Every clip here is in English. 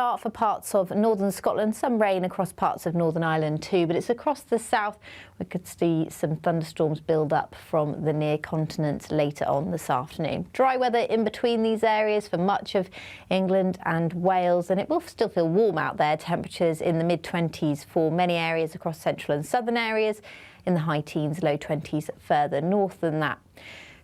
start for parts of northern Scotland, some rain across parts of Northern Ireland too, but it's across the south we could see some thunderstorms build up from the near continent later on this afternoon. Dry weather in between these areas for much of England and Wales, and it will still feel warm out there. Temperatures in the mid-20s for many areas across central and southern areas, in the high teens, low 20s further north than that.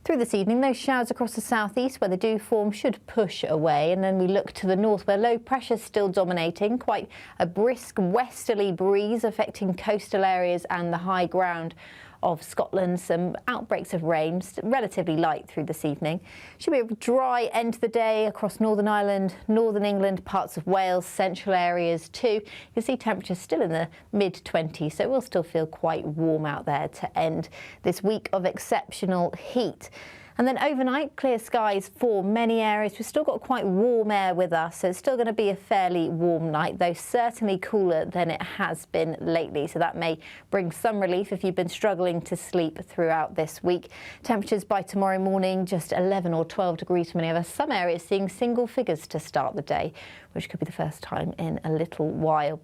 Through this evening, those showers across the southeast where they do form should push away, and then we look to the north where low pressure is still dominating. Quite a brisk westerly breeze affecting coastal areas and the high ground of Scotland. Some outbreaks of rain, relatively light through this evening. Should be a dry end to the day across Northern Ireland, Northern England, parts of Wales, central areas too. You can see temperatures still in the mid-20s, so it will still feel quite warm out there to end this week of exceptional heat. And then overnight, clear skies for many areas. We've still got quite warm air with us, so it's still going to be a fairly warm night, though certainly cooler than it has been lately. So that may bring some relief if you've been struggling to sleep throughout this week. Temperatures by tomorrow morning, just 11 or 12 degrees for many of us. Some areas seeing single figures to start the day, which could be the first time in a little while.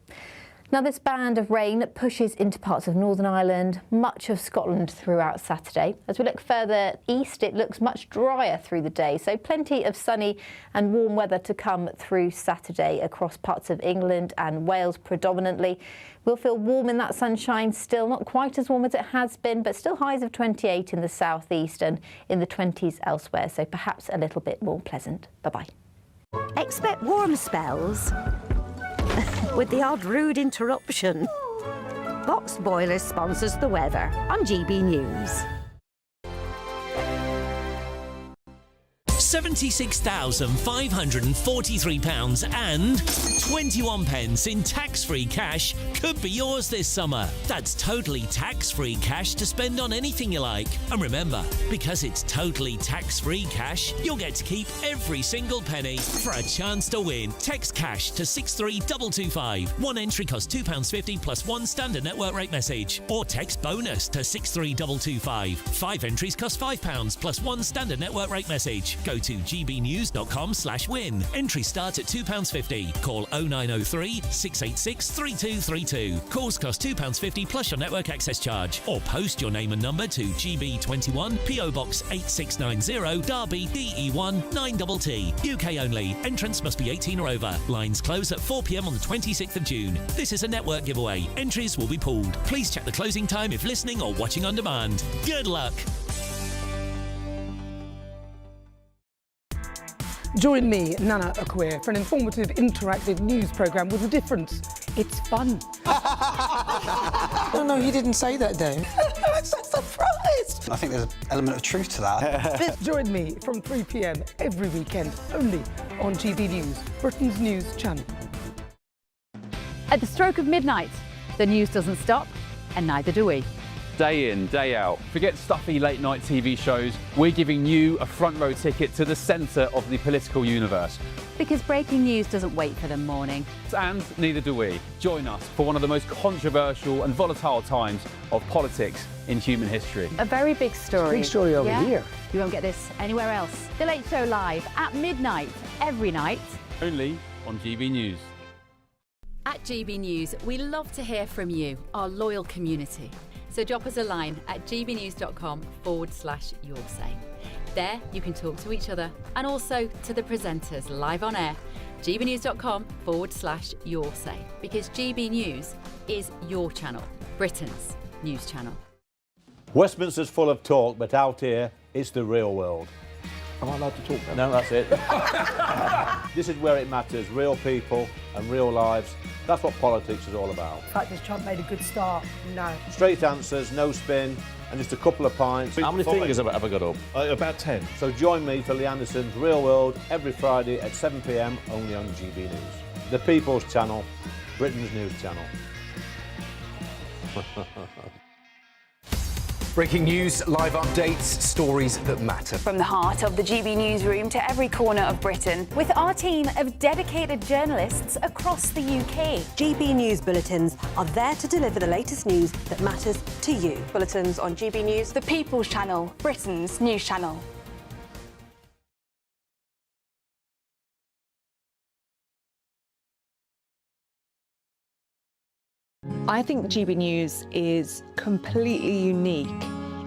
Now, this band of rain pushes into parts of Northern Ireland, much of Scotland throughout Saturday. As we look further east, it looks much drier through the day, so plenty of sunny and warm weather to come through Saturday across parts of England and Wales predominantly. We'll feel warm in that sunshine still, not quite as warm as it has been, but still highs of 28 in the southeast and in the 20s elsewhere, so perhaps a little bit more pleasant. Bye-bye. Expect warm spells with the odd rude interruption. Box Boilers sponsors the weather on GB News. £76,543 and 21 pence in tax-free cash could be yours this summer. That's totally tax-free cash to spend on anything you like. And remember, because it's totally tax-free cash, you'll get to keep every single penny. For a chance to win, text cash to 63225. One entry costs £2.50 plus one standard network rate message. Or text bonus to 63225. 5 entries cost £5 plus one standard network rate message. Go to gbnews.com/win. Entry starts at £2.50. Call 0903 686 3232. Calls cost £2.50 plus your network access charge. Or post your name and number to GB21 PO Box 8690 Derby DE1 9TT. UK only. Entrance must be 18 or over. Lines close at 4 p.m. on the 26th of June. This is a network giveaway. Entries will be pooled. Please check the closing time if listening or watching on demand. Good luck. Join me, Nana Akua, for an informative, interactive news programme with a difference. It's fun. No, he didn't say that, Dave. I'm so surprised. I think there's an element of truth to that. Join me from 3 p.m. every weekend, only on GB News, Britain's news channel. At the stroke of midnight, the news doesn't stop, and neither do we. Day in, day out. Forget stuffy late-night TV shows. We're giving you a front-row ticket to the centre of the political universe. Because breaking news doesn't wait for the morning. And neither do we. Join us for one of the most controversial and volatile times of politics in human history. A very big story. Big story over here. You won't get this anywhere else. The Late Show live at midnight, every night. Only on GB News. At GB News, we love to hear from you, our loyal community. So drop us a line at gbnews.com/yoursay. There you can talk to each other and also to the presenters live on air. gbnews.com/yoursay, because GB News is your channel, Britain's news channel. Westminster's full of talk, but out here, it's the real world. Am I allowed to talk now? No, that's it. This is where it matters, real people and real lives. That's what politics is all about. The fact is Trump made a good start. No. Straight answers, no spin, and just a couple of pints. How many fingers have I got up? About 10. So join me for Lee Anderson's Real World every Friday at 7 p.m. only on GB News. The People's Channel, Britain's news channel. Breaking news, live updates, stories that matter. From the heart of the GB newsroom to every corner of Britain, with our team of dedicated journalists across the UK. GB News bulletins are there to deliver the latest news that matters to you. Bulletins on GB News, the People's Channel, Britain's news channel. I think GB News is completely unique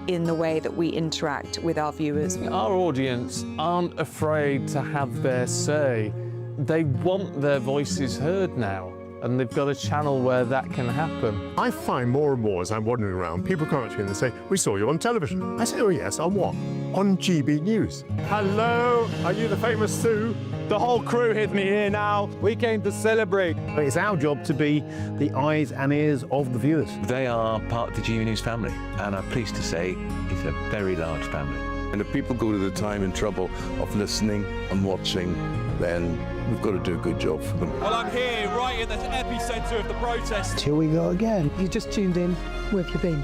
in the way that we interact with our viewers. Our audience aren't afraid to have their say. They want their voices heard now, and they've got a channel where that can happen. I find more and more as I'm wandering around, people come up to me and they say, "We saw you on television." I say, "Oh yes, on what?" "On GB News." "Hello, are you the famous Sue?" The whole crew with me here now. We came to celebrate. It's our job to be the eyes and ears of the viewers. They are part of the GBNews family, and I'm pleased to say it's a very large family. And if people go to the time and trouble of listening and watching, then we've got to do a good job for them. Well, I'm here right in the epicentre of the protest. Here we go again. You just tuned in. Where have you been?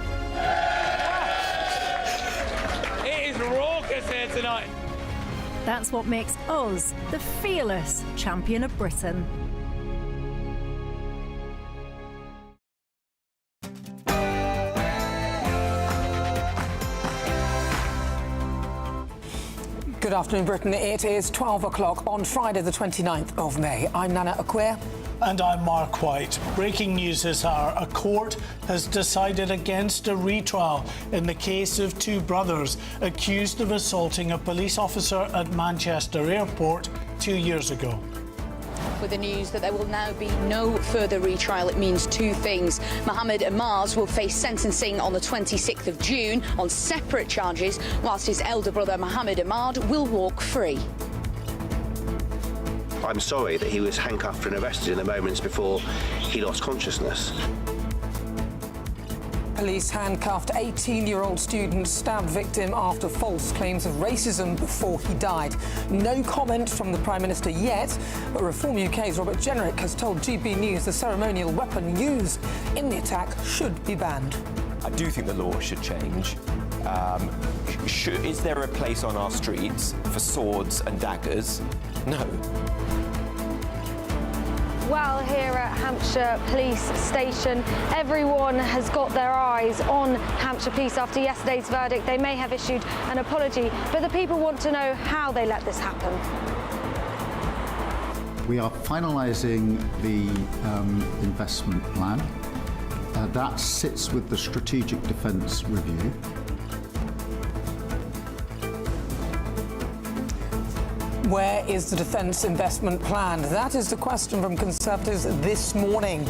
It is raucous here tonight. That's what makes us the fearless champion of Britain. Good afternoon, Britain. It is 12 o'clock on Friday, the 29th of May. I'm Nana Akua. And I'm Mark White. Breaking news this hour. A court has decided against a retrial in the case of two brothers accused of assaulting a police officer at Manchester Airport 2 years ago. With the news that there will now be no further retrial, it means two things. Mohammed Amaz will face sentencing on the 26th of June on separate charges, whilst his elder brother Mohammed Ahmad will walk free. I'm sorry that he was handcuffed and arrested in the moments before he lost consciousness. Police handcuffed 18-year-old student stabbed victim after false claims of racism before he died. No comment from the Prime Minister yet, but Reform UK's Robert Jenrick has told GB News the ceremonial weapon used in the attack should be banned. I do think the law should change. Is there a place on our streets for swords and daggers? No. Well, here at Hampshire Police Station, everyone has got their eyes on Hampshire Police after yesterday's verdict. They may have issued an apology, but the people want to know how they let this happen. We are finalising the investment plan. That sits with the Strategic Defence Review. Where is the defence investment plan? That is the question from Conservatives this morning.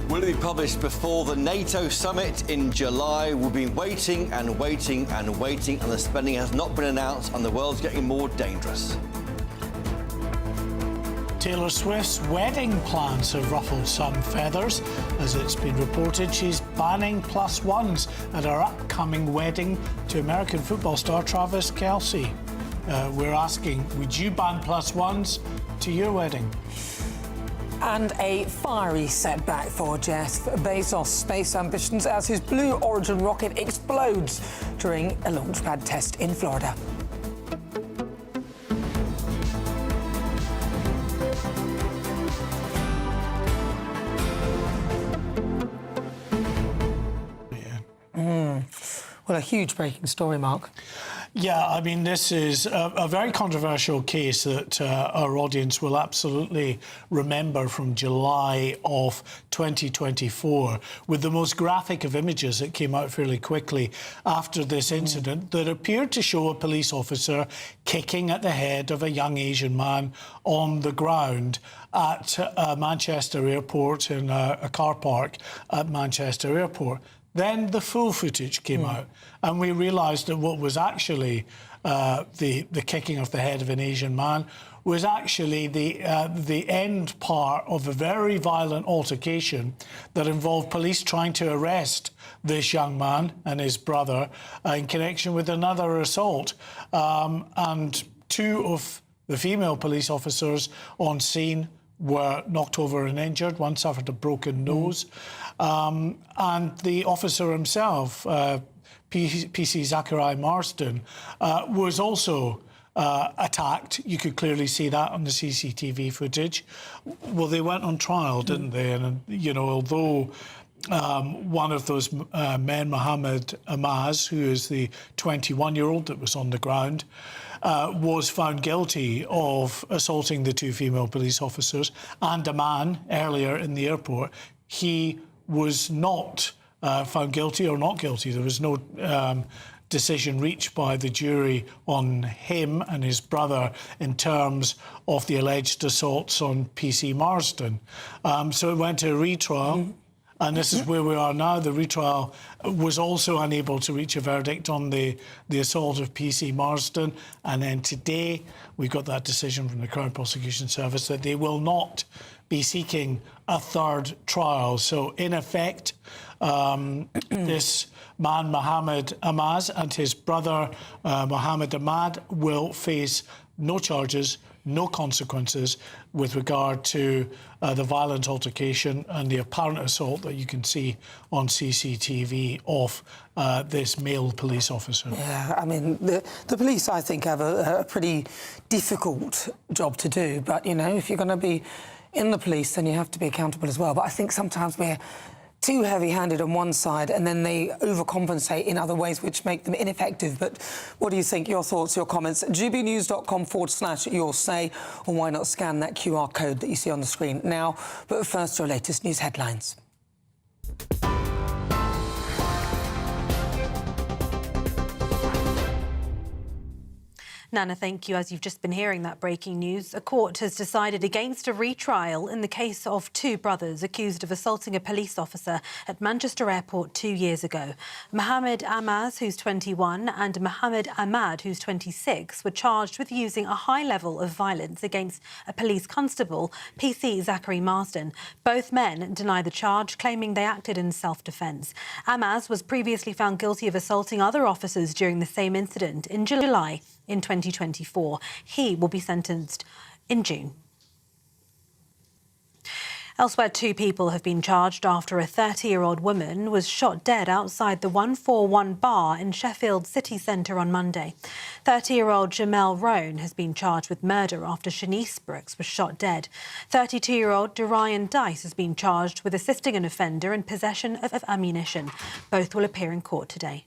Will it be published before the NATO summit in July? We've been waiting and waiting and waiting, and the spending has not been announced, and the world's getting more dangerous. Taylor Swift's wedding plans have ruffled some feathers. As it's been reported, she's banning +1s at her upcoming wedding to American football star Travis Kelce. We're asking, would you ban +1s to your wedding? And a fiery setback for Jeff Bezos' space ambitions as his Blue Origin rocket explodes during a launchpad test in Florida. Well, a huge breaking story, Mark. Yeah, I mean, this is a very controversial case that our audience will absolutely remember from July of 2024, with the most graphic of images that came out fairly quickly after this incident that appeared to show a police officer kicking at the head of a young Asian man on the ground at Manchester Airport in a car park at Manchester Airport. Then the full footage came out, and we realised that what was actually the kicking of the head of an Asian man was actually the end part of a very violent altercation that involved police trying to arrest this young man and his brother in connection with another assault. And two of the female police officers on scene were knocked over and injured. One suffered a broken nose. And the officer himself, PC Zachariah Marsden, was also attacked. You could clearly see that on the CCTV footage. Well, they went on trial, didn't they? And, you know, although one of those men, Mohammed Amaz, who is the 21-year-old that was on the ground, was found guilty of assaulting the two female police officers and a man earlier in the airport. he was not found guilty or not guilty. There was no decision reached by the jury on him and his brother in terms of the alleged assaults on PC Marsden. So it went to a retrial. And this is where we are now. The retrial was also unable to reach a verdict on the assault of PC Marsden. And then today, we got that decision from the Crown Prosecution Service that they will not be seeking a third trial. So, in effect, this man, Mohammed Amaz, and his brother, Mohammed Ahmad, will face no charges, no consequences with regard to the violent altercation and the apparent assault that you can see on CCTV of this male police officer. Yeah, I mean, the police, I think, have a pretty difficult job to do. But, you know, if you're going to be in the police, then you have to be accountable as well. But I think sometimes we're too heavy-handed on one side and then they overcompensate in other ways which make them ineffective. But what do you think? Your thoughts, your comments? gbnews.com/your say, or why not scan that QR code that you see on the screen now. But first, your latest news headlines. Nana, thank you. As you've just been hearing that breaking news, a court has decided against a retrial in the case of two brothers accused of assaulting a police officer at Manchester Airport 2 years ago. Mohammed Amaz, who's 21, and Mohammed Ahmad, who's 26, were charged with using a high level of violence against a police constable, PC Zachary Marsden. Both men deny the charge, claiming they acted in self-defence. Amaz was previously found guilty of assaulting other officers during the same incident in July in 2024. He will be sentenced in June. Elsewhere, 2 people have been charged after a 30-year-old woman was shot dead outside the 141 bar in Sheffield city centre on Monday. 30-year-old Jamel Roan has been charged with murder after Shanice Brooks was shot dead. 32-year-old Dorian Dice has been charged with assisting an offender in possession of ammunition. Both will appear in court today.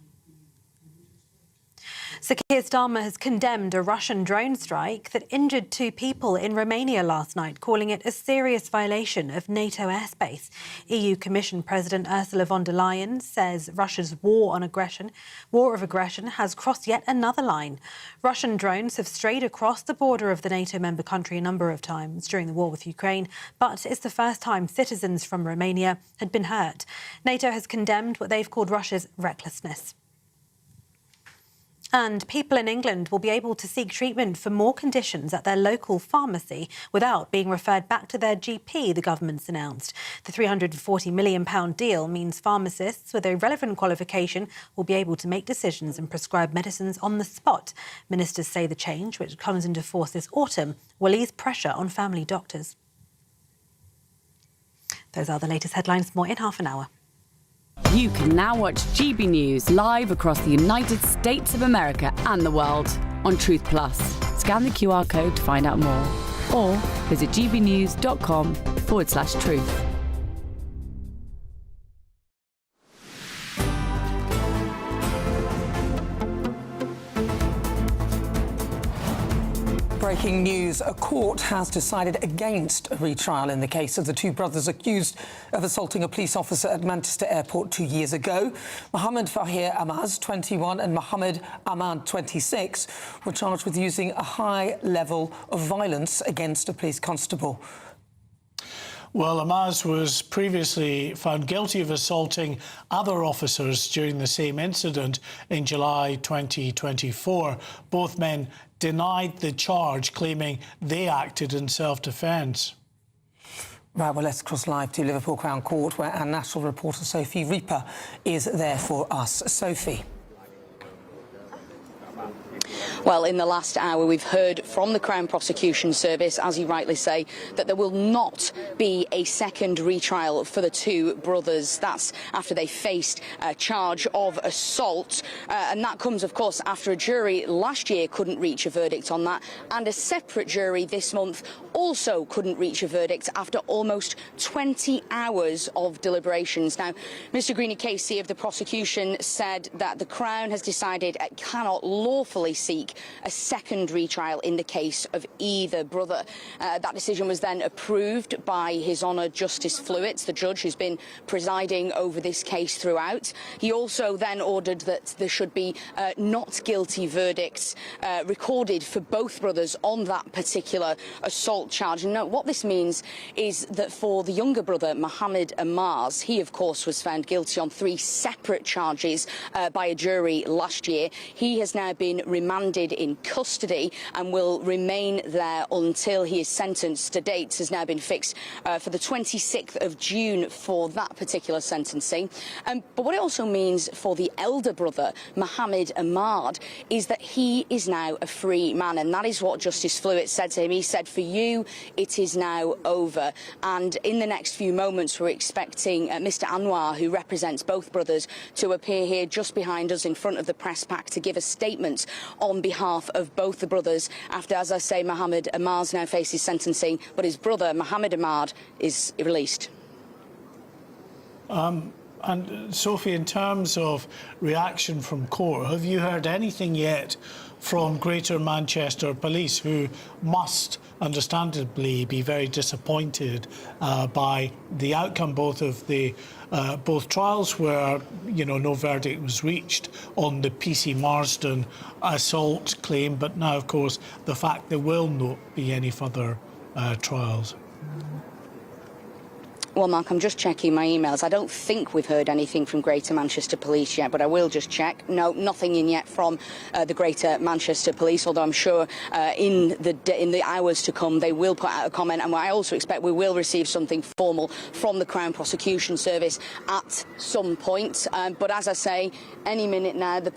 Sir Keir Starmer has condemned a Russian drone strike that injured 2 people in Romania last night, calling it a serious violation of NATO airspace. EU Commission President Ursula von der Leyen says Russia's war of aggression has crossed yet another line. Russian drones have strayed across the border of the NATO member country a number of times during the war with Ukraine, but it's the first time citizens from Romania had been hurt. NATO has condemned what they've called Russia's recklessness. And people in England will be able to seek treatment for more conditions at their local pharmacy without being referred back to their GP, the government's announced. The £340 million deal means pharmacists with a relevant qualification will be able to make decisions and prescribe medicines on the spot. Ministers say the change, which comes into force this autumn, will ease pressure on family doctors. Those are the latest headlines. More in half an hour. You can now watch GB News live across the United States of America and the world on Truth Plus. Scan the QR code to find out more, or visit gbnews.com/truth. Breaking news. A court has decided against a retrial in the case of the 2 brothers accused of assaulting a police officer at Manchester Airport 2 years ago. Mohammed Fahir Amaz, 21, and Mohammed Ahmad, 26, were charged with using a high level of violence against a police constable. Well, Amaz was previously found guilty of assaulting other officers during the same incident in July 2024. Both men denied the charge, claiming they acted in self-defence. Right, well, let's cross live to Liverpool Crown Court, where our national reporter Sophie Reaper is there for us. Sophie. Well, in the last hour, we've heard from the Crown Prosecution Service, as you rightly say, that there will not be a second retrial for the 2 brothers. That's after they faced a charge of assault. And that comes, of course, after a jury last year couldn't reach a verdict on that. And a separate jury this month also couldn't reach a verdict after almost 20 hours of deliberations. Now, Mr Greenie Casey of the prosecution said that the Crown has decided it cannot lawfully seek seek a second retrial in the case of either brother. That decision was then approved by His Honour Justice Fluitt, the judge who's been presiding over this case throughout. He also then ordered that there should be not guilty verdicts recorded for both brothers on that particular assault charge. And what this means is that for the younger brother, Mohammed Amars, he of course was found guilty on 3 separate charges by a jury last year. He has now been remanded in custody and will remain there until he is sentenced. The date has now been fixed for the 26th of June for that particular sentencing. But what it also means for the elder brother, Mohammed Ahmad, is that he is now a free man, and that is what Justice Fluitt said to him. He said, for you, it is now over. And in the next few moments, we're expecting Mr. Anwar, who represents both brothers, to appear here just behind us in front of the press pack to give a statement on behalf of both the brothers after, as I say, Mohammed Ahmad now faces sentencing, but his brother, Mohammed Ahmad, is released. And Sophie, in terms of reaction from court, have you heard anything yet from Greater Manchester Police, who must understandably be very disappointed by the outcome both of the both trials, where no verdict was reached on the PC Marsden assault claim, but now of course the fact there will not be any further trials? Well, Mark, I'm just checking my emails. I don't think we've heard anything from Greater Manchester Police yet, but I will just check. No, nothing in yet from the Greater Manchester Police, although I'm sure in the hours to come they will put out a comment, and I also expect we will receive something formal from the Crown Prosecution Service at some point. But as I say, any minute now, the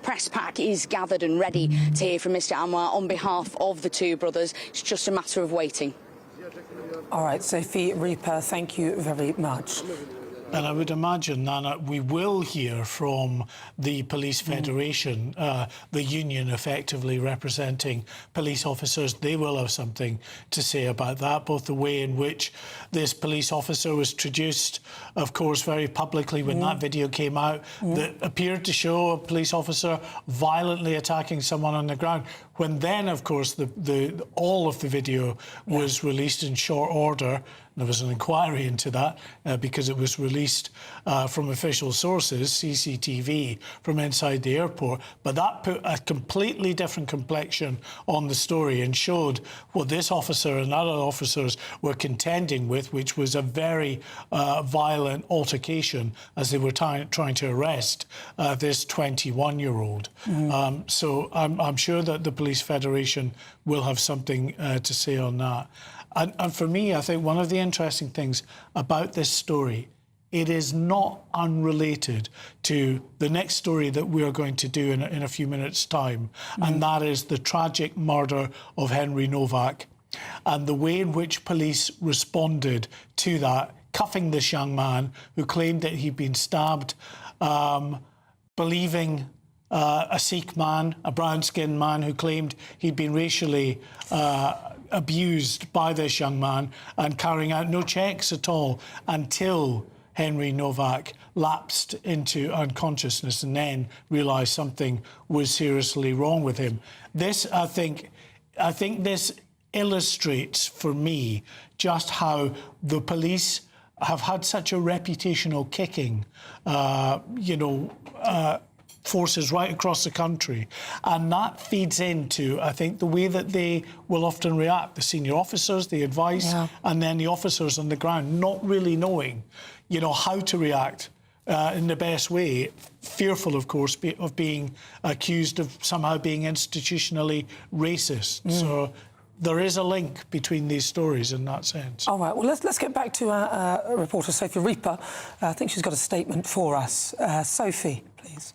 press pack is gathered and ready to hear from Mr. Anwar on behalf of the 2 brothers. It's just a matter of waiting. All right, Sophie Reaper, thank you very much. And I would imagine, Nana, we will hear from the Police Federation, the union effectively representing police officers. They will have something to say about that, both the way in which this police officer was traduced, of course, very publicly when that video came out, that appeared to show a police officer violently attacking someone on the ground, when then, of course, all of the video was released in short order. There was an inquiry into that because it was released from official sources, CCTV, from inside the airport. But that put a completely different complexion on the story and showed what this officer and other officers were contending with, which was a very violent altercation as they were trying to arrest this 21-year-old. So I'm sure that the Police Federation will have something to say on that. And for me, I think one of the interesting things about this story, it is not unrelated to the next story that we are going to do in a few minutes' time, and that is the tragic murder of Henry Novak and the way in which police responded to that, cuffing this young man who claimed that he'd been stabbed, believing a Sikh man, a brown-skinned man who claimed he'd been racially abused by this young man, and carrying out no checks at all until Henry Novak lapsed into unconsciousness and then realised something was seriously wrong with him. This, I think this illustrates for me just how the police have had such a reputational kicking, forces right across the country, and that feeds into, I think, the way that they will often react, the senior officers, the advice, and then the officers on the ground not really knowing, how to react in the best way, fearful, of course, of being accused of somehow being institutionally racist. So there is a link between these stories in that sense. All right, well, let's get back to our reporter, Sophie Reaper. I think she's got a statement for us. Sophie, please.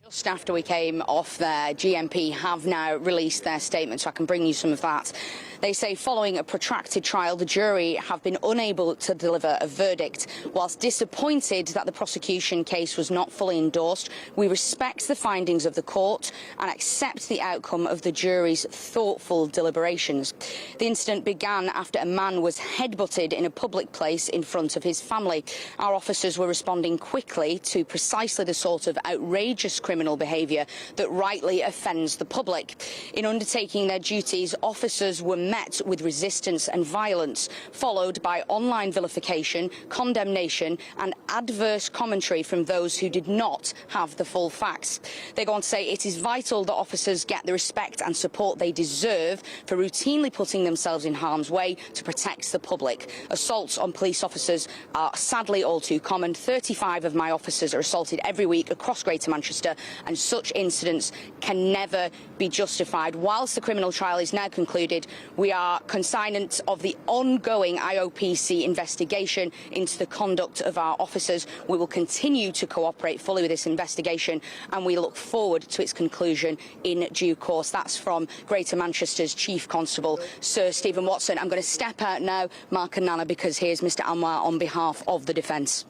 Just after we came off there, GMP have now released their statement, so I can bring you some of that. They say following a protracted trial, the jury have been unable to deliver a verdict. Whilst disappointed that the prosecution case was not fully endorsed, we respect the findings of the court and accept the outcome of the jury's thoughtful deliberations. The incident began after a man was headbutted in a public place in front of his family. Our officers were responding quickly to precisely the sort of outrageous criminal behaviour that rightly offends the public. In undertaking their duties, officers were met with resistance and violence, followed by online vilification, condemnation and adverse commentary from those who did not have the full facts. They go on to say it is vital that officers get the respect and support they deserve for routinely putting themselves in harm's way to protect the public. Assaults on police officers are sadly all too common. 35 of my officers are assaulted every week across Greater Manchester, and such incidents can never be justified. Whilst the criminal trial is now concluded, we are consignant of the ongoing IOPC investigation into the conduct of our officers. We will continue to cooperate fully with this investigation, and we look forward to its conclusion in due course. That's from Greater Manchester's Chief Constable, Sir Stephen Watson. I'm going to step out now, Mark and Nana, because here's Mr Anwar on behalf of the defence.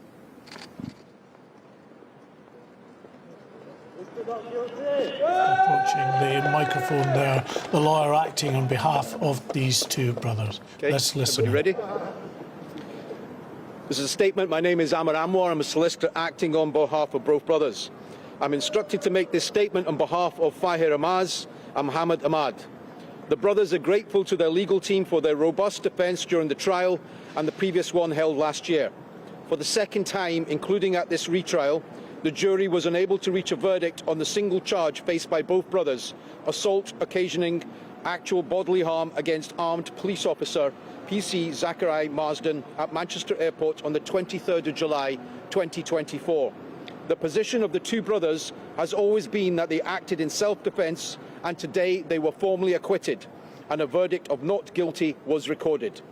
Approaching the microphone there, the lawyer acting on behalf of these two brothers. Okay. Let's listen. Everybody ready? This is a statement. My name is Amar Anwar. I'm a solicitor acting on behalf of both brothers. I'm instructed to make this statement on behalf of Fahir Amaz and Mohammed Ahmad. The brothers are grateful to their legal team for their robust defence during the trial and the previous one held last year. For the second time, including at this retrial, the jury was unable to reach a verdict on the single charge faced by both brothers, assault occasioning actual bodily harm against armed police officer PC Zachary Marsden at Manchester Airport on the 23rd of July 2024. The position of the two brothers has always been that they acted in self-defence, and today they were formally acquitted and a verdict of not guilty was recorded.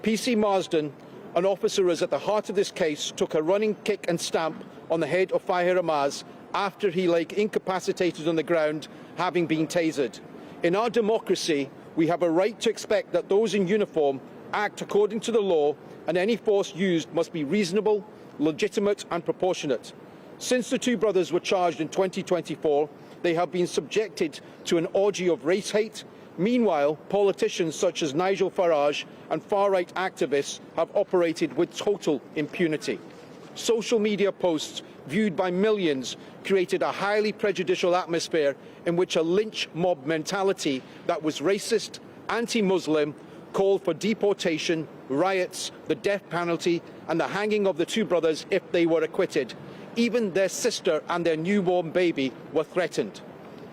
PC Marsden, an officer who is at the heart of this case, took a running kick and stamp on the head of Fahir Amaz after he lay incapacitated on the ground, having been tasered. In our democracy, we have a right to expect that those in uniform act according to the law, and any force used must be reasonable, legitimate and proportionate. Since the two brothers were charged in 2024, they have been subjected to an orgy of race hate. Meanwhile, politicians such as Nigel Farage and far-right activists have operated with total impunity. Social media posts viewed by millions created a highly prejudicial atmosphere in which a lynch mob mentality that was racist, anti-Muslim, called for deportation, riots, the death penalty and the hanging of the two brothers if they were acquitted. Even their sister and their newborn baby were threatened.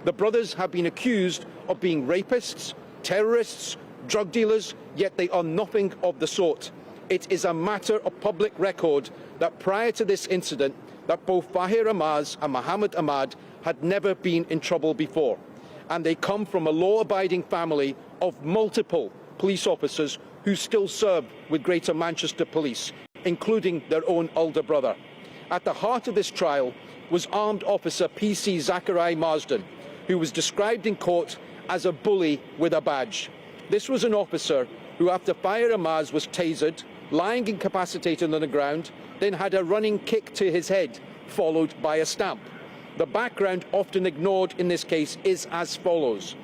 The brothers have been accused of being rapists, terrorists, drug dealers, yet they are nothing of the sort. It is a matter of public record that prior to this incident, that both Fahir Amaz and Mohammed Ahmad had never been in trouble before. And they come from a law-abiding family of multiple police officers who still serve with Greater Manchester Police, including their own older brother. At the heart of this trial was armed officer PC Zachary Marsden, who was described in court as a bully with a badge. This was an officer who, after Fahir Amaz was tasered, lying incapacitated on the ground, then had a running kick to his head, followed by a stamp. The background, often ignored in this case, is as follows.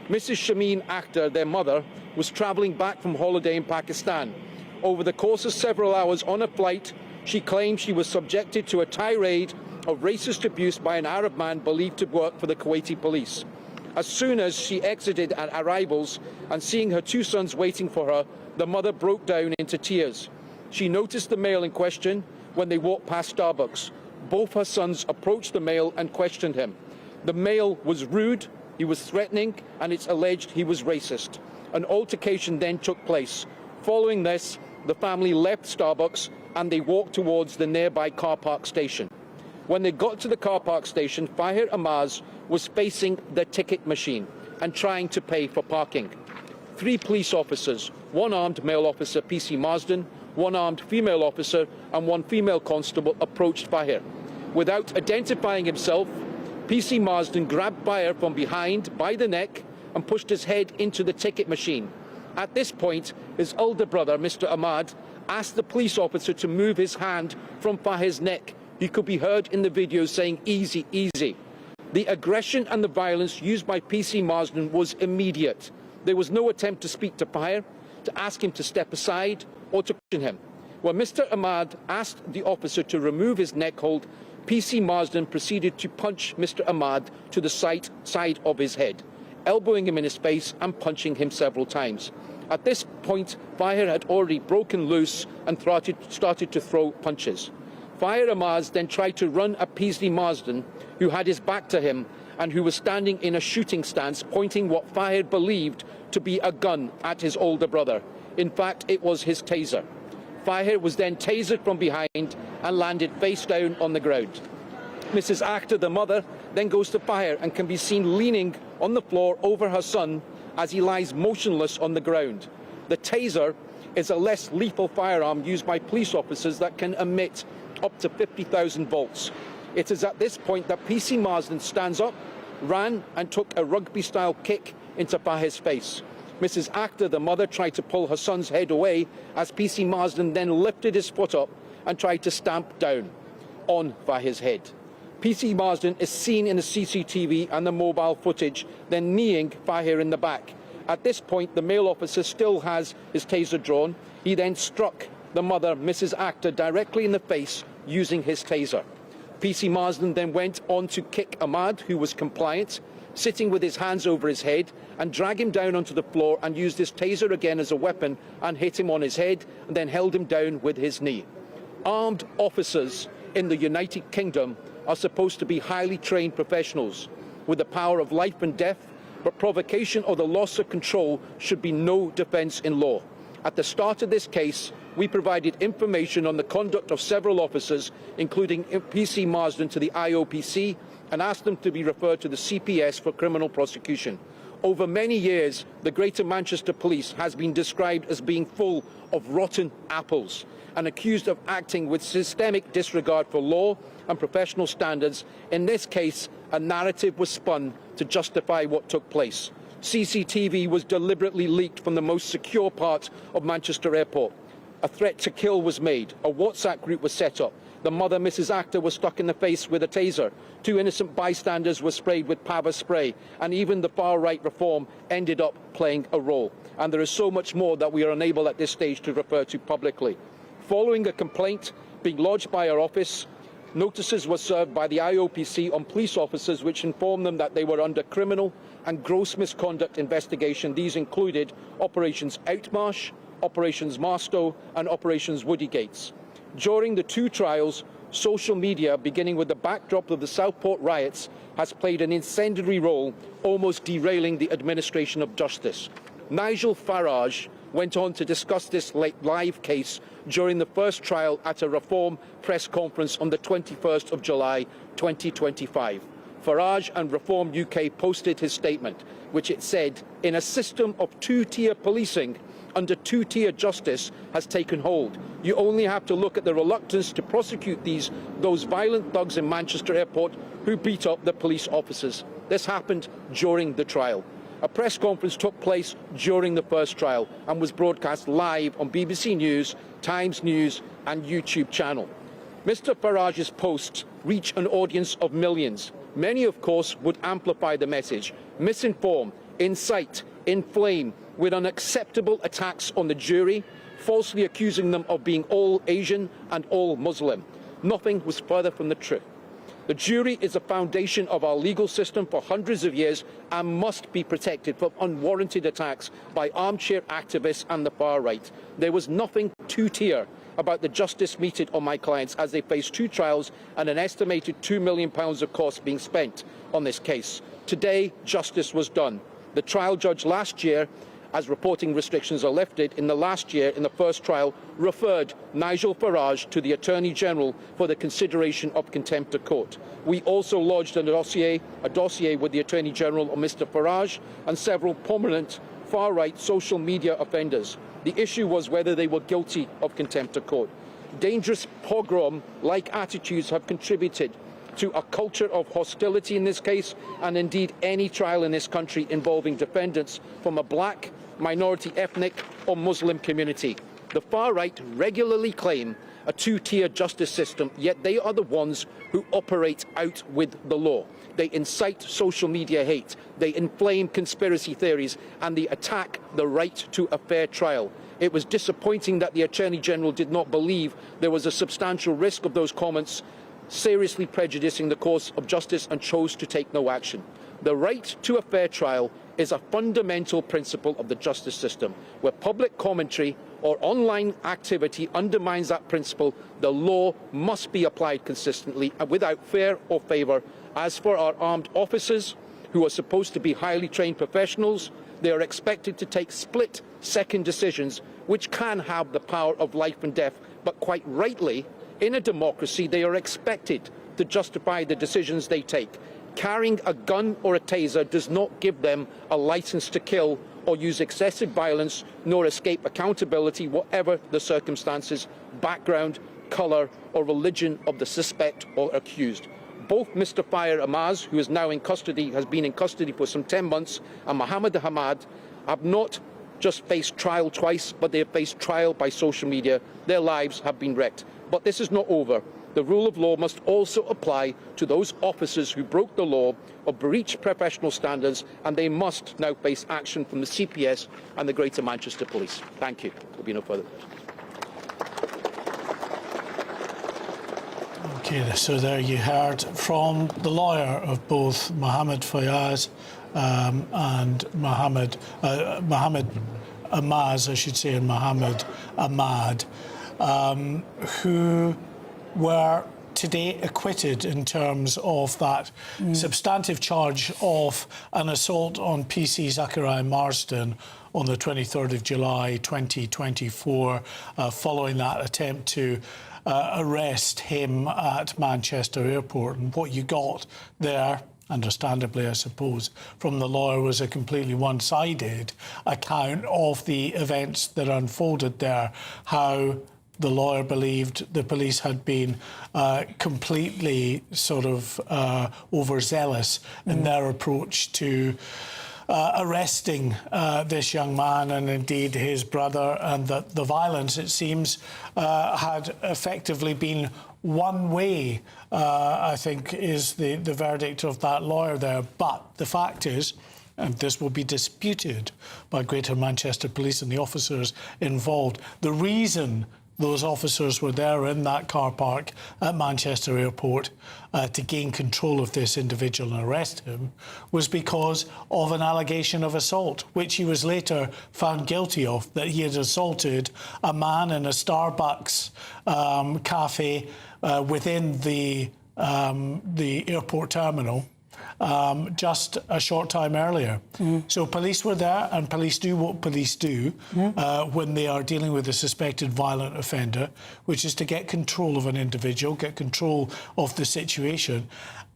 Mrs. Shameen Akhtar, their mother, was travelling back from holiday in Pakistan. Over the course of several hours on a flight, she claimed she was subjected to a tirade of racist abuse by an Arab man believed to work for the Kuwaiti police. As soon as she exited at arrivals and seeing her two sons waiting for her, the mother broke down into tears. She noticed the male in question when they walked past Starbucks. Both her sons approached the male and questioned him. The male was rude, he was threatening, and it's alleged he was racist. An altercation then took place. Following this, the family left Starbucks and they walked towards the nearby car park station. When they got to the car park station, Fahir Amaz was facing the ticket machine and trying to pay for parking. 3 police officers, 1 armed male officer, PC Marsden, 1 armed female officer and 1 female constable approached Fahir. Without identifying himself, PC Marsden grabbed Fahir from behind by the neck and pushed his head into the ticket machine. At this point, his older brother, Mr. Ahmad, asked the police officer to move his hand from Fahir's neck. He could be heard in the video saying, "Easy, easy." The aggression and the violence used by PC Marsden was immediate. There was no attempt to speak to Fahir, to ask him to step aside or to question him. When Mr. Ahmad asked the officer to remove his neck hold, PC Marsden proceeded to punch Mr. Ahmad to the side of his head, elbowing him in his face and punching him several times. At this point, Fahir had already broken loose and started to throw punches. Fahir Ahmad then tried to run at PC Marsden, who had his back to him and who was standing in a shooting stance, pointing what Fahir believed to be a gun at his older brother. In fact, it was his taser. Fahir was then tasered from behind and landed face down on the ground. Mrs. Akhtar, the mother, then goes to Fahir and can be seen leaning on the floor over her son as he lies motionless on the ground. The taser is a less lethal firearm used by police officers that can emit up to 50,000 volts. It is at this point that PC Marsden stands up, ran and took a rugby-style kick into Fahir's face. Mrs. Akhtar, the mother, tried to pull her son's head away as PC Marsden then lifted his foot up and tried to stamp down on Fahir's head. PC Marsden is seen in the CCTV and the mobile footage, then kneeing Fahir in the back. At this point, the male officer still has his taser drawn. He then struck the mother, Mrs. Akhtar, directly in the face using his taser. PC Marsden then went on to kick Ahmad, who was compliant, sitting with his hands over his head, and drag him down onto the floor and used his taser again as a weapon and hit him on his head and then held him down with his knee. Armed officers in the United Kingdom are supposed to be highly trained professionals with the power of life and death, but provocation or the loss of control should be no defence in law. At the start of this case, we provided information on the conduct of several officers, including PC Marsden, to the IOPC and asked them to be referred to the CPS for criminal prosecution. Over many years, the Greater Manchester Police has been described as being full of rotten apples and accused of acting with systemic disregard for law and professional standards. In this case, a narrative was spun to justify what took place. CCTV was deliberately leaked from the most secure part of Manchester Airport. A threat to kill was made. A WhatsApp group was set up. The mother, Mrs. Akhtar, was struck in the face with a taser. 2 innocent bystanders were sprayed with Pava spray. And even the far-right reform ended up playing a role. And there is so much more that we are unable at this stage to refer to publicly. Following a complaint being lodged by our office, notices were served by the IOPC on police officers which informed them that they were under criminal and gross misconduct investigation. These included Operations Outmarsh, Operations Marstow and Operations Woody Gates. During the 2 trials, social media, beginning with the backdrop of the Southport riots, has played an incendiary role, almost derailing the administration of justice. Nigel Farage went on to discuss this live case during the first trial at a Reform press conference on the 21st of July 2025. Farage and Reform UK posted his statement, which it said, "In a system of 2-tier policing, under 2-tier justice has taken hold. You only have to look at the reluctance to prosecute those violent thugs in Manchester Airport who beat up the police officers." This happened during the trial. A press conference took place during the first trial and was broadcast live on BBC News, Times News and YouTube channel. Mr. Farage's posts reach an audience of millions. Many, of course, would amplify the message, misinform, incite, inflame, with unacceptable attacks on the jury, falsely accusing them of being all Asian and all Muslim. Nothing was further from the truth. The jury is the foundation of our legal system for hundreds of years and must be protected from unwarranted attacks by armchair activists and the far right. There was nothing 2-tier about the justice meted on my clients as they faced 2 trials and an estimated £2 million of costs being spent on this case. Today, justice was done. The trial judge last year, as reporting restrictions are lifted, in the first trial, referred Nigel Farage to the Attorney General for the consideration of contempt of court. We also lodged a dossier with the Attorney General on Mr. Farage and several prominent far-right social media offenders. The issue was whether they were guilty of contempt of court. Dangerous pogrom-like attitudes have contributed to a culture of hostility in this case, and indeed any trial in this country involving defendants from a black, minority, ethnic or Muslim community. The far right regularly claim a two-tier justice system, yet they are the ones who operate out with the law. They incite social media hate, they inflame conspiracy theories, and they attack the right to a fair trial. It was disappointing that the Attorney General did not believe there was a substantial risk of those comments seriously prejudicing the course of justice and chose to take no action. The right to a fair trial is a fundamental principle of the justice system. Where public commentary or online activity undermines that principle, the law must be applied consistently and without fear or favour. As for our armed officers, who are supposed to be highly trained professionals, they are expected to take split-second decisions which can have the power of life and death, but quite rightly, in a democracy, they are expected to justify the decisions they take. Carrying a gun or a taser does not give them a licence to kill or use excessive violence, nor escape accountability, whatever the circumstances, background, colour or religion of the suspect or accused. Both Mr. Fahir Amaz, who is now in custody, has been in custody for some 10 months, and Mohammed Hamad have not just faced trial twice, but they have faced trial by social media. Their lives have been wrecked. But this is not over. The rule of law must also apply to those officers who broke the law or breached professional standards, and they must now face action from the CPS and the Greater Manchester Police. Thank you. There will be no further questions. Okay, so there you heard from the lawyer of both Mohammed Fayaz and Mohammed Amaz, I should say, and Mohammed Ahmad, who were today acquitted in terms of that substantive charge of an assault on PC Zachariah Marsden on the 23rd of July 2024, following that attempt to arrest him at Manchester Airport. And what you got there, understandably, I suppose, from the lawyer was a completely one-sided account of the events that unfolded there, how the lawyer believed the police had been completely sort of overzealous in their approach to arresting this young man and indeed his brother, and that the violence, it seems, had effectively been one way, I think, is the verdict of that lawyer there. But the fact is, and this will be disputed by Greater Manchester Police and the officers involved, the reason those officers were there in that car park at Manchester Airport to gain control of this individual and arrest him was because of an allegation of assault, which he was later found guilty of, that he had assaulted a man in a Starbucks cafe within the airport terminal just a short time earlier. So police were there, and police do what police do when they are dealing with a suspected violent offender, which is to get control of an individual, get control of the situation.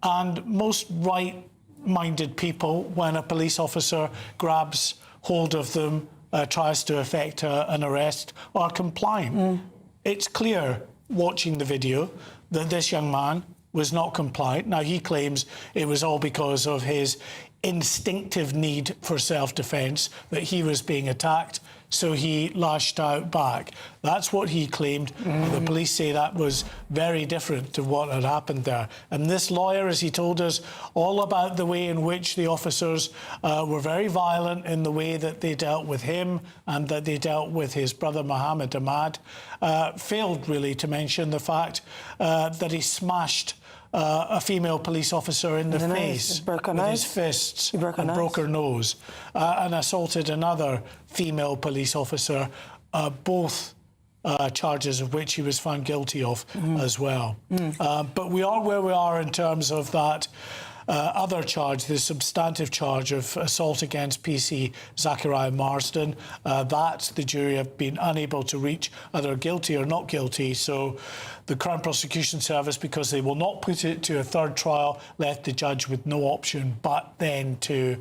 And most right-minded people, when a police officer grabs hold of them, tries to effect an arrest, are compliant. It's clear, watching the video, that this young man was not compliant. Now, he claims it was all because of his instinctive need for self-defence, that he was being attacked, so he lashed out back. That's what he claimed. The police say that was very different to what had happened there. And this lawyer, as he told us all about the way in which the officers were very violent in the way that they dealt with him and that they dealt with his brother Mohammed Ahmad, failed really to mention the fact that he smashed a female police officer in the face with his fists and broke her nose, and assaulted another female police officer, both charges of which he was found guilty of as well. But we are where we are in terms of that other charge, the substantive charge of assault against PC Zachariah Marsden. That the jury have been unable to reach either guilty or not guilty. So the Crown Prosecution Service, because they will not put it to a third trial, left the judge with no option but then to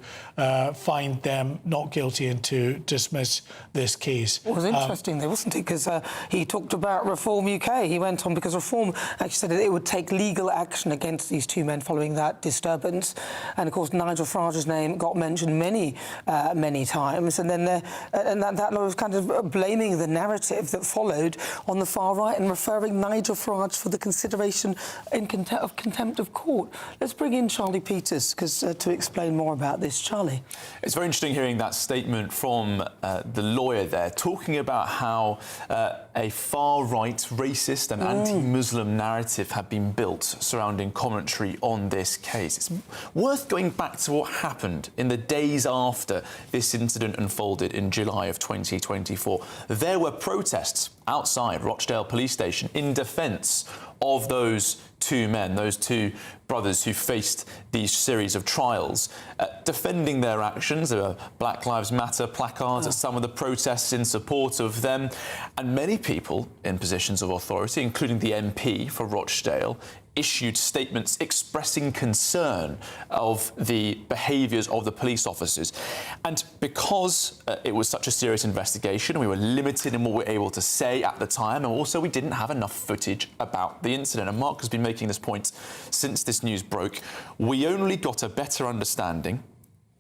find them not guilty and to dismiss this case. It was interesting, though, wasn't it? Because he talked about Reform UK. He went on because Reform actually said that it would take legal action against these two men following that disturbance disturbance. And of course, Nigel Farage's name got mentioned many times. And then that was kind of blaming the narrative that followed on the far right and referring Nigel Farage for the consideration in contempt of court. Let's bring in Charlie Peters to explain more about this. Charlie. It's very interesting hearing that statement from the lawyer there, talking about how a far-right, racist and anti-Muslim narrative had been built surrounding commentary on this case. It's worth going back to what happened in the days after this incident unfolded in July of 2024. There were protests outside Rochdale Police Station in defence of those two men, those two brothers who faced these series of trials, defending their actions. There were Black Lives Matter placards at some of the protests in support of them. And many people in positions of authority, including the MP for Rochdale, issued statements expressing concern of the behaviours of the police officers. And because it was such a serious investigation, we were limited in what we were able to say at the time, and also we didn't have enough footage about the incident. And Mark has been making this point since this news broke. We only got a better understanding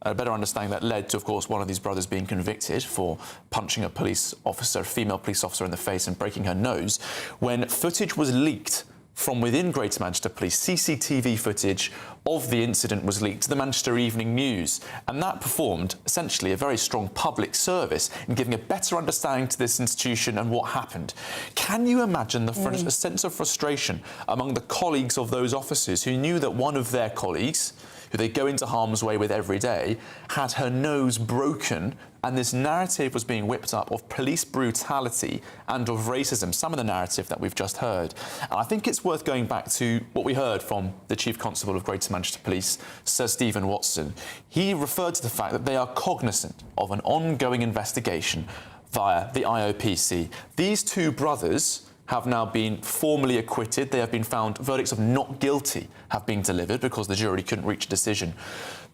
that led to, of course, one of these brothers being convicted for punching a female police officer in the face and breaking her nose, when footage was leaked from within Greater Manchester Police. CCTV footage of the incident was leaked to the Manchester Evening News, and that performed essentially a very strong public service in giving a better understanding to this institution and what happened. Can you imagine the sense of frustration among the colleagues of those officers who knew that one of their colleagues, who they go into harm's way with every day, had her nose broken, and this narrative was being whipped up of police brutality and of racism, some of the narrative that we've just heard. And I think it's worth going back to what we heard from the Chief Constable of Greater Manchester Police, Sir Stephen Watson. He referred to the fact that they are cognizant of an ongoing investigation via the IOPC. These two brothers have now been formally acquitted. They have been found, verdicts of not guilty have been delivered because the jury couldn't reach a decision.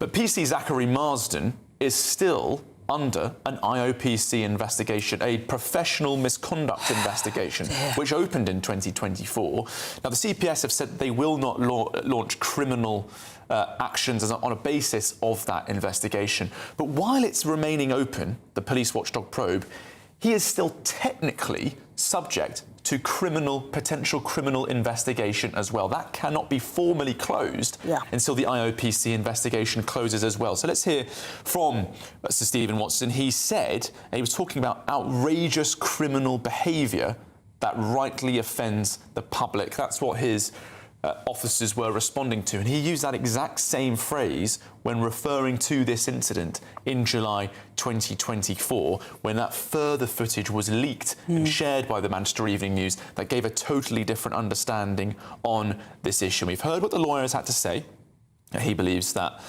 But PC Zachary Marsden is still under an IOPC investigation, a professional misconduct investigation, which opened in 2024. Now, the CPS have said they will not launch criminal actions on a basis of that investigation. But while it's remaining open, the police watchdog probe, he is still technically subject to potential criminal investigation as well. That cannot be formally closed until the IOPC investigation closes as well. So let's hear from Sir Stephen Watson. He said, and he was talking about outrageous criminal behaviour that rightly offends the public. That's what his officers were responding to. And he used that exact same phrase when referring to this incident in July 2024, when that further footage was leaked and shared by the Manchester Evening News that gave a totally different understanding on this issue. We've heard what the lawyers had to say. He believes that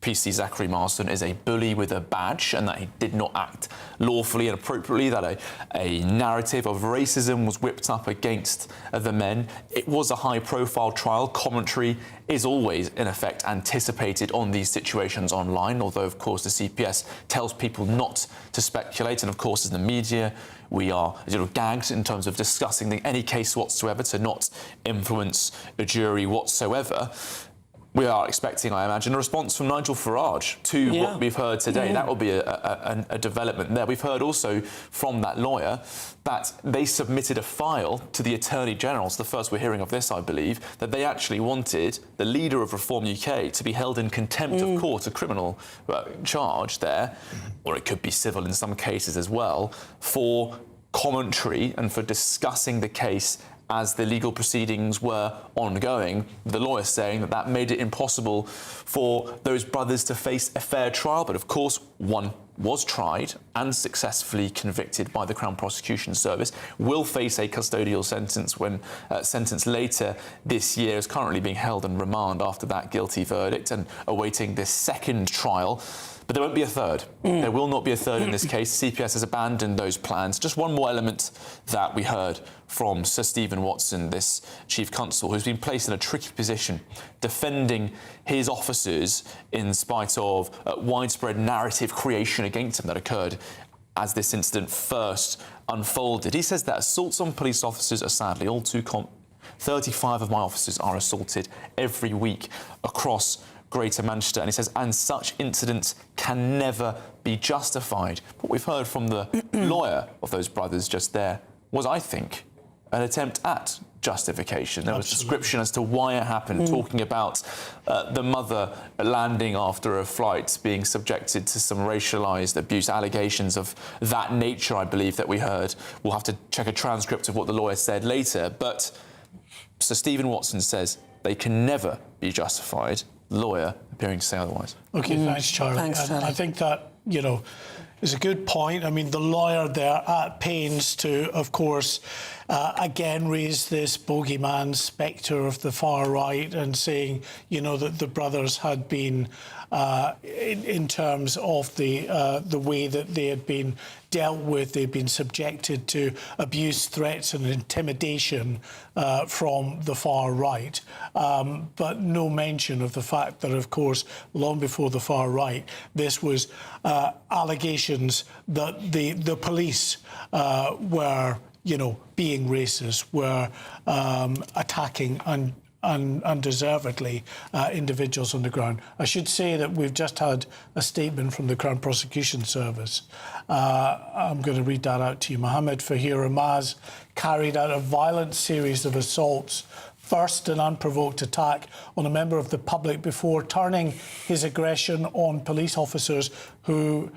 PC Zachary Marsden is a bully with a badge and that he did not act lawfully and appropriately, that a narrative of racism was whipped up against the men. It was a high-profile trial. Commentary is always, in effect, anticipated on these situations online, although, of course, the CPS tells people not to speculate. And, of course, as the media, we are gagged in terms of discussing any case whatsoever to not influence a jury whatsoever. We are expecting, I imagine, a response from Nigel Farage to what we've heard today. That will be a development there. We've heard also from that lawyer that they submitted a file to the Attorney General. It's the first we're hearing of this, I believe, that they actually wanted the leader of Reform UK to be held in contempt of court, a criminal charge there, or it could be civil in some cases as well, for commentary and for discussing the case as the legal proceedings were ongoing. The lawyer saying that made it impossible for those brothers to face a fair trial. But of course, one was tried and successfully convicted by the Crown Prosecution Service, will face a custodial sentence when sentenced later this year, is currently being held in remand after that guilty verdict and awaiting this second trial. But there won't be a third. There will not be a third in this case. CPS has abandoned those plans. Just one more element that we heard from Sir Stephen Watson, this Chief Constable, who's been placed in a tricky position defending his officers in spite of widespread narrative creation against him that occurred as this incident first unfolded. He says that assaults on police officers are sadly all too common. 35 of my officers are assaulted every week across Greater Manchester, and he says, and such incidents can never be justified. What we've heard from the lawyer of those brothers just there was, I think, an attempt at justification. There was description as to why it happened, talking about the mother landing after a flight, being subjected to some racialised abuse, allegations of that nature, I believe, that we heard. We'll have to check a transcript of what the lawyer said later. But Sir Stephen Watson says they can never be justified. Lawyer appearing to say otherwise. OK, thanks, Charlie. Thanks, Charlie. I think that, you know, is a good point. I mean, the lawyer there at pains to, of course, again raise this bogeyman spectre of the far right and saying, you know, that the brothers had been, in terms of the way that they had been dealt with, they'd been subjected to abuse, threats and intimidation from the far right. But no mention of the fact that, of course, long before the far right, this was allegations that the police were, you know, being racist, were attacking undeservedly individuals on the ground. I should say that we've just had a statement from the Crown Prosecution Service. I'm going to read that out to you. Mohammed Fahir Amaz carried out a violent series of assaults. First, an unprovoked attack on a member of the public before turning his aggression on police officers who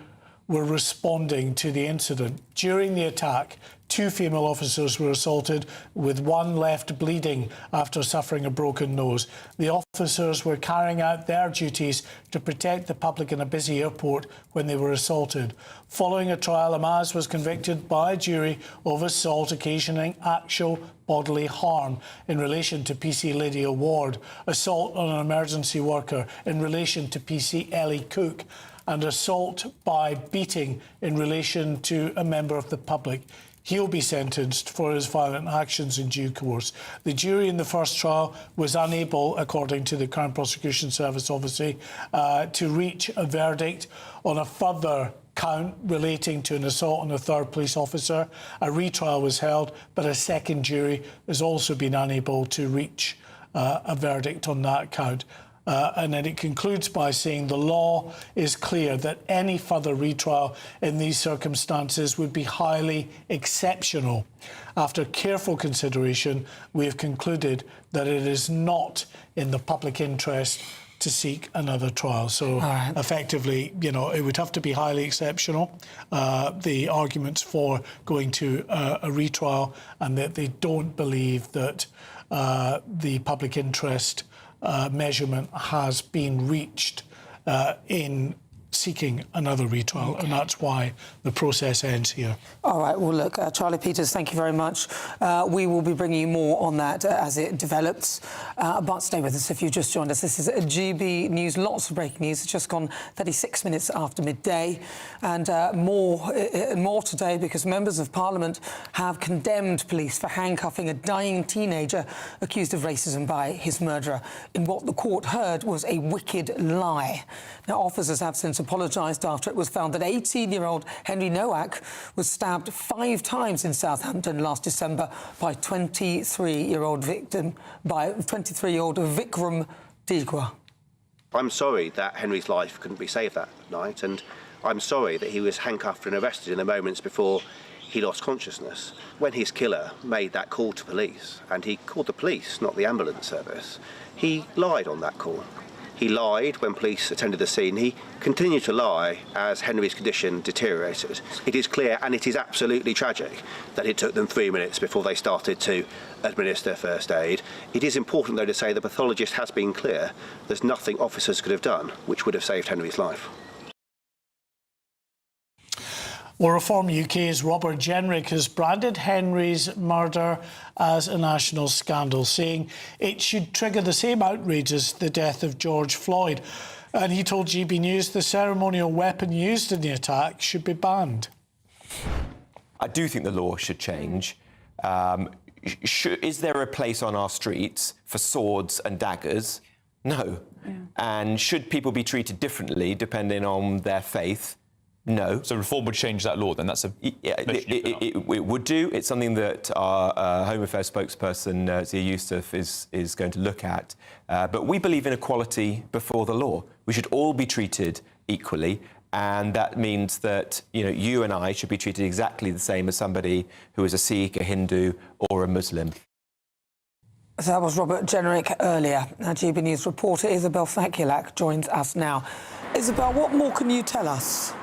were responding to the incident. During the attack, 2 female officers were assaulted, with one left bleeding after suffering a broken nose. The officers were carrying out their duties to protect the public in a busy airport when they were assaulted. Following a trial, Amaz was convicted by a jury of assault occasioning actual bodily harm in relation to PC Lydia Ward, assault on an emergency worker in relation to PC Ellie Cook, and assault by beating in relation to a member of the public. He'll be sentenced for his violent actions in due course. The jury in the first trial was unable, according to the Crown Prosecution Service, obviously, to reach a verdict on a further count relating to an assault on a third police officer. A retrial was held, but a second jury has also been unable to reach a verdict on that count. And then it concludes by saying the law is clear that any further retrial in these circumstances would be highly exceptional. After careful consideration, we have concluded that it is not in the public interest to seek another trial. So effectively, you know, it would have to be highly exceptional, the arguments for going to a retrial, and that they don't believe that the public interest measurement has been reached in seeking another retrial, and that's why the process ends here. All right, well, look, Charlie Peters, thank you very much. We will be bringing you more on that as it develops. But stay with us if you just joined us. This is GB News, lots of breaking news. It's just gone 36 minutes after midday. And more today, because members of Parliament have condemned police for handcuffing a dying teenager accused of racism by his murderer in what the court heard was a wicked lie. Now, officers have since apologised after it was found that 18-year-old Henry Nowak was stabbed 5 times in Southampton last December by 23-year-old Vikram Digwa. I'm sorry that Henry's life couldn't be saved that night, and I'm sorry that he was handcuffed and arrested in the moments before he lost consciousness. When his killer made that call to police, and he called the police, not the ambulance service, he lied on that call. He lied when police attended the scene. He continued to lie as Henry's condition deteriorated. It is clear, and it is absolutely tragic, that it took them 3 minutes before they started to administer first aid. It is important, though, to say the pathologist has been clear. There's nothing officers could have done which would have saved Henry's life. Well, Reform UK's Robert Jenrick has branded Henry's murder as a national scandal, saying it should trigger the same outrage as the death of George Floyd. And he told GB News the ceremonial weapon used in the attack should be banned. I do think the law should change. Is there a place on our streets for swords and daggers? No. Yeah. And should people be treated differently depending on their faith? No. So reform would change that law, then? That's a... It would do. It's something that our Home Affairs spokesperson, Zia Youssef, is going to look at. But we believe in equality before the law. We should all be treated equally, and that means that, you know, you and I should be treated exactly the same as somebody who is a Sikh, a Hindu or a Muslim. So that was Robert Jenrick earlier. Now, GB News reporter Isabel Fakulak joins us now. Isabel, what more can you tell us?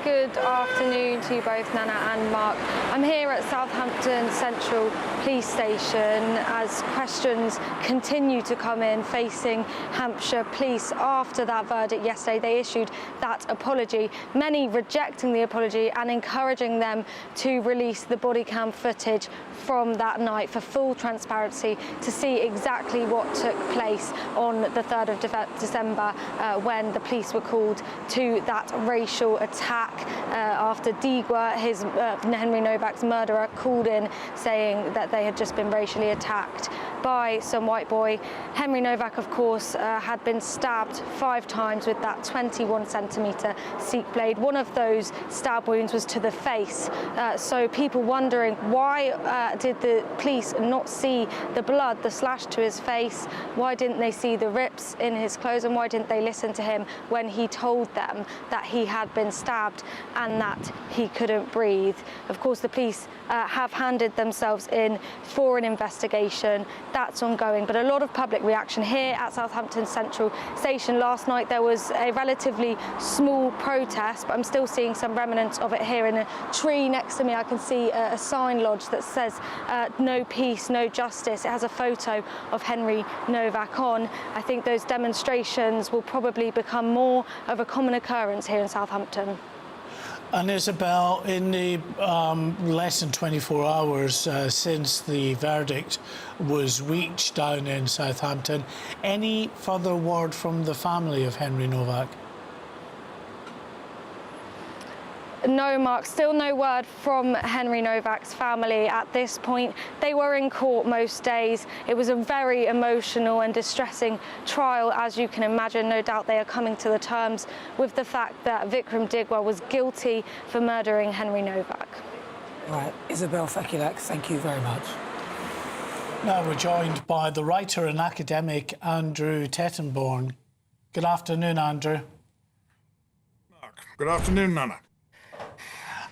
Good afternoon to you both, Nana and Mark. I'm here at Southampton Central Police Station as questions continue to come in facing Hampshire Police after that verdict yesterday. They issued that apology, many rejecting the apology and encouraging them to release the body cam footage from that night for full transparency to see exactly what took place on the 3rd of December when the police were called to that racial attack after Digwa, Henry Novak's murderer, called in saying that they had just been racially attacked by some white boy. Henry Novak, of course, had been stabbed 5 times with that 21-centimetre Sikh blade. One of those stab wounds was to the face. So people wondering why did the police not see the blood, the slash to his face? Why didn't they see the rips in his clothes, and why didn't they listen to him when he told them that he had been stabbed and that he couldn't breathe? Of course, the police have handed themselves in for an investigation. That's ongoing, but a lot of public reaction here at Southampton Central Station. Last night there was a relatively small protest, but I'm still seeing some remnants of it here. In a tree next to me, I can see a sign lodged that says no peace, no justice. It has a photo of Henry Novak on. I think those demonstrations will probably become more of a common occurrence here in Southampton. And Isabel, in the less than 24 hours since the verdict was reached down in Southampton, any further word from the family of Henry Novak? No, Mark, still no word from Henry Novak's family at this point. They were in court most days. It was a very emotional and distressing trial, as you can imagine. No doubt they are coming to the terms with the fact that Vikram Digwa was guilty for murdering Henry Novak. Right, Isabel Fakulak, thank you very much. Now we're joined by the writer and academic Andrew Tettenborn. Good afternoon, Andrew. Good afternoon, Nana.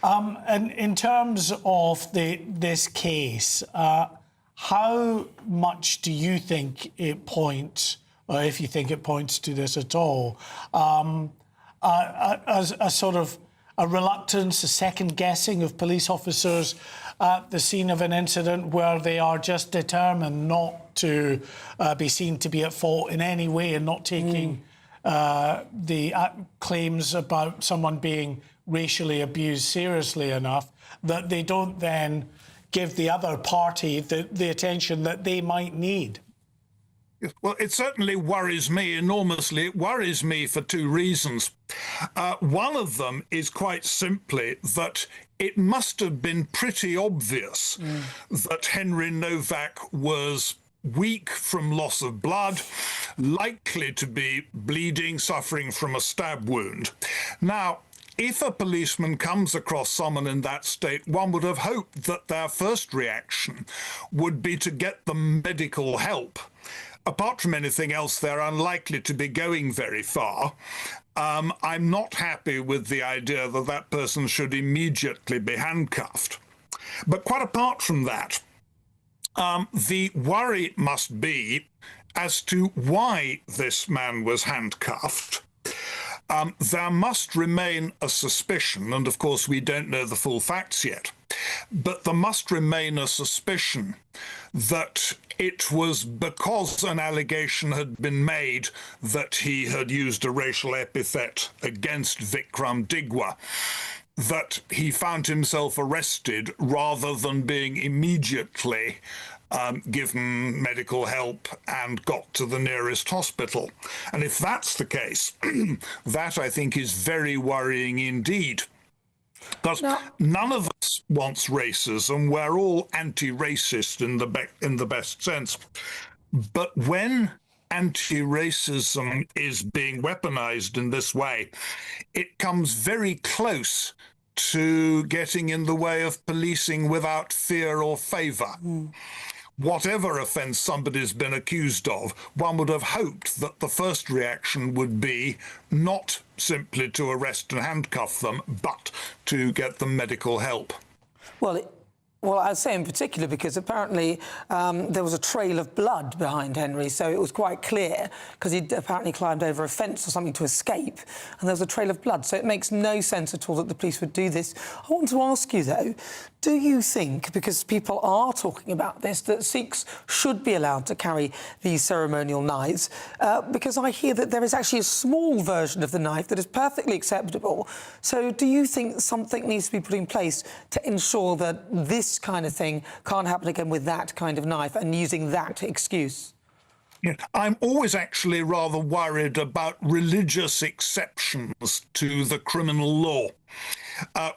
And in terms of this case, how much do you think it points, or if you think it points to this at all, as a sort of a reluctance, a second guessing of police officers at the scene of an incident where they are just determined not to be seen to be at fault in any way and not taking the claims about someone being racially abused seriously enough, that they don't then give the other party the attention that they might need? Well, it certainly worries me enormously. It worries me for 2 reasons. One of them is quite simply that it must have been pretty obvious that Henry Novak was weak from loss of blood, likely to be bleeding, suffering from a stab wound. Now, if a policeman comes across someone in that state, one would have hoped that their first reaction would be to get them medical help. Apart from anything else, they're unlikely to be going very far. I'm not happy with the idea that that person should immediately be handcuffed. But quite apart from that, the worry must be as to why this man was handcuffed. There must remain a suspicion, and of course we don't know the full facts yet, but there must remain a suspicion that it was because an allegation had been made that he had used a racial epithet against Vikram Digwa that he found himself arrested rather than being immediately given medical help and got to the nearest hospital. And if that's the case, that I think is very worrying indeed. Because none of us wants racism. We're all anti-racist in the best sense. But when anti-racism is being weaponized in this way, it comes very close to getting in the way of policing without fear or favour. Whatever offence somebody's been accused of, one would have hoped that the first reaction would be not simply to arrest and handcuff them, but to get them medical help. Well, I'd say in particular because apparently there was a trail of blood behind Henry, so it was quite clear because he'd apparently climbed over a fence or something to escape, and there was a trail of blood. So it makes no sense at all that the police would do this. I want to ask you, though, do you think, because people are talking about this, that Sikhs should be allowed to carry these ceremonial knives? Because I hear that there is actually a small version of the knife that is perfectly acceptable. So do you think something needs to be put in place to ensure that this kind of thing can't happen again with that kind of knife and using that excuse? Yeah, I'm always actually rather worried about religious exceptions to the criminal law.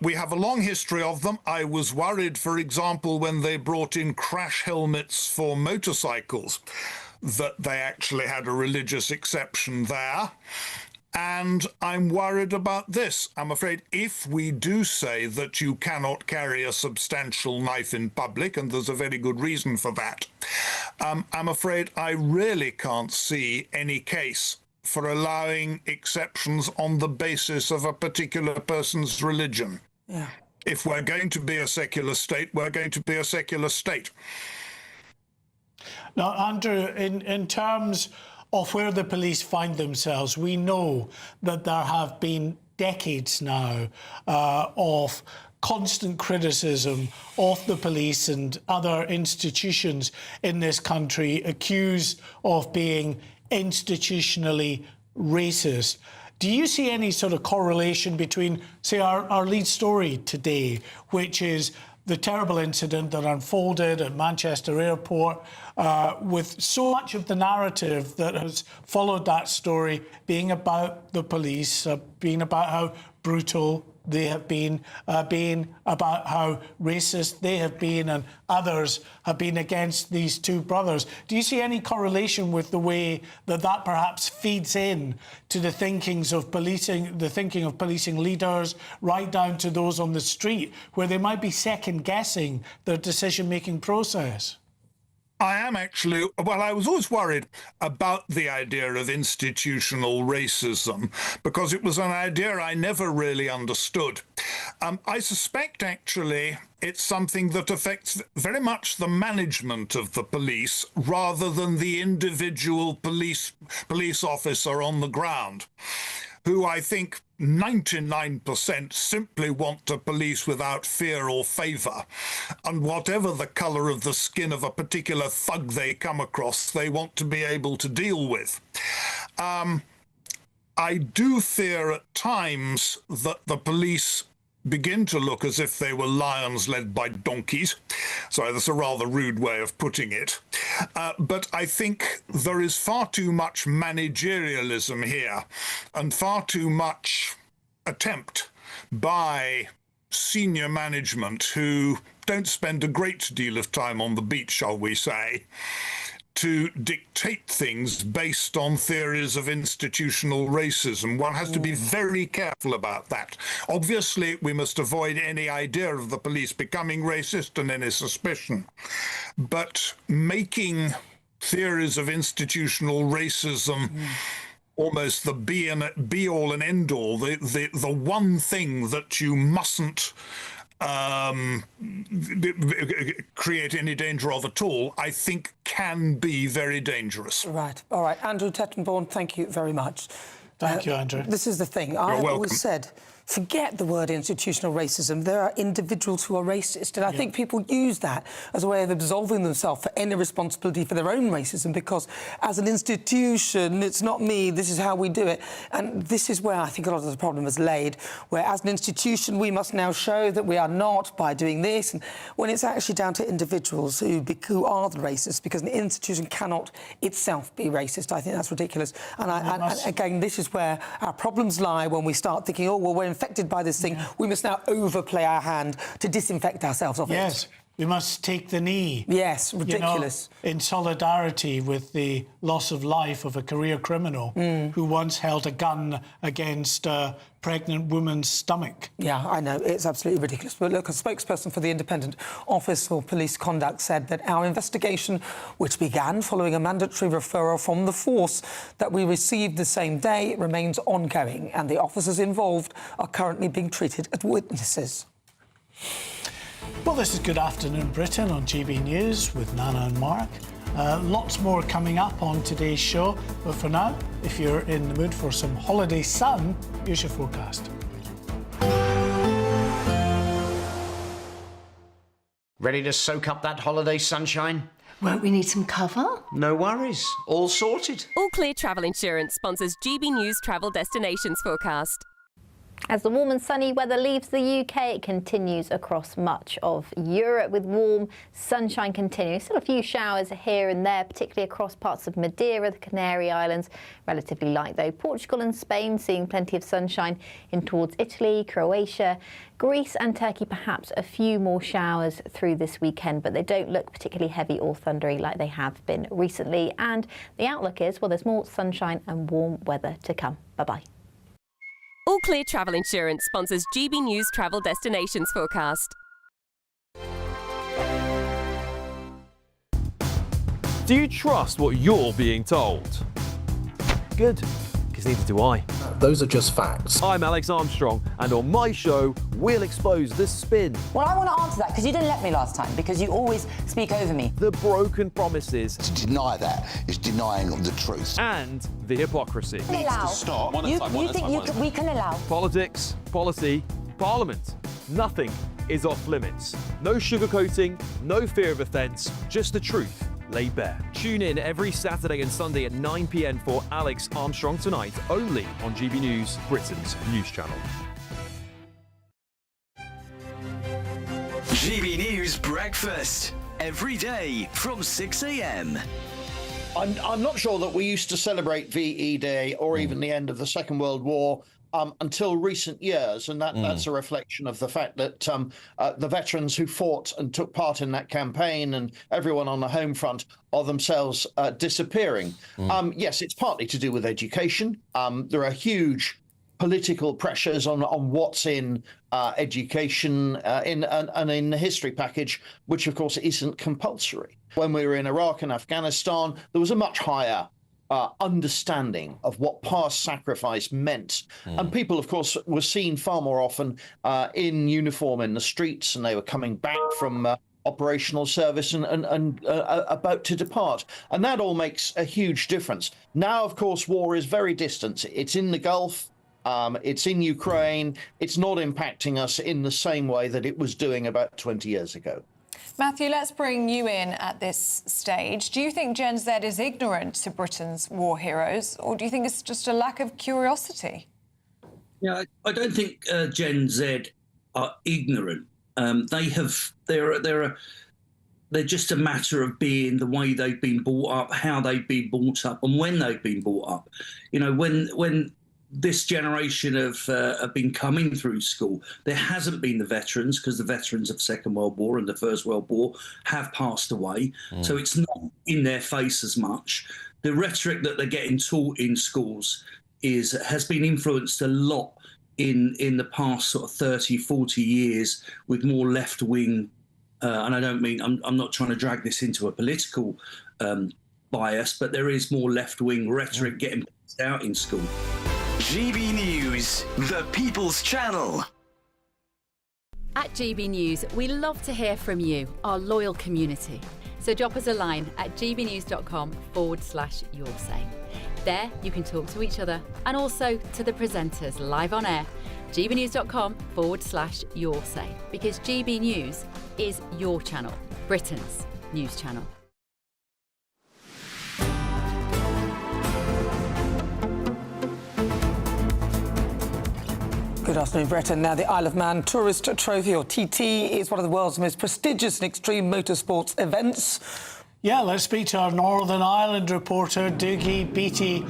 We have a long history of them. I was worried, for example, when they brought in crash helmets for motorcycles, that they actually had a religious exception there. And I'm worried about this. I'm afraid if we do say that you cannot carry a substantial knife in public, and there's a very good reason for that, I'm afraid I really can't see any case for allowing exceptions on the basis of a particular person's religion. Yeah. If we're going to be a secular state, we're going to be a secular state. Now, Andrew, in terms of where the police find themselves, we know that there have been decades now of constant criticism of the police and other institutions in this country accused of being institutionally racist. Do you see any sort of correlation between, say, our lead story today, which is the terrible incident that unfolded at Manchester Airport, with so much of the narrative that has followed that story being about the police, being about how brutal they have been, being about how racist they have been, and others have been against these two brothers. Do you see any correlation with the way that that perhaps feeds in to the thinkings of policing, the thinking of policing leaders, right down to those on the street, where they might be second-guessing their decision-making process? I am actually, well, I was always worried about the idea of institutional racism because it was an idea I never really understood. I suspect, actually, it's something that affects very much the management of the police rather than the individual police officer on the ground, who I think 99% simply want to police without fear or favour. And whatever the colour of the skin of a particular thug they come across, they want to be able to deal with. I do fear at times that the police begin to look as if they were lions led by donkeys. Sorry, that's a rather rude way of putting it. But I think there is far too much managerialism here and far too much attempt by senior management who don't spend a great deal of time on the beat, shall we say, to dictate things based on theories of institutional racism. One has to be very careful about that. Obviously, we must avoid any idea of the police becoming racist and any suspicion. But making theories of institutional racism almost the be-all and end-all, the one thing that you mustn't create any danger of at all, I think can be very dangerous. Right. All right. Andrew Tettenborn, thank you very much. Thank you, Andrew. This is the thing. I've always said, forget the word institutional racism. There are individuals who are racist, and I think people use that as a way of absolving themselves for any responsibility for their own racism, because as an institution, it's not me, this is how we do it. And this is where I think a lot of the problem is laid, where as an institution, we must now show that we are not by doing this, and when it's actually down to individuals who are the racists, because an institution cannot itself be racist. I think that's ridiculous. And again, this is where our problems lie when we start thinking, oh, well, we're infected by this thing. We must now overplay our hand to disinfect ourselves of it. Yes. We must take the knee. Yes, ridiculous. You know, in solidarity with the loss of life of a career criminal who once held a gun against a pregnant woman's stomach. Yeah, I know, it's absolutely ridiculous. But look, a spokesperson for the Independent Office for Police Conduct said that our investigation, which began following a mandatory referral from the force that we received the same day, remains ongoing, and the officers involved are currently being treated as witnesses. Well, this is Good Afternoon Britain on GB News with Nana and Mark. Lots more coming up on today's show, but for now, if you're in the mood for some holiday sun, here's your forecast. Ready to soak up that holiday sunshine? Won't we need some cover? No worries, all sorted. All Clear Travel Insurance sponsors GB News Travel Destinations forecast. As the warm and sunny weather leaves the UK, it continues across much of Europe with warm sunshine continuing. Still a few showers here and there, particularly across parts of Madeira, the Canary Islands. Relatively light though. Portugal and Spain seeing plenty of sunshine in towards Italy, Croatia, Greece and Turkey, perhaps a few more showers through this weekend, but they don't look particularly heavy or thundery like they have been recently. And the outlook is, well, there's more sunshine and warm weather to come. Bye-bye. All Clear Travel Insurance sponsors GB News Travel Destinations forecast. Do you trust what you're being told? Good, because neither do I. Those are just facts. I'm Alex Armstrong, and on my show, we'll expose the spin. Well, I want to answer that, because you didn't let me last time, because you always speak over me. The broken promises. To deny that is denying the truth. And the hypocrisy. We can allow. Stop. We can allow. Politics, policy, parliament. Nothing is off limits. No sugarcoating, no fear of offence, just the truth laid bare. Tune in every Saturday and Sunday at 9 p.m. for Alex Armstrong Tonight, only on GB News, Britain's news channel. GB News Breakfast, every day from 6 a.m. I'm not sure that we used to celebrate VE Day or even the end of the Second World War until recent years, and that's a reflection of the fact that the veterans who fought and took part in that campaign and everyone on the home front are themselves disappearing. Yes, it's partly to do with education. There are huge political pressures on what's in education and in the history package, which of course isn't compulsory. When we were in Iraq and Afghanistan, there was a much higher understanding of what past sacrifice meant. And people, of course, were seen far more often in uniform in the streets, and they were coming back from operational service and about to depart. And that all makes a huge difference. Now, of course, war is very distant. It's in the Gulf. It's in Ukraine. It's not impacting us in the same way that it was doing about 20 years ago. Matthew, let's bring you in at this stage. Do you think Gen Z is ignorant to Britain's war heroes, or do you think it's just a lack of curiosity? Yeah, I don't think Gen Z are ignorant. They're just a matter of being the way they've been brought up, how they've been brought up, and when they've been brought up. You know, when this generation have been coming through school, there hasn't been the veterans, because the veterans of the Second World War and the First World War have passed away. So it's not in their face as much. The rhetoric that they're getting taught in schools has been influenced a lot in the past sort of 30, 40 years with more left-wing, and I don't mean, I'm not trying to drag this into a political bias, but there is more left-wing rhetoric getting passed out in school. GB News, the People's Channel. At GB News, we love to hear from you, our loyal community. So drop us a line at gbnews.com/yoursay. There you can talk to each other and also to the presenters live on air. gbnews.com/yoursay, because GB News is your channel, Britain's news channel. Good afternoon, Britain. Now, the Isle of Man Tourist Trophy, or TT, is one of the world's most prestigious and extreme motorsports events. Yeah, let's speak to our Northern Ireland reporter, Dougie Beattie.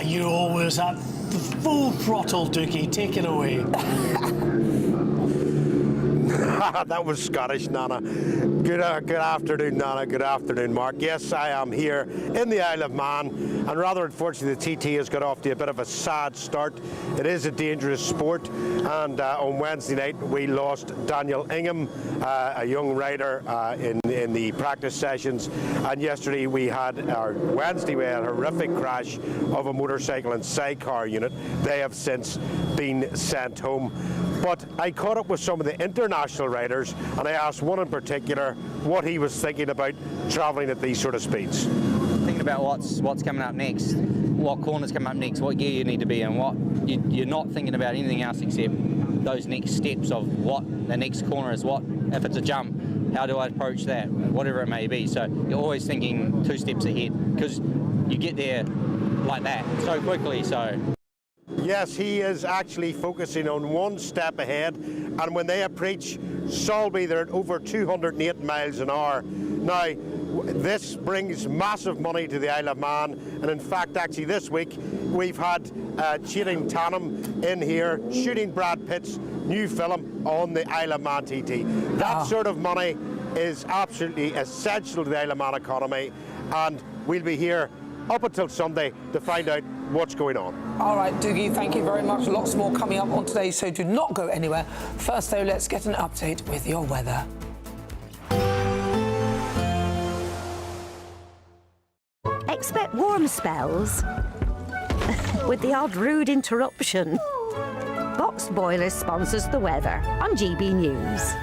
You're always at the full throttle, Dougie. Take it away. That was Scottish, Nana. Good afternoon, Nana. Good afternoon, Mark. Yes, I am here in the Isle of Man, and rather unfortunately the TT has got off to a bit of a sad start. It is a dangerous sport, and on Wednesday night we lost Daniel Ingham, a young rider in the practice sessions, and yesterday Wednesday we had a horrific crash of a motorcycle and sidecar unit. They have since been sent home. But I caught up with some of the international riders, and I asked one in particular what he was thinking about travelling at these sort of speeds. Thinking about what's coming up next, what corners come up next, what gear you need to be in, you're not thinking about anything else except those next steps of what the next corner is, what if it's a jump, how do I approach that, whatever it may be. So you're always thinking 2 steps ahead, because you get there like that so quickly. So. Yes, he is actually focusing on 1 step ahead, and when they approach Solby, they're at over 208 miles an hour. Now, this brings massive money to the Isle of Man, and in fact, actually this week, we've had Channing Tatum in here shooting Brad Pitt's new film on the Isle of Man TT. That sort of money is absolutely essential to the Isle of Man economy, and we'll be here up until Sunday to find out what's going on. All right, Doogie, thank you very much. Lots more coming up on today, so do not go anywhere. First, though, let's get an update with your weather. Expect warm spells with the odd rude interruption. Box Boilers sponsors the weather on GB News.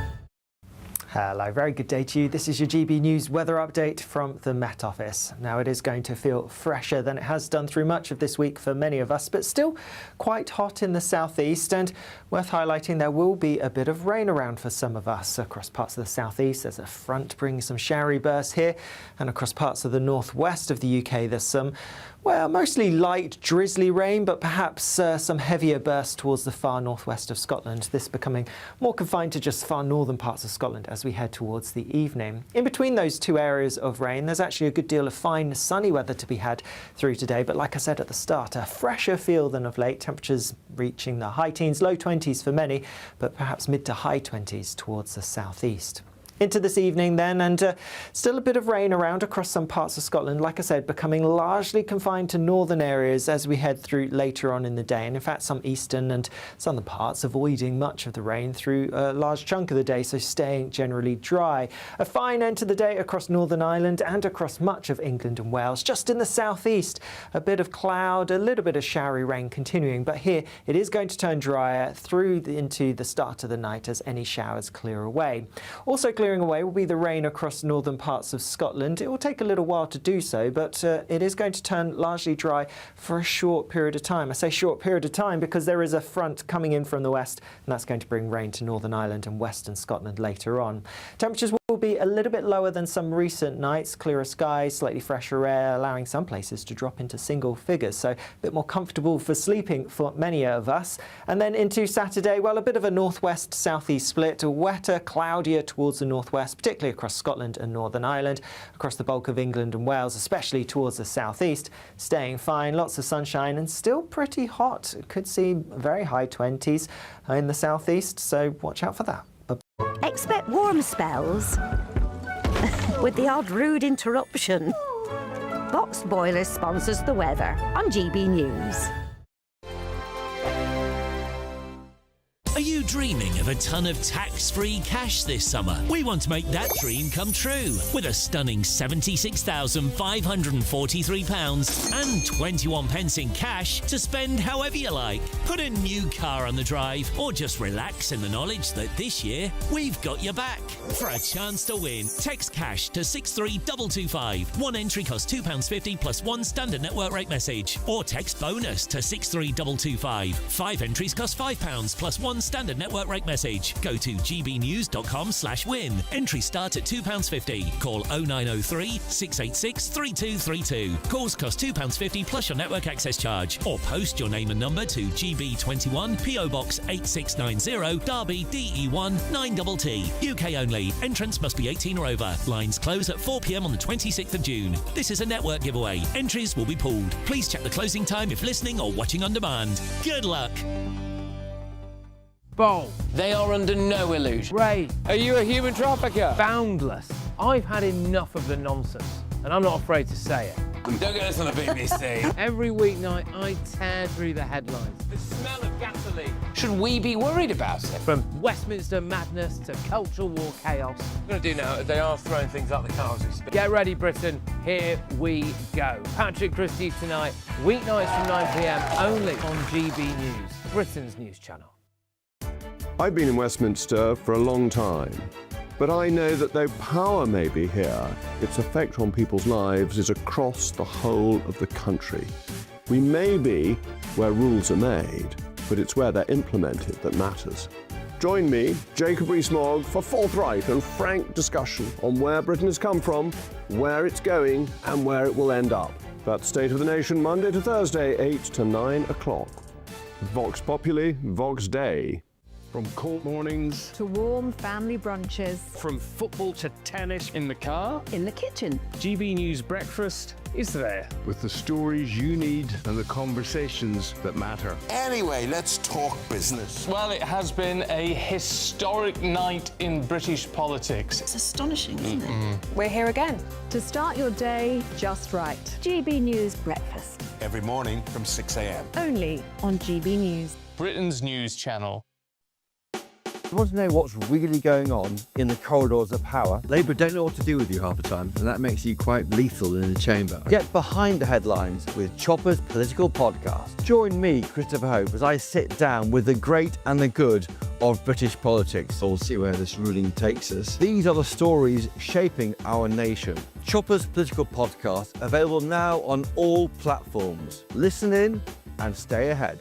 Hello, very good day to you. This is your GB News weather update from the Met Office. Now, it is going to feel fresher than it has done through much of this week for many of us, but still quite hot in the southeast, and worth highlighting there will be a bit of rain around for some of us across parts of the southeast. There's a front bringing some showery bursts here, and across parts of the northwest of the UK there's some, well, mostly light drizzly rain, but perhaps some heavier bursts towards the far northwest of Scotland. This becoming more confined to just far northern parts of Scotland as we head towards the evening. In between those two areas of rain, there's actually a good deal of fine sunny weather to be had through today. But like I said at the start, a fresher feel than of late. Temperatures reaching the high teens, low 20s for many, but perhaps mid to high 20s towards the southeast. Into this evening then, and still a bit of rain around across some parts of Scotland, like I said, becoming largely confined to northern areas as we head through later on in the day, and in fact some eastern and southern parts avoiding much of the rain through a large chunk of the day, so staying generally dry. A fine end to the day across Northern Ireland and across much of England and Wales. Just in the southeast, a bit of cloud, a little bit of showery rain continuing, but here it is going to turn drier through into the start of the night as any showers clear away. Also clearing away will be the rain across northern parts of Scotland. It will take a little while to do so, but it is going to turn largely dry for a short period of time. I say short period of time because there is a front coming in from the west, and that's going to bring rain to Northern Ireland and western Scotland later on. Temperatures will be a little bit lower than some recent nights. Clearer skies, slightly fresher air, allowing some places to drop into single figures, so a bit more comfortable for sleeping for many of us. And then into Saturday, well, a bit of a northwest southeast split, wetter, cloudier towards the northwest, particularly across Scotland and Northern Ireland, across the bulk of England and Wales, especially towards the southeast. Staying fine, lots of sunshine and still pretty hot. Could see very high 20s in the southeast, so watch out for that. Expect warm spells with the odd rude interruption. Box Boilers sponsors the weather on GB News. Are you dreaming of a ton of tax-free cash this summer? We want to make that dream come true with a stunning £76,543 and 21 pence in cash to spend however you like. Put a new car on the drive or just relax in the knowledge that this year we've got your back. For a chance to win, text cash to 63225. One entry costs £2.50 plus one standard network rate message. Or text bonus to 63225. 5 entries cost £5 plus one standard network rate message. Go to gbnews.com/win. Entries start at £2.50. Call 0903 686 3232. Calls cost £2.50 plus your network access charge. Or post your name and number to GB21 PO Box 8690 Derby DE1 9TT. UK only. Entrants must be 18 or over. Lines close at 4 p.m. on the 26th of June. This is a network giveaway. Entries will be pooled. Please check the closing time if listening or watching on demand. Good luck. Bold. They are under no illusion. Ray, are you a human trafficker? Boundless. I've had enough of the nonsense, and I'm not afraid to say it. Don't get this on the BBC. Every weeknight, I tear through the headlines. The smell of gasoline. Should we be worried about it? From Westminster madness to cultural war chaos. I'm going to do now, they are throwing things up the cars. Get ready, Britain. Here we go. Patrick Christie tonight, weeknights from 9 p.m, only on GB News, Britain's news channel. I've been in Westminster for a long time, but I know that though power may be here, its effect on people's lives is across the whole of the country. We may be where rules are made, but it's where they're implemented that matters. Join me, Jacob Rees-Mogg, for forthright and frank discussion on where Britain has come from, where it's going, and where it will end up. That's State of the Nation, Monday to Thursday, 8 to 9 o'clock. Vox Populi, Vox Dei. From cold mornings to warm family brunches. From football to tennis. In the car. In the kitchen. GB News Breakfast is there. With the stories you need and the conversations that matter. Anyway, let's talk business. Well, it has been a historic night in British politics. It's astonishing, isn't it? We're here again. To start your day just right. GB News Breakfast. Every morning from 6 a.m. Only on GB News. Britain's news channel. You want to know what's really going on in the corridors of power? Labour don't know what to do with you half the time, and that makes you quite lethal in the chamber. Get behind the headlines with Chopper's Political Podcast. Join me, Christopher Hope, as I sit down with the great and the good of British politics. We'll see where this ruling takes us. These are the stories shaping our nation. Chopper's Political Podcast, available now on all platforms. Listen in and stay ahead.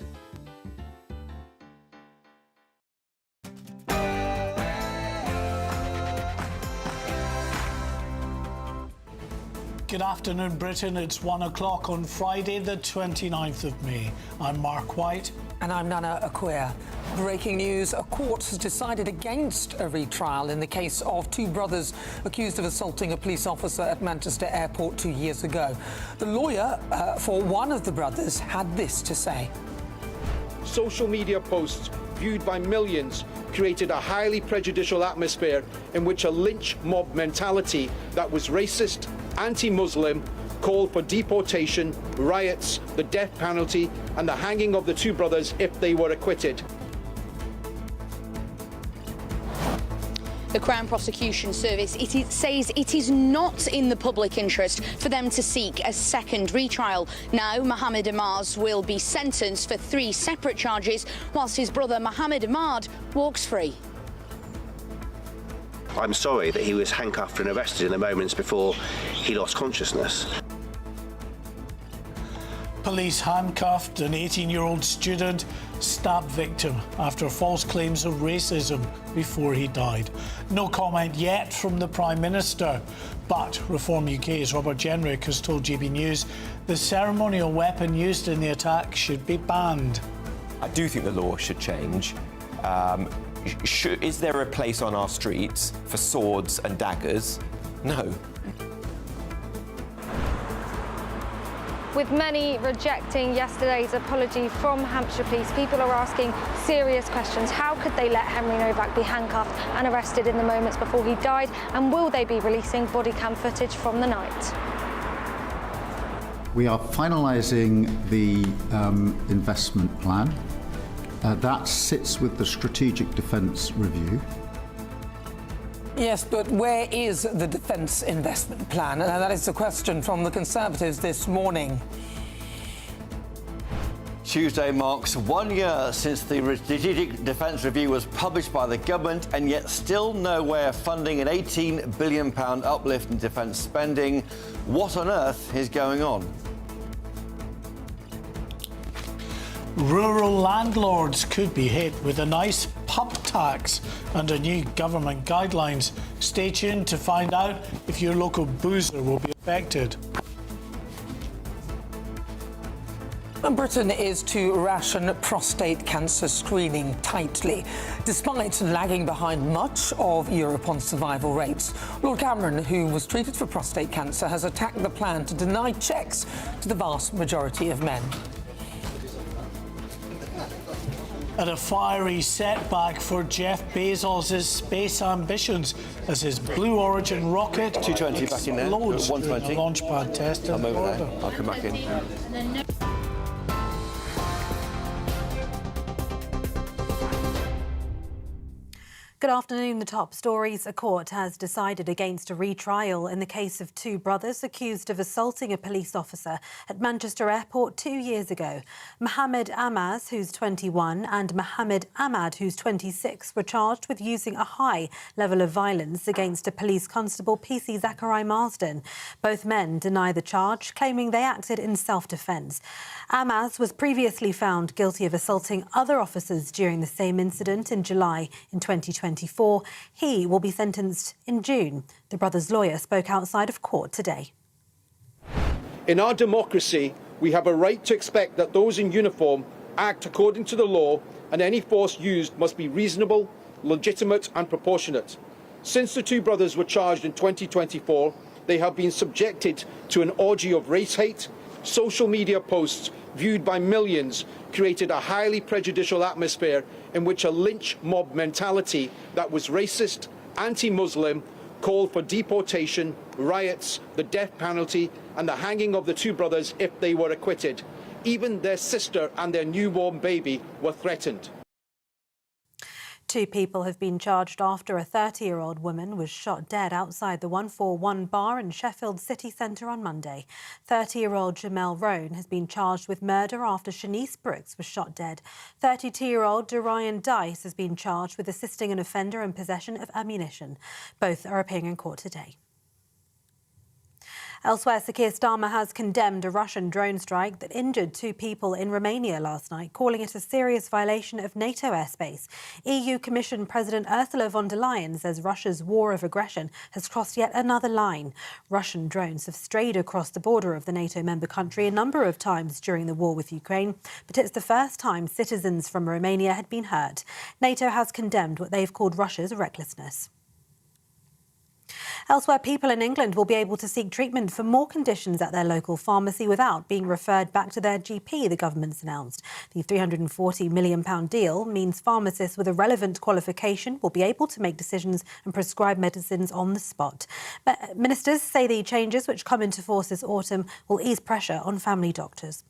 Good afternoon, Britain. It's 1 o'clock on Friday, the 29th of May. I'm Mark White. And I'm Nana Akua. Breaking news, a court has decided against a retrial in the case of two brothers accused of assaulting a police officer at Manchester Airport 2 years ago. The lawyer for one of the brothers had this to say. Social media posts viewed by millions created a highly prejudicial atmosphere in which a lynch mob mentality that was racist, anti-Muslim, called for deportation, riots, the death penalty, and the hanging of the two brothers if they were acquitted. The Crown Prosecution Service says it is not in the public interest for them to seek a second retrial. Now, Mohammed Ahmad will be sentenced for 3 separate charges, whilst his brother Mohammed Ahmad walks free. I'm sorry that he was handcuffed and arrested in the moments before he lost consciousness. Police handcuffed an 18-year-old student, stabbed victim after false claims of racism before he died. No comment yet from the Prime Minister, but Reform UK's Robert Jenrick has told GB News the ceremonial weapon used in the attack should be banned. I do think the law should change. Is there a place on our streets for swords and daggers? No. With many rejecting yesterday's apology from Hampshire Police, people are asking serious questions. How could they let Henry Novak be handcuffed and arrested in the moments before he died? And will they be releasing body cam footage from the night? We are finalising the investment plan. That sits with the Strategic Defence Review. Yes, but where is the defence investment plan? And that is the question from the Conservatives this morning. Tuesday marks 1 year since the Strategic Defence Review was published by the government, and yet still no way of funding an £18 billion uplift in defence spending. What on earth is going on? Rural landlords could be hit with a nice pub tax under new government guidelines. Stay tuned to find out if your local boozer will be affected. And Britain is to ration prostate cancer screening tightly, despite lagging behind much of Europe on survival rates. Lord Cameron, who was treated for prostate cancer, has attacked the plan to deny checks to the vast majority of men. at a fiery setback for Jeff Bezos' space ambitions as his Blue Origin rocket 220 back in there. loads 120. during a launch pad test. I'm over there. I'll come back in. Good afternoon. The top stories. A court has decided against a retrial in the case of two brothers accused of assaulting a police officer at Manchester Airport 2 years ago. Mohammed Amaz, who's 21, and Mohammed Ahmad, who's 26, were charged with using a high level of violence against a police constable, PC Zachary Marsden. Both men deny the charge, claiming they acted in self-defence. Amaz was previously found guilty of assaulting other officers during the same incident in July in 2024. He will be sentenced in June. The brothers' lawyer spoke outside of court today. In our democracy, we have a right to expect that those in uniform act according to the law, and any force used must be reasonable, legitimate and proportionate. Since the two brothers were charged in 2024, they have been subjected to an orgy of race hate. Social media posts viewed by millions created a highly prejudicial atmosphere in which a lynch mob mentality that was racist, anti-Muslim, called for deportation, riots, the death penalty and the hanging of the two brothers if they were acquitted. Even their sister and their newborn baby were threatened. Two people have been charged after a 30-year-old woman was shot dead outside the 141 bar in Sheffield city centre on Monday. 30-year-old Jamel Roan has been charged with murder after Shanice Brooks was shot dead. 32-year-old Dorian Dice has been charged with assisting an offender in possession of ammunition. Both are appearing in court today. Elsewhere, Sir Keir Starmer has condemned a Russian drone strike that injured two people in Romania last night, calling it a serious violation of NATO airspace. EU Commission President Ursula von der Leyen says Russia's war of aggression has crossed yet another line. Russian drones have strayed across the border of the NATO member country a number of times during the war with Ukraine, but it's the first time citizens from Romania had been hurt. NATO has condemned what they've called Russia's recklessness. Elsewhere, people in England will be able to seek treatment for more conditions at their local pharmacy without being referred back to their GP, the government's announced. The £340 million deal means pharmacists with a relevant qualification will be able to make decisions and prescribe medicines on the spot. But ministers say the changes, which come into force this autumn, will ease pressure on family doctors.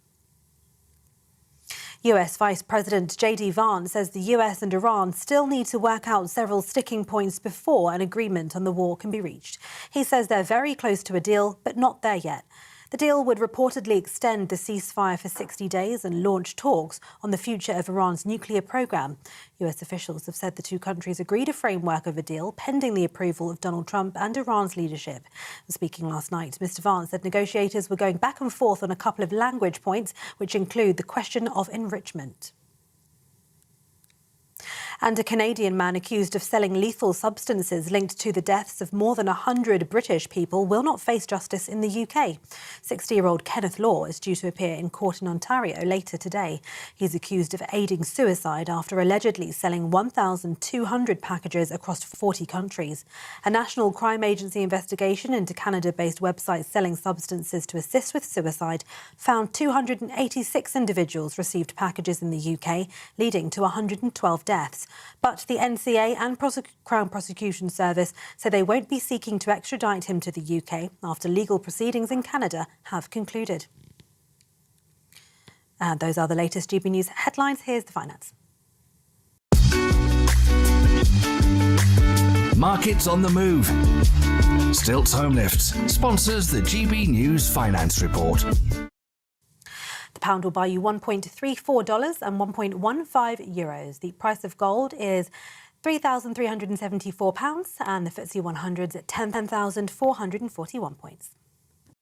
US Vice President J.D. Vance says the US and Iran still need to work out several sticking points before an agreement on the war can be reached. He says they're very close to a deal, but not there yet. The deal would reportedly extend the ceasefire for 60 days and launch talks on the future of Iran's nuclear program. US officials have said the two countries agreed a framework of a deal pending the approval of Donald Trump and Iran's leadership. Speaking last night, Mr. Vance said negotiators were going back and forth on a couple of language points, which include the question of enrichment. And a Canadian man accused of selling lethal substances linked to the deaths of more than 100 British people will not face justice in the UK. 60-year-old Kenneth Law is due to appear in court in Ontario later today. He's accused of aiding suicide after allegedly selling 1,200 packages across 40 countries. A National Crime Agency investigation into Canada-based websites selling substances to assist with suicide found 286 individuals received packages in the UK, leading to 112 deaths. But the NCA and Crown Prosecution Service say they won't be seeking to extradite him to the UK after legal proceedings in Canada have concluded. And those are the latest GB News headlines. Here's the finance. Markets on the move. Stilts Home Lifts sponsors the GB News Finance Report. The pound will buy you $1.34 and €1.15. The price of gold is £3,374 and the FTSE 100's at 10,441 points.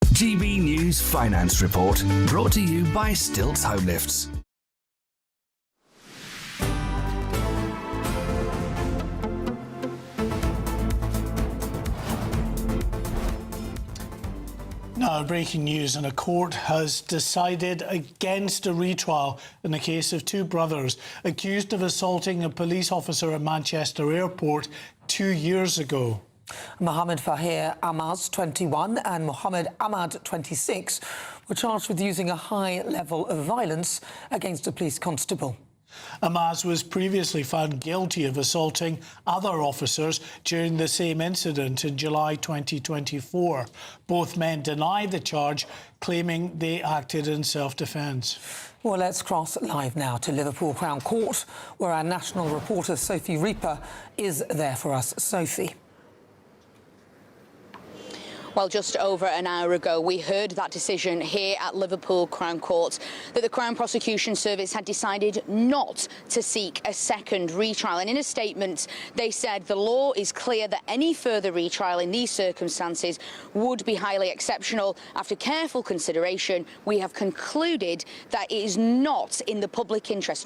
GB News Finance Report, brought to you by Stilts Home Lifts. Now, breaking news, and a court has decided against a retrial in the case of two brothers accused of assaulting a police officer at Manchester Airport 2 years ago. Mohammed Fahir Amaz, 21, and Mohammed Ahmad, 26, were charged with using a high level of violence against a police constable. Amaz was previously found guilty of assaulting other officers during the same incident in July 2024. Both men denied the charge, claiming they acted in self-defence. Well, let's cross live now to Liverpool Crown Court, where our national reporter Sophie Reaper is there for us. Sophie. Well, just over an hour ago, we heard that decision here at Liverpool Crown Court that the Crown Prosecution Service had decided not to seek a second retrial. And in a statement, they said the law is clear that any further retrial in these circumstances would be highly exceptional. After careful consideration, we have concluded that it is not in the public interest,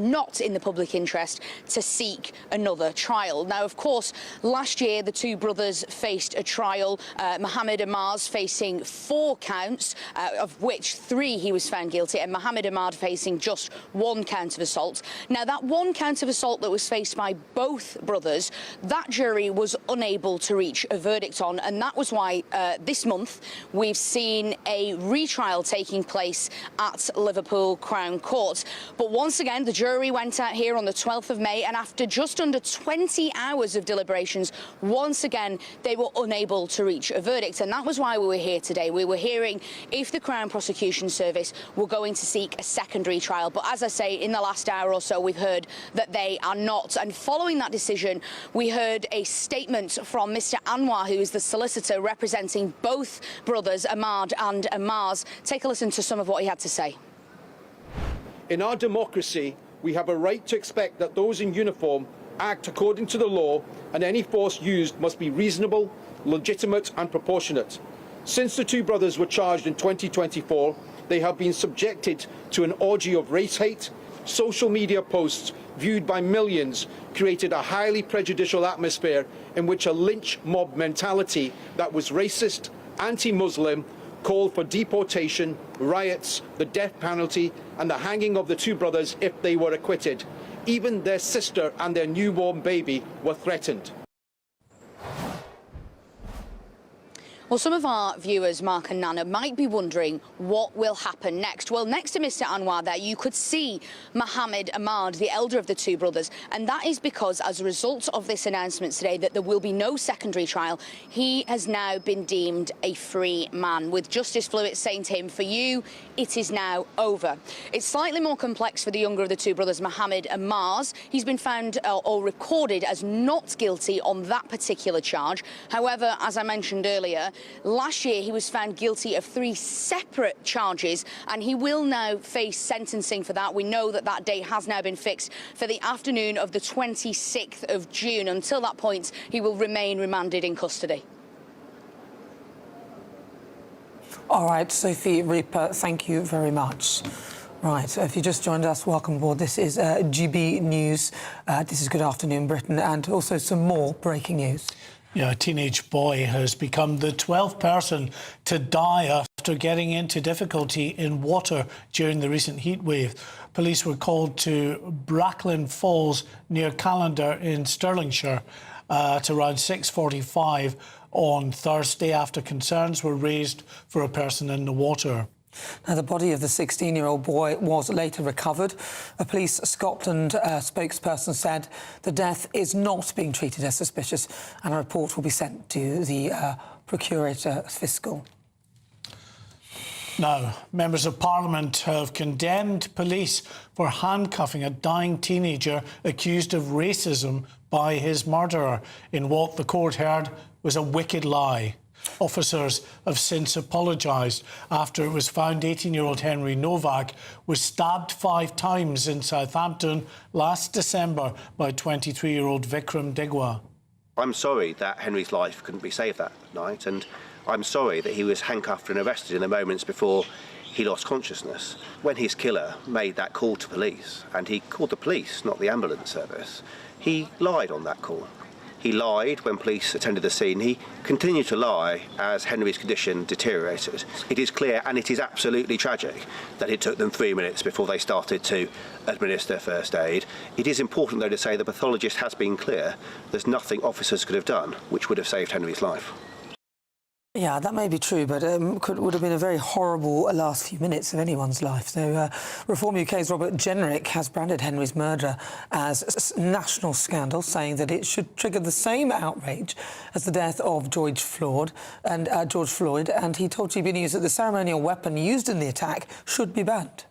to seek another trial. Now, of course, last year, the two brothers faced a trial. Mohammed Amaz facing 4 counts, of which 3 he was found guilty, and Mohammed Ahmad facing just 1 count of assault. Now, that 1 count of assault that was faced by both brothers, that jury was unable to reach a verdict on, and that was why this month we've seen a retrial taking place at Liverpool Crown Court. But once again, the jury went out here on the 12th of May, and after just under 20 hours of deliberations, once again, they were unable to reach a verdict, and that was why we were here today. We were hearing if the Crown Prosecution Service were going to seek a secondary trial. But as I say, in the last hour or so, we've heard that they are not. And following that decision, we heard a statement from Mr. Anwar, who is the solicitor representing both brothers, Ahmad and Amaz. Take a listen to some of what he had to say. In our democracy, we have a right to expect that those in uniform act according to the law, and any force used must be reasonable, legitimate and proportionate. Since the two brothers were charged in 2024, they have been subjected to an orgy of race hate. Social media posts viewed by millions created a highly prejudicial atmosphere in which a lynch mob mentality that was racist, anti-Muslim, called for deportation, riots, the death penalty and the hanging of the two brothers if they were acquitted. Even their sister and their newborn baby were threatened. Well, some of our viewers, Mark and Nana, might be wondering what will happen next. Well, next to Mr. Anwar there, you could see Mohammed Ahmad, the elder of the two brothers, and that is because as a result of this announcement today that there will be no secondary trial, he has now been deemed a free man, with Justice Fluid saying to him, for you, it is now over. It's slightly more complex for the younger of the two brothers, Mohammed Amaz. He's been found or recorded as not guilty on that particular charge. However, as I mentioned earlier, last year he was found guilty of 3 separate charges, and he will now face sentencing for that. We know that that date has now been fixed for the afternoon of the 26th of June. Until that point, he will remain remanded in custody. All right, Sophie Reaper, thank you very much. Right, if you just joined us, welcome aboard. This is GB News. This is Good Afternoon Britain, and also some more breaking news. Yeah, a teenage boy has become the 12th person to die after getting into difficulty in water during the recent heat wave. Police were called to Bracklin Falls near Callander in Stirlingshire at around 6:45 on Thursday after concerns were raised for a person in the water. Now, the body of the 16-year-old boy was later recovered. A Police Scotland spokesperson said the death is not being treated as suspicious, and a report will be sent to the Procurator Fiscal. Now, members of Parliament have condemned police for handcuffing a dying teenager accused of racism by his murderer in what the court heard was a wicked lie. Officers have since apologised after it was found 18-year-old Henry Novak was stabbed 5 times in Southampton last December by 23-year-old Vikram Digwa. I'm sorry that Henry's life couldn't be saved that night, and I'm sorry that he was handcuffed and arrested in the moments before he lost consciousness. When his killer made that call to police, and he called the police, not the ambulance service, he lied on that call. He lied when police attended the scene. He continued to lie as Henry's condition deteriorated. It is clear, and it is absolutely tragic, that it took them 3 minutes before they started to administer first aid. It is important, though, to say the pathologist has been clear. There's nothing officers could have done which would have saved Henry's life. Yeah, that may be true, but would have been a very horrible last few minutes of anyone's life. So Reform UK's Robert Jenrick has branded Henry's murder as a national scandal, saying that it should trigger the same outrage as the death of George Floyd, and he told GBNews that the ceremonial weapon used in the attack should be banned.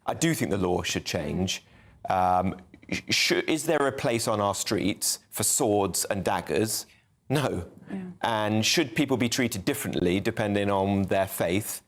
I do think the law should change. Is there a place on our streets for swords and daggers? No. Yeah. And should people be treated differently depending on their faith?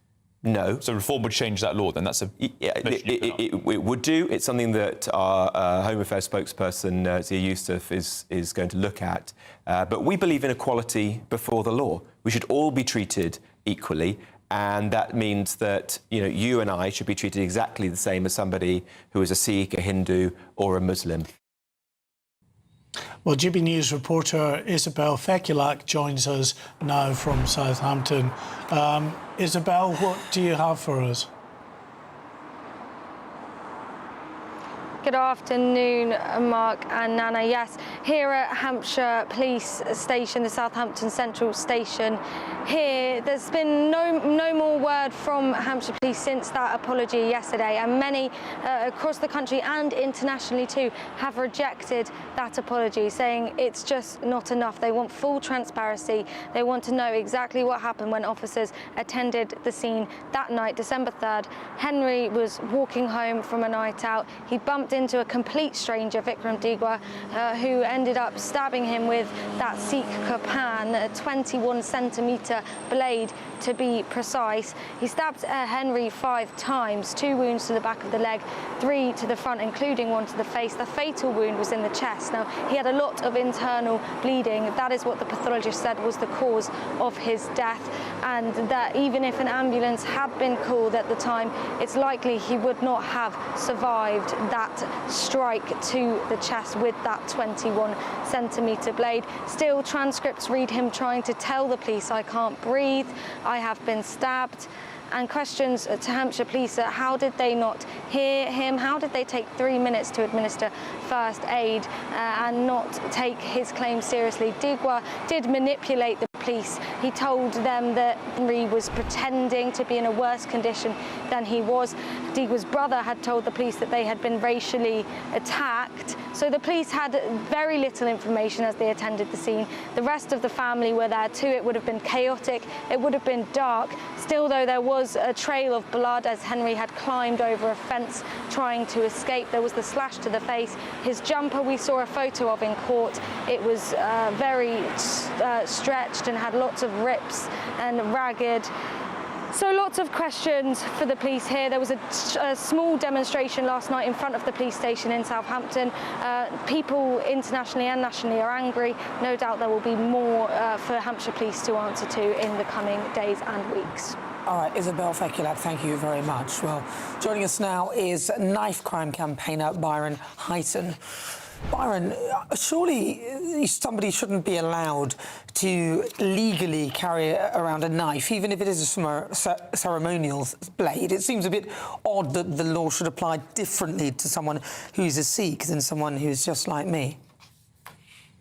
No. So reform would change that law then? That's a... It would do. It's something that our Home Affairs spokesperson, Zia Youssef, is going to look at. But we believe in equality before the law. We should all be treated equally. And that means that, you and I should be treated exactly the same as somebody who is a Sikh, a Hindu or a Muslim. Well, GB News reporter Isabel Fekulak joins us now from Southampton. Isabel, what do you have for us? Good afternoon, Mark and Nana. Yes, here at Hampshire Police Station, the Southampton Central Station, here there's been no more word from Hampshire Police since that apology yesterday, and many across the country and internationally too have rejected that apology, saying it's just not enough. They want full transparency. They want to know exactly what happened when officers attended the scene that night, December 3rd. Henry was walking home from a night out. He bumped into a complete stranger, Vikram Digwa, who ended up stabbing him with that Sikh Kapan, a 21-centimetre blade to be precise. He stabbed Henry 5 times, 2 wounds to the back of the leg, 3 to the front, including 1 to the face. The fatal wound was in the chest. Now, he had a lot of internal bleeding. That is what the pathologist said was the cause of his death, and that even if an ambulance had been called at the time, it's likely he would not have survived that strike to the chest with that 21-centimetre blade. Still, transcripts read him trying to tell the police, "I can't breathe, I have been stabbed." And questions to Hampshire Police, how did they not hear him? How did they take 3 minutes to administer first aid and not take his claim seriously? Digwa did manipulate the police. He told them that Henry was pretending to be in a worse condition than he was. Digwa's brother had told the police that they had been racially attacked. So the police had very little information as they attended the scene. The rest of the family were there too. It would have been chaotic. It would have been dark. Still, though, there was a trail of blood as Henry had climbed over a fence trying to escape. There was the slash to the face. His jumper we saw a photo of in court. It was very stretched and had lots of rips and ragged. So lots of questions for the police here. There was a small demonstration last night in front of the police station in Southampton. People internationally and nationally are angry. No doubt there will be more for Hampshire Police to answer to in the coming days and weeks. All right, Isabel Fekulak, thank you very much. Well, joining us now is knife crime campaigner Byron Heighton. Byron, surely somebody shouldn't be allowed to legally carry around a knife, even if it is a ceremonial blade. It seems a bit odd that the law should apply differently to someone who's a Sikh than someone who's just like me.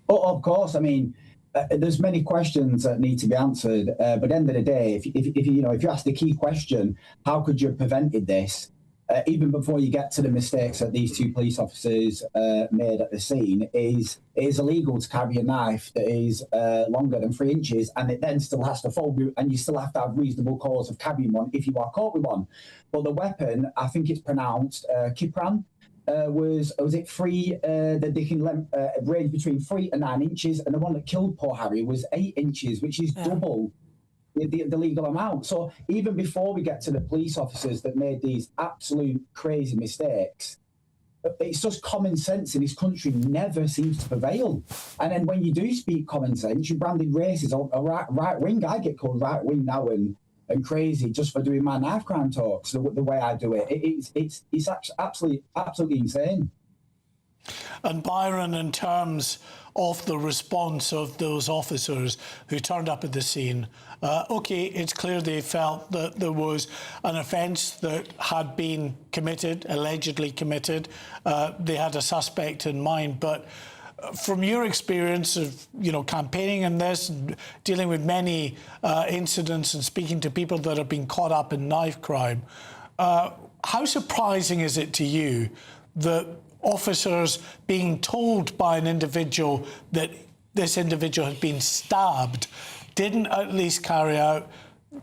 Oh, of course. I mean, there's many questions that need to be answered. But at the end of the day, if you ask the key question, how could you have prevented this? Even before you get to the mistakes that these 2 police officers made at the scene, it is illegal to carry a knife that is longer than 3 inches, and it then still has to fold, and you still have to have reasonable cause of carrying one if you are caught with one. But the weapon, I think it's pronounced Kipran, was it 3? That they can range between 3 and 9 inches, and the one that killed poor Harry was 8 inches, which is double the legal amount. So even before we get to the police officers that made these absolute crazy mistakes, it's just common sense in this country never seems to prevail. And then when you do speak common sense, you're branded racist or right wing. I get called right wing now and crazy just for doing my knife crime talks the way I do it. It's absolutely insane. And Byron, in terms of the response of those officers who turned up at the scene, OK, it's clear they felt that there was an offence that had been committed, allegedly committed. They had a suspect in mind, but from your experience of, campaigning in this and dealing with many incidents and speaking to people that have been caught up in knife crime, how surprising is it to you that officers being told by an individual that this individual had been stabbed didn't at least carry out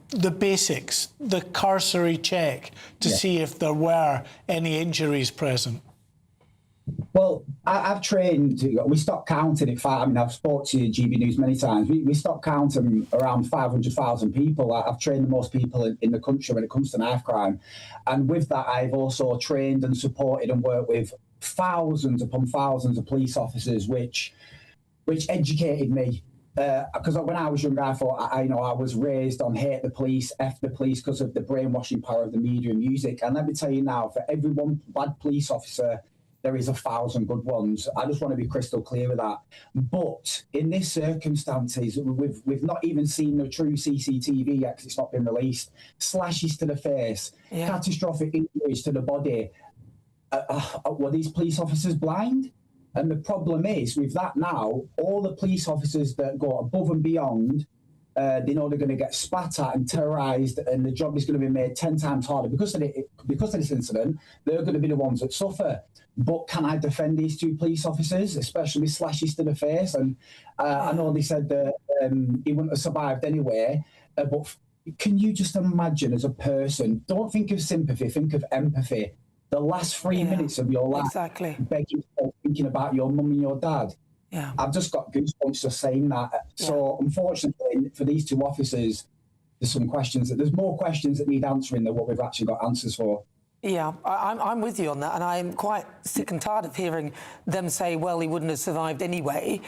the basics, the cursory check to see if there were any injuries present? Well, I've trained, we stopped counting it. I've spoken to GB News many times. We stopped counting around 500,000 people. I've trained the most people in the country when it comes to knife crime. And with that, I've also trained and supported and worked with thousands upon thousands of police officers, which educated me. Because when I was younger, I thought, I was raised on hate the police, F the police, because of the brainwashing power of the media and music. And let me tell you now, for every one bad police officer, there is 1,000 good ones. I just want to be crystal clear with that. But in this circumstances, we've not even seen the true CCTV yet because it's not been released. Slashes to the face, catastrophic injuries to the body. Were these police officers blind? And the problem is, with that now, all the police officers that go above and beyond, they know they're going to get spat at and terrorised, and the job is going to be made 10 times harder. Because of this incident, they're going to be the ones that suffer. But can I defend these two police officers, especially with slashes to the face? And I know they said that he wouldn't have survived anyway, but can you just imagine as a person, don't think of sympathy, think of empathy. The last 3 minutes of your life, begging, thinking about your mum and your dad. Yeah. I've just got goosebumps just saying that. So unfortunately for these two officers, there's more questions that need answering than what we've actually got answers for. Yeah, I'm with you on that, and I'm quite sick and tired of hearing them say, well, he wouldn't have survived anyway,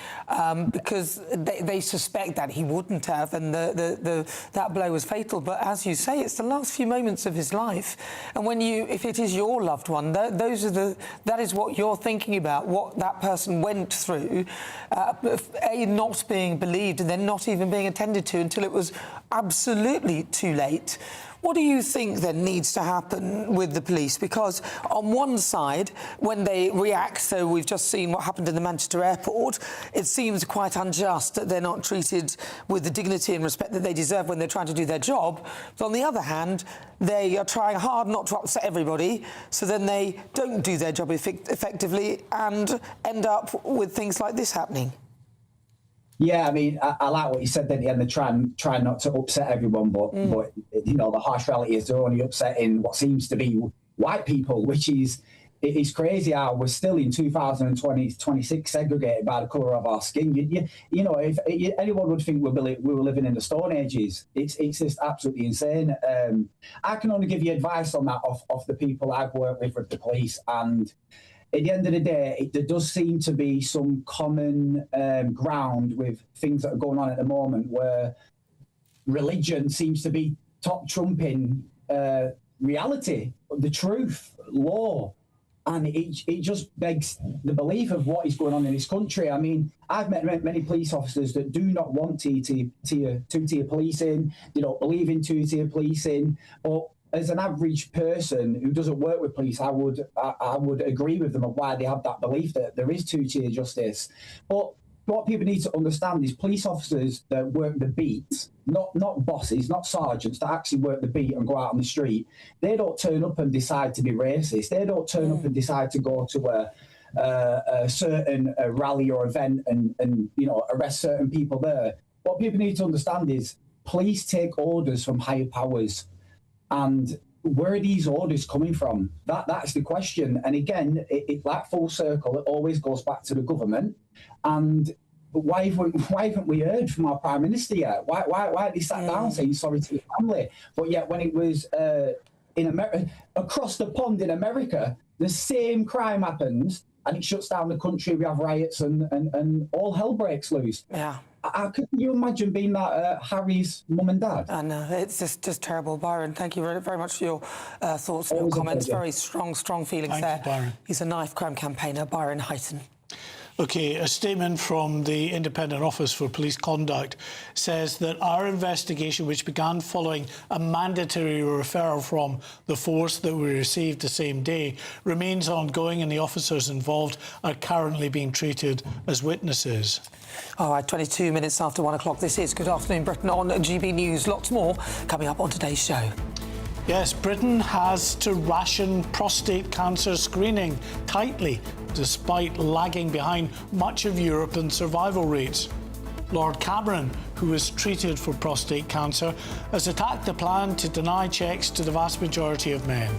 because they suspect that he wouldn't have, and that blow was fatal. But as you say, it's the last few moments of his life, and if it is your loved one, that is what you're thinking about, what that person went through, not being believed and then not even being attended to until it was absolutely too late. What do you think then needs to happen with the police? Because on one side, when they react, so we've just seen what happened in the Manchester airport, it seems quite unjust that they're not treated with the dignity and respect that they deserve when they're trying to do their job. But on the other hand, they are trying hard not to upset everybody, so then they don't do their job effectively and end up with things like this happening. Yeah, I mean, I like what you said at the end. They try not to upset everyone, but the harsh reality is they're only upsetting what seems to be white people, which is crazy how we're still in 2026 segregated by the colour of our skin. If anyone would think we were living in the Stone Ages, it's just absolutely insane. I can only give you advice on that off the people I've worked with the police, and at the end of the day, there does seem to be some common ground with things that are going on at the moment where religion seems to be top trumping reality, the truth, law. And it just begs the belief of what is going on in this country. I mean, I've met many police officers that do not want two-tier policing. They don't believe in two-tier policing. But as an average person who doesn't work with police, I would agree with them on why they have that belief that there is two-tier justice. But what people need to understand is police officers that work the beat, not bosses, not sergeants, that actually work the beat and go out on the street. They don't turn up and decide to be racist. They don't turn up and decide to go to a certain rally or event and arrest certain people there. What people need to understand is police take orders from higher powers. And where are these orders coming from? That's the question. And again, it like full circle, it always goes back to the government. And why haven't we heard from our Prime Minister yet? Why had he sat down saying sorry to the family? But yet when it was in America, across the pond in America, the same crime happens and it shuts down the country. We have riots and all hell breaks loose. Yeah. Could you imagine being that Harry's mum and dad? I know, it's just terrible. Byron, thank you very much for your thoughts and your comments. Very strong feelings there. Byron. He's a knife crime campaigner, Byron Heighton. OK, a statement from the Independent Office for Police Conduct says that our investigation, which began following a mandatory referral from the force that we received the same day, remains ongoing and the officers involved are currently being treated as witnesses. All right, 22 minutes after 1 o'clock. This is Good Afternoon Britain on GB News. Lots more coming up on today's show. Yes, Britain has to ration prostate cancer screening tightly, despite lagging behind much of Europe in survival rates. Lord Cameron, who is treated for prostate cancer, has attacked the plan to deny checks to the vast majority of men.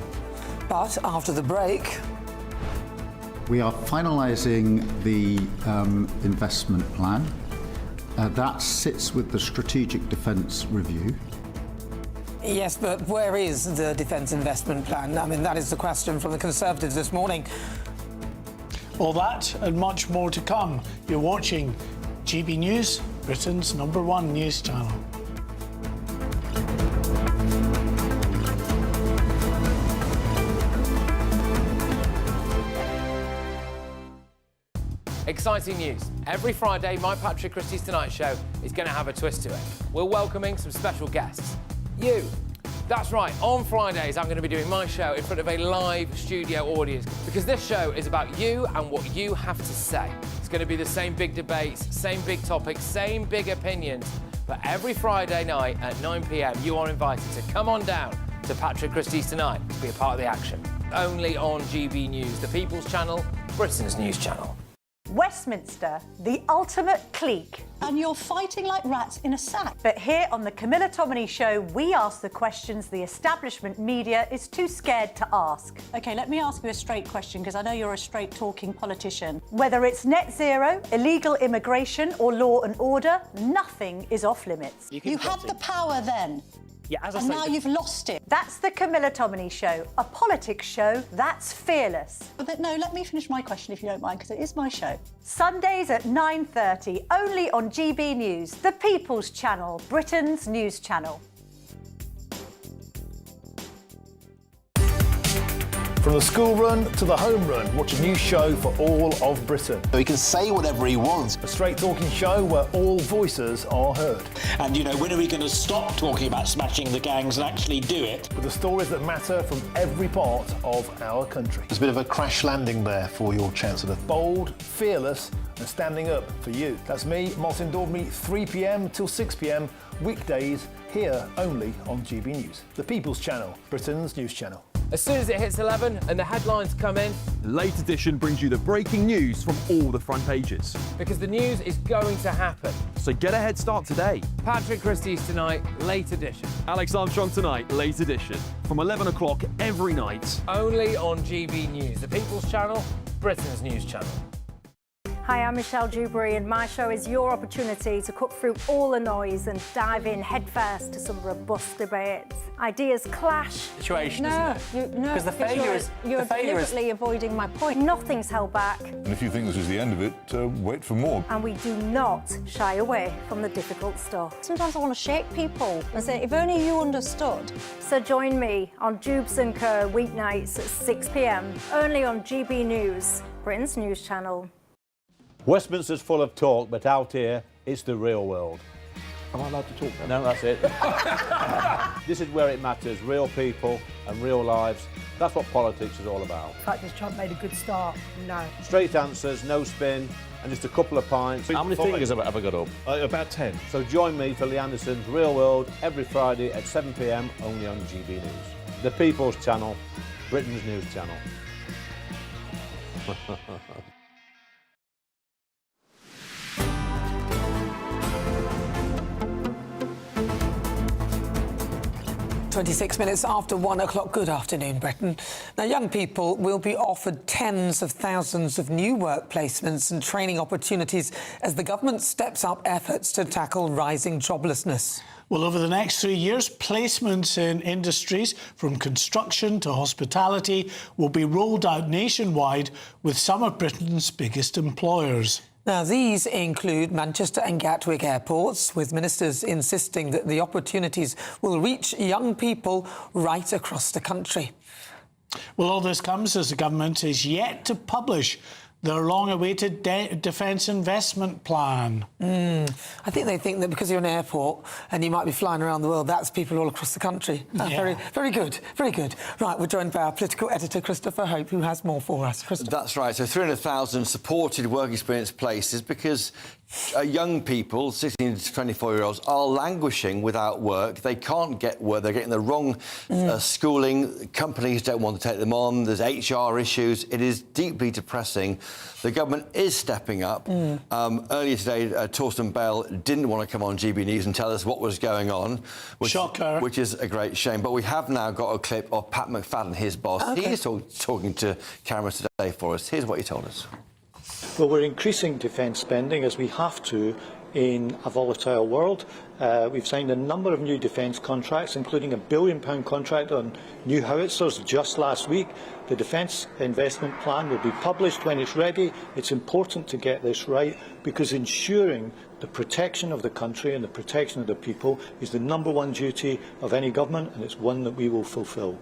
But after the break... We are finalising the investment plan. That sits with the Strategic Defence Review. Yes, but where is the defence investment plan? I mean, that is the question from the Conservatives this morning. All that and much more to come. You're watching GB News, Britain's #1 news channel. Exciting news. Every Friday, my Patrick Christie's Tonight Show is going to have a twist to it. We're welcoming some special guests. You. That's right, on Fridays I'm going to be doing my show in front of a live studio audience because this show is about you and what you have to say. It's going to be the same big debates, same big topics, same big opinions, but every Friday night at 9 p.m. you are invited to come on down to Patrick Christie's Tonight to be a part of the action. Only on GB News, the People's Channel, Britain's news channel. Westminster, the ultimate clique. And you're fighting like rats in a sack. But here on the Camilla Tominey Show, we ask the questions the establishment media is too scared to ask. OK, let me ask you a straight question, because I know you're a straight-talking politician. Whether it's net zero, illegal immigration or law and order, nothing is off-limits. You had the power then. Yeah, as I and say, now you've lost it. That's the Camilla Tominey Show, a politics show that's fearless. But no, let me finish my question if you don't mind, because it is my show. Sundays at 9:30, only on GB News, the People's Channel, Britain's news channel. From the school run to the home run, watch a new show for all of Britain. So he can say whatever he wants. A straight-talking show where all voices are heard. And, you know, when are we going to stop talking about smashing the gangs and actually do it? With the stories that matter from every part of our country. There's a bit of a crash landing there for your Chancellor. Bold, fearless and standing up for you. That's me, Martin Daubney, 3 p.m. till 6 p.m, weekdays, here only on GB News. The People's Channel, Britain's news channel. As soon as it hits 11 and the headlines come in, the Late Edition brings you the breaking news from all the front pages. Because the news is going to happen. So get a head start today. Patrick Christie's Tonight, Late Edition. Alex Armstrong Tonight, Late Edition. From 11 o'clock every night. Only on GB News, the People's Channel, Britain's news channel. Hi, I'm Michelle Dewberry, and my show is your opportunity to cut through all the noise and dive in headfirst to some robust debates. Ideas clash. Situation, no, isn't it? No, because the failure is you're deliberately avoiding my point. Nothing's held back. And if you think this is the end of it, wait for more. And we do not shy away from the difficult stuff. Sometimes I want to shake people and say, if only you understood. So join me on Jubes and Kerr weeknights at 6 p.m, only on GB News, Britain's news channel. Westminster's full of talk, but out here, it's the real world. Am I allowed to talk now? No, that's it. This is where it matters, real people and real lives. That's what politics is all about. In fact, has Trump made a good start? No. Straight answers, no spin, and just a couple of pints. How many fingers have I got up? About 10. So join me for Lee Anderson's Real World every Friday at 7 p.m, only on GB News. The People's Channel, Britain's news channel. 26 minutes after 1 o'clock. Good afternoon, Britain. Now, young people will be offered tens of thousands of new work placements and training opportunities as the government steps up efforts to tackle rising joblessness. Well, over the next 3 years, placements in industries from construction to hospitality will be rolled out nationwide with some of Britain's biggest employers. Now, these include Manchester and Gatwick airports, with ministers insisting that the opportunities will reach young people right across the country. Well, all this comes as the government is yet to publish their long-awaited defence investment plan. I think they think that because you're an airport and you might be flying around the world, that's people all across the country. Very, very good, very good. Right, we're joined by our political editor, Christopher Hope, who has more for us. That's right. So 300,000 supported work experience places because young people, 16 to 24-year-olds, are languishing without work. They can't get work. They're getting the wrong schooling. Companies don't want to take them on. There's HR issues. It is deeply depressing. The government is stepping up. Earlier today, Torsten Bale didn't want to come on GB News and tell us what was going on, which is a great shame. But we have now got a clip of Pat McFadden, his boss. Okay. He is talking to cameras today for us. Here's what he told us. Well, we're increasing defence spending as we have to in a volatile world. We've signed a number of new defence contracts, including a £1 billion contract on new howitzers just last week. The Defence Investment Plan will be published when it's ready. It's important to get this right because ensuring the protection of the country and the protection of the people is the #1 duty of any government, and it's one that we will fulfil.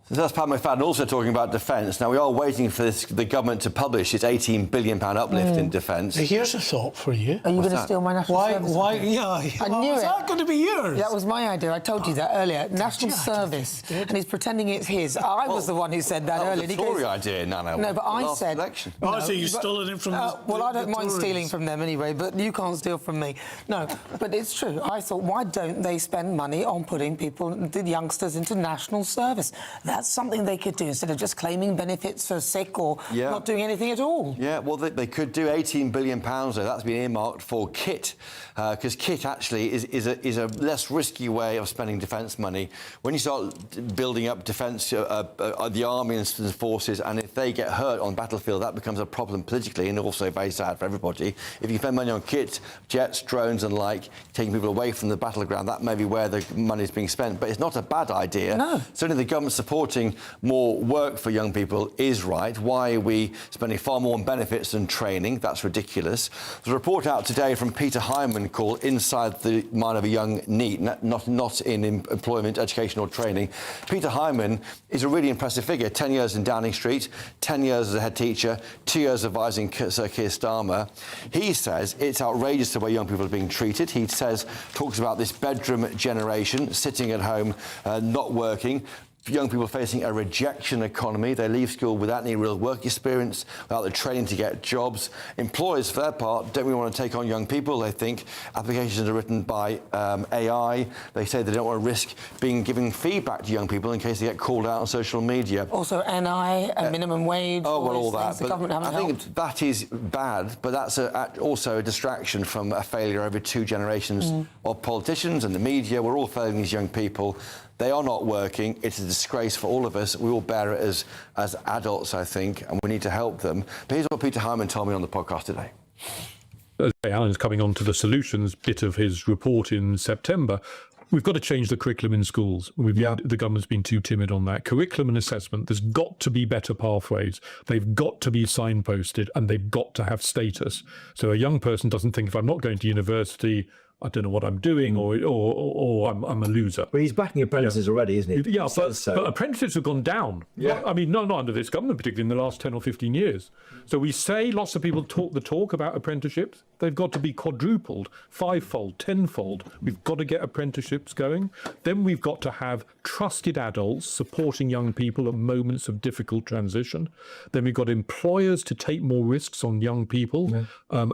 So that's Pat McFadden also talking about defence. Now, we are waiting for the government to publish its £18 billion uplift in defence. Here's a thought for you. Are you going to steal my national service? I knew was that going to be yours? That was my idea. I told you that earlier. National service. And he's pretending it's his. I was the one who said that earlier. That was a Tory idea, Nana. No, but I said... Election. Oh, so you stole it from well, I don't mind stealing from them anyway, but you can't steal from me. No, but it's true. I thought, why don't they spend money on putting the youngsters into national service? That's something they could do instead of just claiming benefits for sick or not doing anything at all. Yeah, well, they could do £18 billion, though. That's been earmarked for KIT, because KIT actually is a less risky way of spending defence money. When you start building up defence, the army and forces, and if they get hurt on battlefield, that becomes a problem politically and also very sad for everybody. If you spend money on KIT, jets, drones and like, taking people away from the battleground, that may be where the money is being spent. But it's not a bad idea. No. Certainly the government supporting more work for young people is right. Why are we spending far more on benefits than training? That's ridiculous. There's a report out today from Peter Hyman called Inside the Mind of a Young NEET, not in employment, education or training. Peter Hyman is a really impressive figure. 10 years in Downing Street, 10 years as a head teacher, 2 years advising Sir Keir Starmer. He says it's outrageous the way young people are being treated. He talks about this bedroom generation, sitting at home, not working. Young people facing a rejection economy. They leave school without any real work experience, without the training to get jobs. Employers, for their part, don't really want to take on young people. They think applications are written by AI. They say they don't want to risk giving feedback to young people in case they get called out on social media. Also, NI, minimum wage. Oh, well, all that. The government haven't helped. think that is bad, but that's also a distraction from a failure over 2 generations of politicians and the media. We're all failing these young people. They are not working. It's a disgrace for all of us. We all bear it as adults, I think, and we need to help them. But here's what Peter Hyman told me on the podcast today. Alan's coming on to the solutions bit of his report in September. We've got to change the curriculum in schools. The government's been too timid on that. Curriculum and assessment, there's got to be better pathways. They've got to be signposted and they've got to have status. So a young person doesn't think, if I'm not going to university, I don't know what I'm doing, or I'm a loser. But he's backing apprentices already, isn't he? Yeah, but apprentices have gone down. Yeah. I mean, not under this government, particularly in the last 10 or 15 years. So we say lots of people talk the talk about apprenticeships. They've got to be quadrupled, 5-fold, 10-fold. We've got to get apprenticeships going. Then we've got to have trusted adults supporting young people at moments of difficult transition. Then we've got employers to take more risks on young people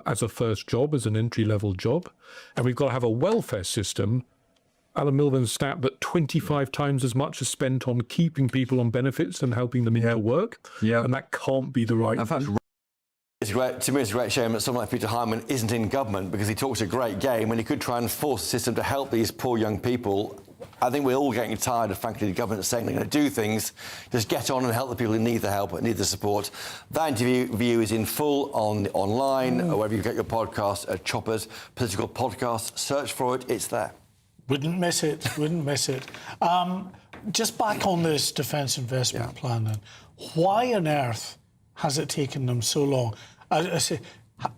as a first job, as an entry-level job. And we've got to have a welfare system. Alan Milburn's stat that 25 times as much is spent on keeping people on benefits and helping them into work. Yeah. And that can't be the right thing. It's great, to me, it's a great shame that someone like Peter Hyman isn't in government, because he talks a great game and he could try and force the system to help these poor young people. I think we're all getting tired of, frankly, the government saying they're going to do things. Just get on and help the people who need the help, need the support. That interview is in full online, or wherever you get your podcast, at Choppers, Political Podcast. Search for it, it's there. Wouldn't miss it, wouldn't miss it. Just back on this defence investment plan then. Why on earth has it taken them so long? I say,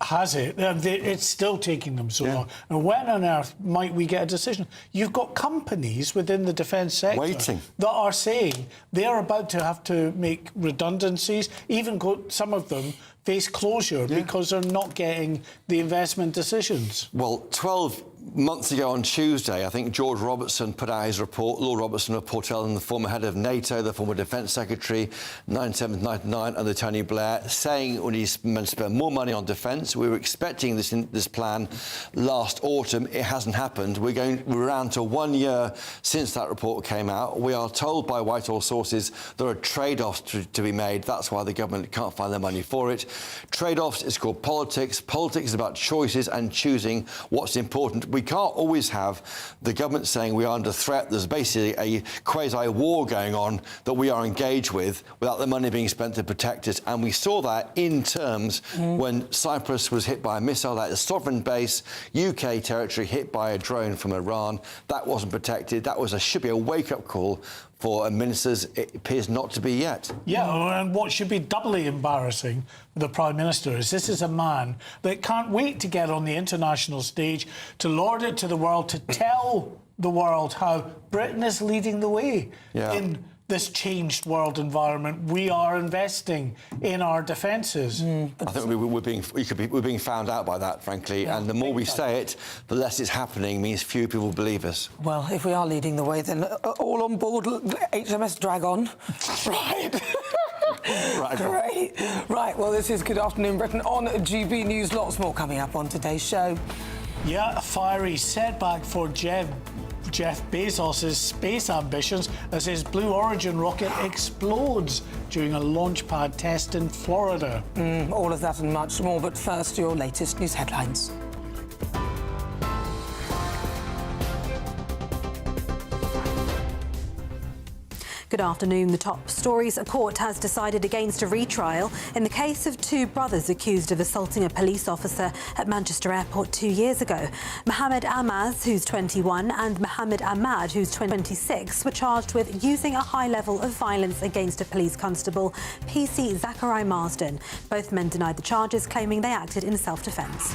Has it? It's still taking them so long. And when on earth might we get a decision? You've got companies within the defence sector that are saying they are about to have to make redundancies, even some of them face closure because they're not getting the investment decisions. Well, 12 months ago on Tuesday, I think George Robertson put out his report, Lord Robertson of Portel, the former head of NATO, the former Defence Secretary, 97-99 under Tony Blair, saying we need to spend more money on defence. We were expecting this plan last autumn. It hasn't happened. We're around to 1 year since that report came out. We are told by Whitehall sources there are trade-offs to be made. That's why the government can't find the money for it. Trade-offs is called politics. Politics is about choices and choosing what's important. We can't always have the government saying we are under threat. There's basically a quasi-war going on that we are engaged with without the money being spent to protect it. And we saw that in terms when Cyprus was hit by a missile, that is sovereign base, UK territory hit by a drone from Iran. That wasn't protected. That should be a wake-up call for ministers. It appears not to be yet. Yeah, and what should be doubly embarrassing for the Prime Minister is this is a man that can't wait to get on the international stage, to lord it to the world, to tell the world how Britain is leading the way in this changed world environment. We are investing in our defences. I think we're being found out by that, frankly, and the more we say it, the less it's happening, means few people believe us. Well, if we are leading the way, then all on board HMS Dragon. Right. Great. Right, well, this is Good Afternoon Britain on GB News. Lots more coming up on today's show. Yeah, a fiery setback for Jeff Bezos' space ambitions as his Blue Origin rocket explodes during a launch pad test in Florida. All of that and much more, but first, your latest news headlines. Good afternoon. The top stories. A court has decided against a retrial in the case of two brothers accused of assaulting a police officer at Manchester Airport 2 years ago. Mohammed Amaz, who's 21, and Mohammed Ahmad, who's 26, were charged with using a high level of violence against a police constable, PC Zachary Marsden. Both men denied the charges, claiming they acted in self-defence.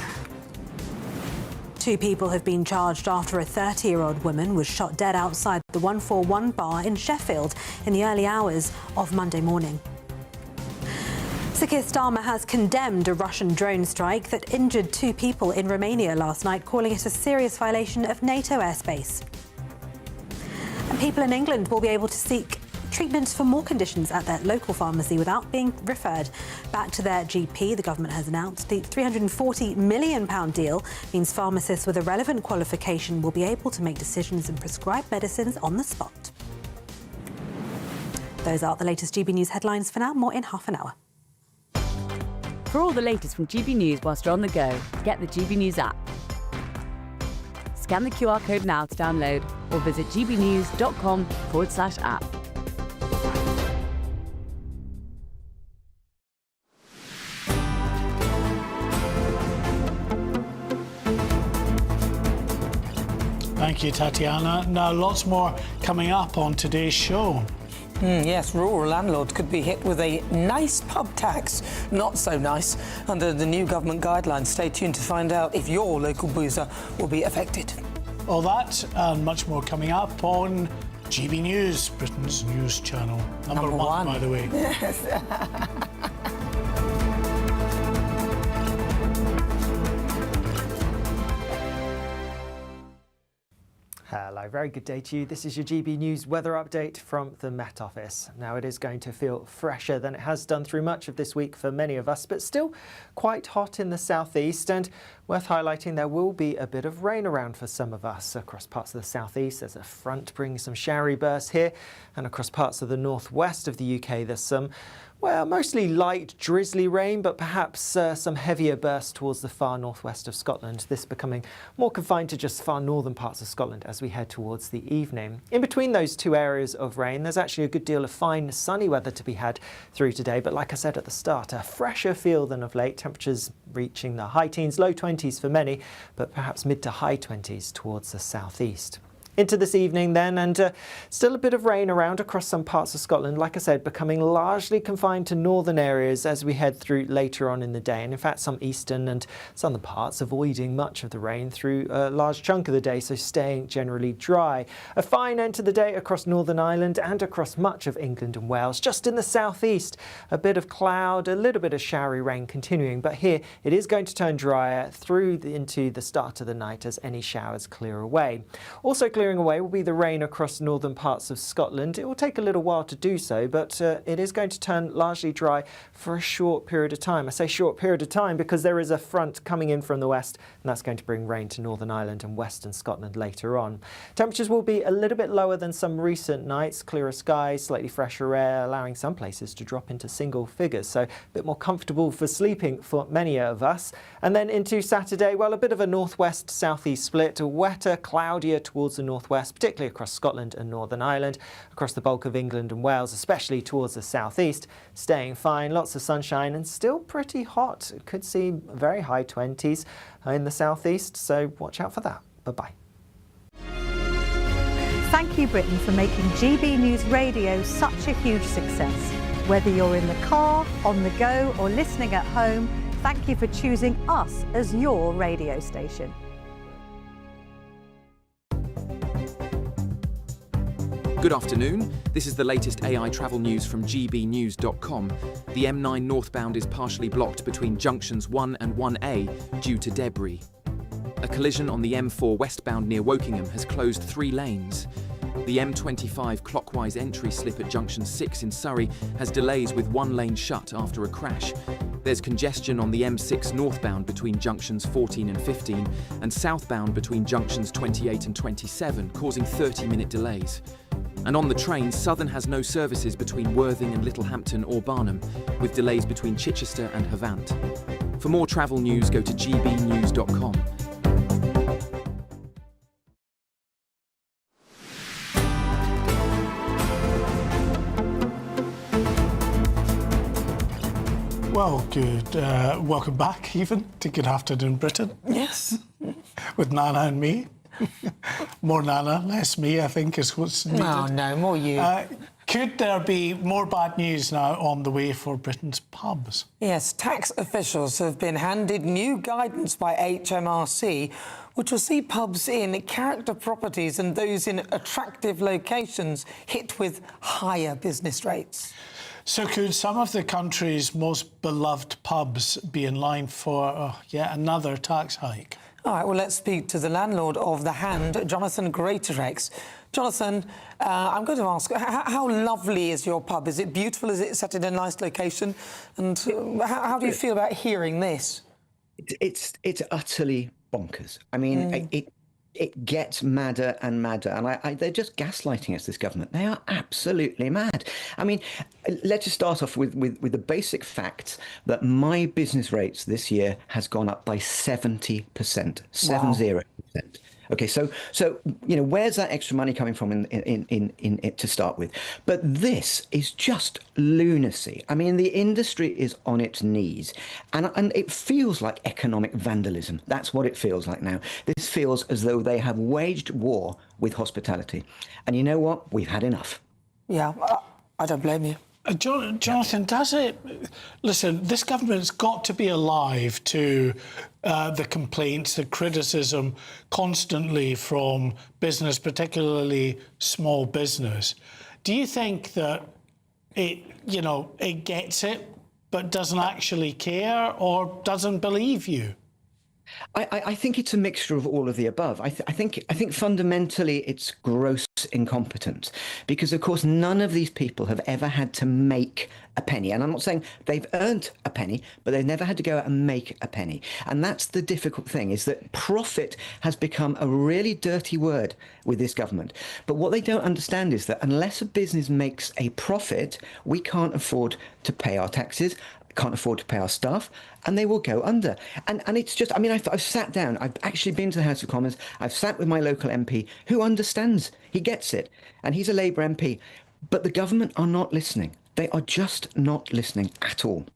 Two people have been charged after a 30-year-old woman was shot dead outside the 141 bar in Sheffield in the early hours of Monday morning. Sir Keir Starmer has condemned a Russian drone strike that injured two people in Romania last night, calling it a serious violation of NATO airspace. And people in England will be able to seek treatment for more conditions at their local pharmacy without being referred back to their GP. The government has announced the £340 million deal means pharmacists with a relevant qualification will be able to make decisions and prescribe medicines on the spot. Those are the latest GB News headlines for now. More in half an hour. For all the latest from GB News whilst you're on the go, get the GB News app. Scan the QR code now to download or visit gbnews.com/app. Thank you, Tatiana. Now, lots more coming up on today's show. Yes, rural landlords could be hit with a nice pub tax. Not so nice under the new government guidelines. Stay tuned to find out if your local boozer will be affected. All that and much more coming up on GB News, Britain's news channel. Number one, by the way. Yes. Hello, very good day to you. This is your GB News weather update from the Met Office. Now, it is going to feel fresher than it has done through much of this week for many of us, but still quite hot in the southeast, and worth highlighting there will be a bit of rain around for some of us across parts of the southeast. There's a front bringing some showery bursts here, and across parts of the northwest of the UK there's some, well, mostly light drizzly rain, but perhaps some heavier bursts towards the far northwest of Scotland. This becoming more confined to just far northern parts of Scotland as we head towards the evening. In between those two areas of rain, there's actually a good deal of fine sunny weather to be had through today. But like I said at the start, a fresher feel than of late. Temperatures reaching the high teens, low 20s for many, but perhaps mid to high 20s towards the southeast. Into this evening then, and still a bit of rain around across some parts of Scotland, like I said, becoming largely confined to northern areas as we head through later on in the day, and in fact some eastern and southern parts avoiding much of the rain through a large chunk of the day, so staying generally dry. A fine end to the day across Northern Ireland and across much of England and Wales. Just in the southeast, a bit of cloud, a little bit of showery rain continuing, but here it is going to turn drier through into the start of the night as any showers clear away. Also clearing away will be the rain across northern parts of Scotland. It will take a little while to do so, but it is going to turn largely dry for a short period of time. I say short period of time because there is a front coming in from the west, and that's going to bring rain to Northern Ireland and western Scotland later on. Temperatures will be a little bit lower than some recent nights, clearer skies, slightly fresher air, allowing some places to drop into single figures, so a bit more comfortable for sleeping for many of us. And then into Saturday, well, a bit of a northwest southeast split, wetter, cloudier towards the northwest, particularly across Scotland and Northern Ireland, across the bulk of England and Wales, especially towards the southeast, staying fine, lots of sunshine and still pretty hot. Could see very high 20s in the southeast, so watch out for that. Bye-bye. Thank you, Britain, for making GB News Radio such a huge success. Whether you're in the car, on the go or listening at home, thank you for choosing us as your radio station. Good afternoon. This is the latest AI travel news from GBNews.com. The M9 northbound is partially blocked between junctions 1 and 1A due to debris. A collision on the M4 westbound near Wokingham has closed 3 lanes. The M25 clockwise entry slip at junction 6 in Surrey has delays with 1 lane shut after a crash. There's congestion on the M6 northbound between junctions 14 and 15 and southbound between junctions 28 and 27, causing 30-minute delays. And on the train, Southern has no services between Worthing and Littlehampton or Barnham, with delays between Chichester and Havant. For more travel news, go to gbnews.com. Well, good. Welcome back, even, to Good Afternoon Britain. Yes. With Nana and me. More Nana, less me, I think, is what's needed. Oh, no, more you. Could there be more bad news now on the way for Britain's pubs? Yes, tax officials have been handed new guidance by HMRC, which will see pubs in character properties and those in attractive locations hit with higher business rates. So could some of the country's most beloved pubs be in line for yet another tax hike? All right, well, let's speak to the landlord of The Hand, Jonathan Greatorex. Jonathan, I'm going to ask, how lovely is your pub? Is it beautiful? Is it set in a nice location? And how do you feel about hearing this? It's utterly bonkers. I mean, it gets madder and madder, and they're just gaslighting us, this government. They are absolutely mad. I mean, let's just start off with the basic facts that my business rates this year has gone up by 70%, 70%. Okay, so you know, where's that extra money coming from in it to start with? But this is just lunacy. I mean, the industry is on its knees, and it feels like economic vandalism. That's what it feels like now. This feels as though they have waged war with hospitality. And you know what? We've had enough. Yeah, I don't blame you. Jonathan, does it... Listen, this government's got to be alive to the complaints, the criticism constantly from business, particularly small business. Do you think that it gets it, but doesn't actually care or doesn't believe you? I think it's a mixture of all of the above. I think fundamentally it's gross incompetence, because of course none of these people have ever had to make a penny, and I'm not saying they've earned a penny, but they've never had to go out and make a penny. And that's the difficult thing, is that profit has become a really dirty word with this government. But what they don't understand is that unless a business makes a profit, we can't afford to pay our taxes, can't afford to pay our staff, and they will go under. And it's just, I mean, I've sat down, I've actually been to the House of Commons, I've sat with my local MP who understands, he gets it, and he's a Labour MP, but the government are not listening. They are just not listening at all.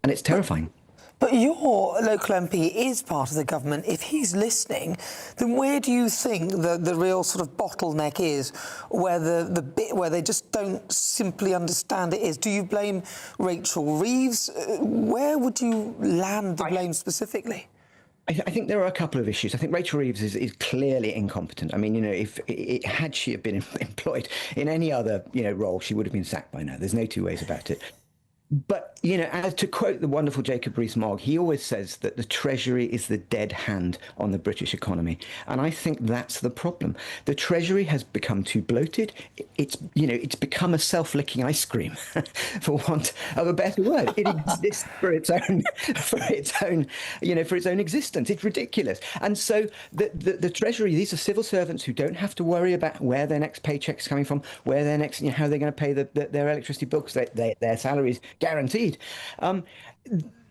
And it's terrifying. But your local MP is part of the government. If he's listening, then where do you think the real sort of bottleneck is, where the bit where they just don't simply understand it is? Do you blame Rachel Reeves? Where would you land the blame specifically? I think there are a couple of issues. I think Rachel Reeves is clearly incompetent. I mean, had she been employed in any other, role, she would have been sacked by now. There's no two ways about it. But, as to quote the wonderful Jacob Rees-Mogg, he always says that the Treasury is the dead hand on the British economy. And I think that's the problem. The Treasury has become too bloated. It's become a self-licking ice cream, for want of a better word. It exists for its own existence. It's ridiculous. And so the Treasury, these are civil servants who don't have to worry about where their next paycheck's coming from, where their next, how they're going to pay their electricity bills, their salaries guaranteed.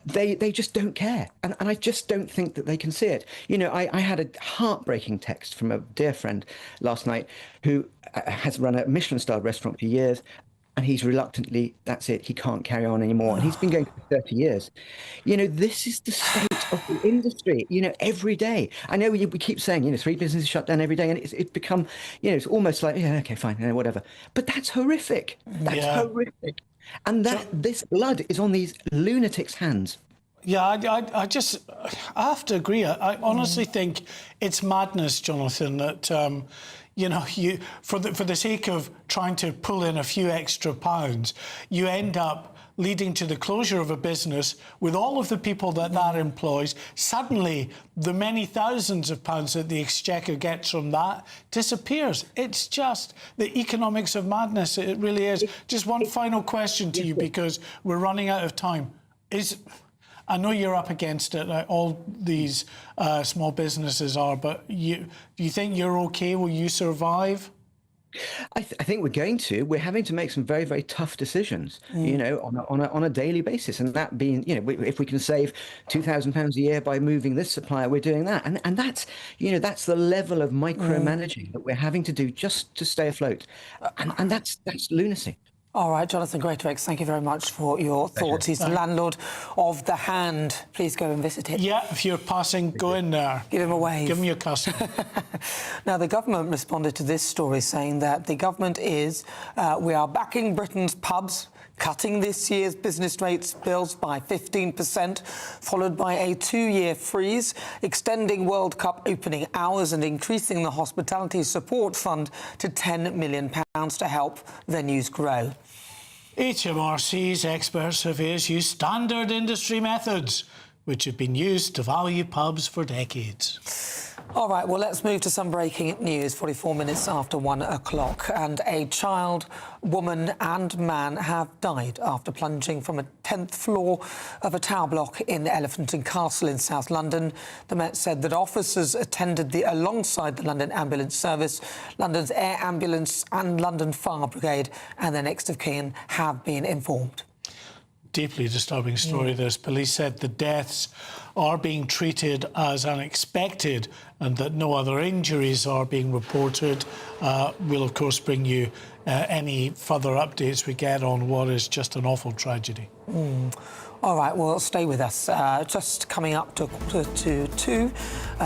They just don't care, and I just don't think that they can see it. I had a heartbreaking text from a dear friend last night who has run a Michelin-starred restaurant for years, and he's reluctantly, that's it, he can't carry on anymore, and he's been going for 30 years. This is the state of the industry, every day. I know we keep saying, 3 businesses shut down every day, and it's become, it's almost like, yeah, okay, fine, whatever. But that's horrific. That's horrific. And this blood is on these lunatics' hands. Yeah, I have to agree. I honestly think it's madness, Jonathan, that you for the sake of trying to pull in a few extra pounds, you end up leading to the closure of a business with all of the people that employs. Suddenly, the many thousands of pounds that the Exchequer gets from that disappears. It's just the economics of madness. It really is. Just one final question to you, because we're running out of time. I know you're up against it, like all these small businesses are, but do you think you're OK? Will you survive? I think we're going to. We're having to make some very, very tough decisions, on a daily basis. And that being, if we can save £2,000 a year by moving this supplier, we're doing that. And that's, that's the level of micromanaging that we're having to do just to stay afloat. And that's lunacy. All right, Jonathan Greatorex, thank you very much for your thoughts. He's the landlord of The Hand. Please go and visit it. Yeah, if you're passing, go in there. Give him a wave. Give him your customer. Now, the government responded to this story saying that the government we are backing Britain's pubs, cutting this year's business rates bills by 15%, followed by a 2-year freeze, extending World Cup opening hours and increasing the Hospitality Support Fund to £10 million to help venues grow. HMRC's experts have used standard industry methods, which have been used to value pubs for decades. All right, well, let's move to some breaking news. 44 minutes after 1 o'clock, and a child, woman and man have died after plunging from a 10th floor of a tower block in Elephant and Castle in South London. The Met said that officers attended alongside the London Ambulance Service, London's Air Ambulance and London Fire Brigade, and their next of kin have been informed. Deeply disturbing story, this. Police said the deaths are being treated as unexpected and that no other injuries are being reported. We'll, of course, bring you any further updates we get on what is just an awful tragedy. All right, well, stay with us. Just coming up to 2,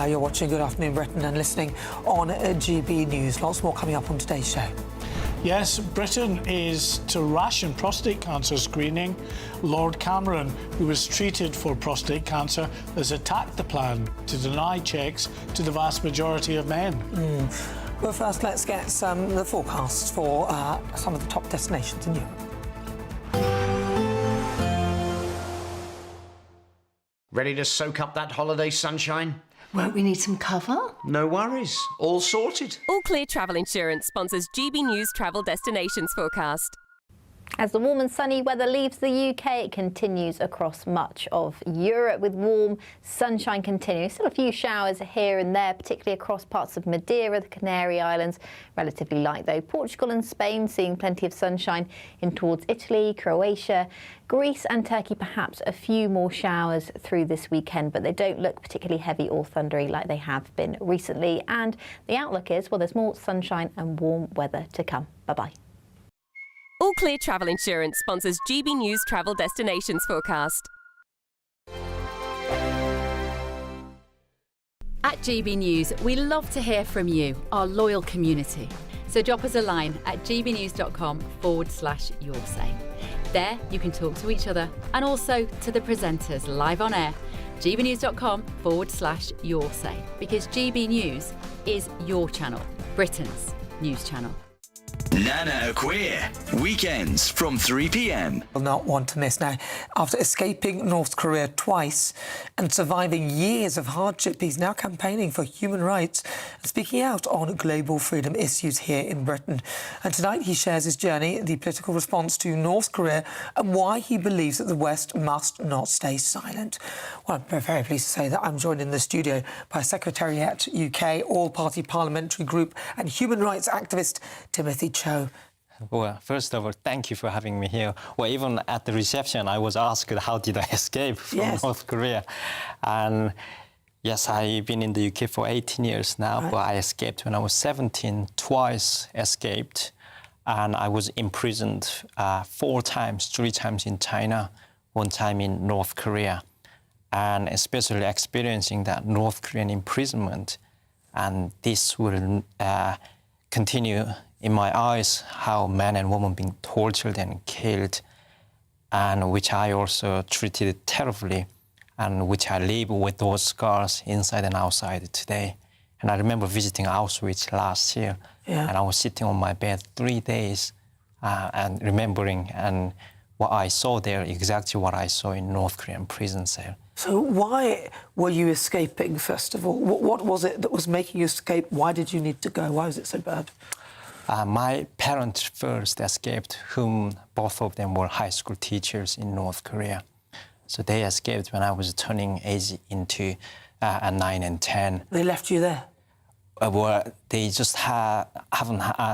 you're watching Good Afternoon Britain and listening on GB News. Lots more coming up on today's show. Yes, Britain is to ration prostate cancer screening. Lord Cameron, who was treated for prostate cancer, has attacked the plan to deny checks to the vast majority of men. But first, let's get the forecasts for some of the top destinations in Europe. Ready to soak up that holiday sunshine? Won't we need some cover? No worries. All sorted. All Clear Travel Insurance sponsors GB News Travel Destinations Forecast. As the warm and sunny weather leaves the UK, it continues across much of Europe with warm sunshine continuing. Still a few showers here and there, particularly across parts of Madeira, the Canary Islands. Relatively light though. Portugal and Spain seeing plenty of sunshine in towards Italy, Croatia, Greece and Turkey, perhaps a few more showers through this weekend, but they don't look particularly heavy or thundery like they have been recently. And the outlook is, well, there's more sunshine and warm weather to come. Bye-bye. All Clear Travel Insurance sponsors GB News Travel Destinations Forecast. At GB News, we love to hear from you, our loyal community. So drop us a line at gbnews.com/yoursay. There you can talk to each other and also to the presenters live on air. gbnews.com/yoursay, because GB News is your channel, Britain's news channel. Nana Akua, weekends from 3 p.m. Will not want to miss. Now, after escaping North Korea twice and surviving years of hardship, he's now campaigning for human rights and speaking out on global freedom issues here in Britain. And tonight he shares his journey, the political response to North Korea, and why he believes that the West must not stay silent. Well, I'm very pleased to say that I'm joined in the studio by Secretariat UK, all-party parliamentary group and human rights activist Timothy Cho. Well, first of all, thank you for having me here. Well, even at the reception, I was asked how did I escape from North Korea. And yes, I've been in the UK for 18 years now, but I escaped when I was 17, twice escaped. And I was imprisoned 4 times, 3 times in China, 1 time in North Korea. And especially experiencing that North Korean imprisonment. And this will continue in my eyes, how men and women being tortured and killed, and which I also treated terribly, and which I live with those scars inside and outside today. And I remember visiting Auschwitz last year, and I was sitting on my bed 3 days and remembering and what I saw there, exactly what I saw in North Korean prison cell. So why were you escaping, first of all? What was it that was making you escape? Why did you need to go? Why was it so bad? My parents first escaped, whom both of them were high school teachers in North Korea. So they escaped when I was turning age into 9 and 10. They left you there? Well, they just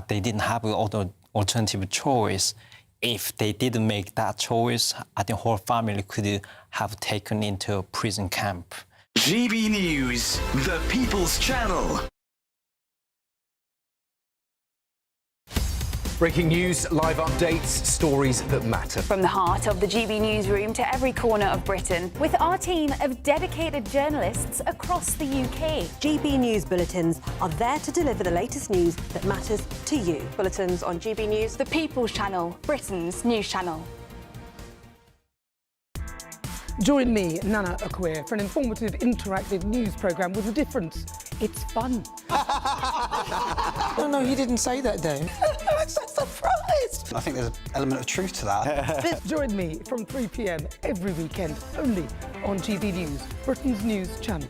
they didn't have other alternative choice. If they didn't make that choice, I think whole family could have taken into a prison camp. GB News, the People's Channel. Breaking news, live updates, stories that matter. From the heart of the GB newsroom to every corner of Britain, with our team of dedicated journalists across the UK. GB News bulletins are there to deliver the latest news that matters to you. Bulletins on GB News, the People's Channel, Britain's news channel. Join me, Nana Akua, for an informative, interactive news programme with a difference. It's fun. No, he didn't say that, though. I'm so surprised. I think there's an element of truth to that. Join me from 3 p.m. every weekend, only on GB News, Britain's news channel.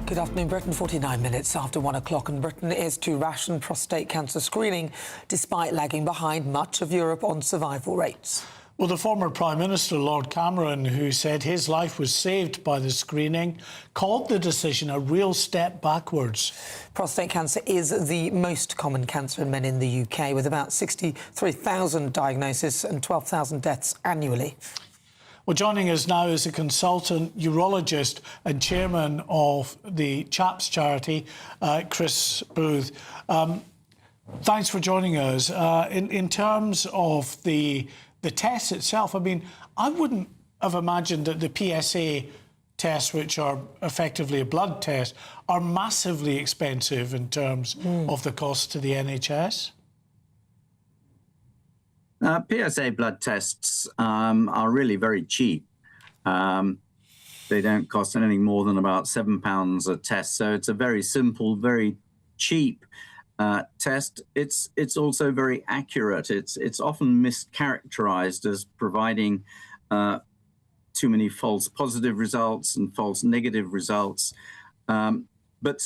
Good afternoon, Britain. 49 minutes after 1 o'clock, and Britain is to ration prostate cancer screening, despite lagging behind much of Europe on survival rates. Well, the former Prime Minister, Lord Cameron, who said his life was saved by the screening, called the decision a real step backwards. Prostate cancer is the most common cancer in men in the UK, with about 63,000 diagnoses and 12,000 deaths annually. Well, joining us now is a consultant urologist and chairman of the CHAPS charity, Chris Booth. Thanks for joining us. In terms of the test itself, I mean, I wouldn't have imagined that the PSA tests, which are effectively a blood test, are massively expensive in terms of the cost to the NHS. PSA blood tests are really very cheap. They don't cost anything more than about £7 a test. So it's a very simple, very cheap test. It's also very accurate. It's often mischaracterized as providing too many false positive results and false negative results. But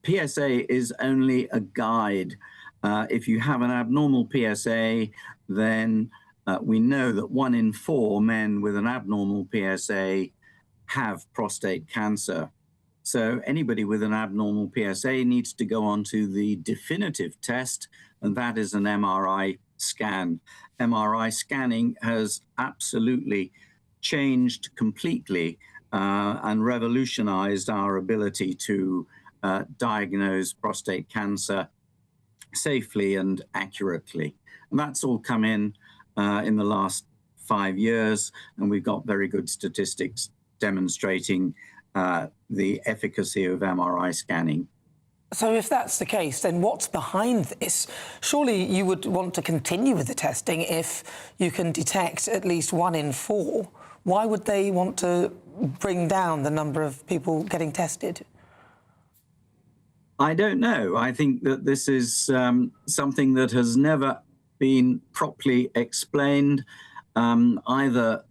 PSA is only a guide. If you have an abnormal PSA, then we know that 1 in 4 men with an abnormal PSA have prostate cancer. So anybody with an abnormal PSA needs to go on to the definitive test, and that is an MRI scan. MRI scanning has absolutely changed completely and revolutionized our ability to diagnose prostate cancer safely and accurately. And that's all come in the last 5 years, and we've got very good statistics demonstrating the efficacy of MRI scanning. So if that's the case, then what's behind this? Surely you would want to continue with the testing if you can detect at least 1 in 4. Why would they want to bring down the number of people getting tested? I don't know. I think that this is something that has never been properly explained either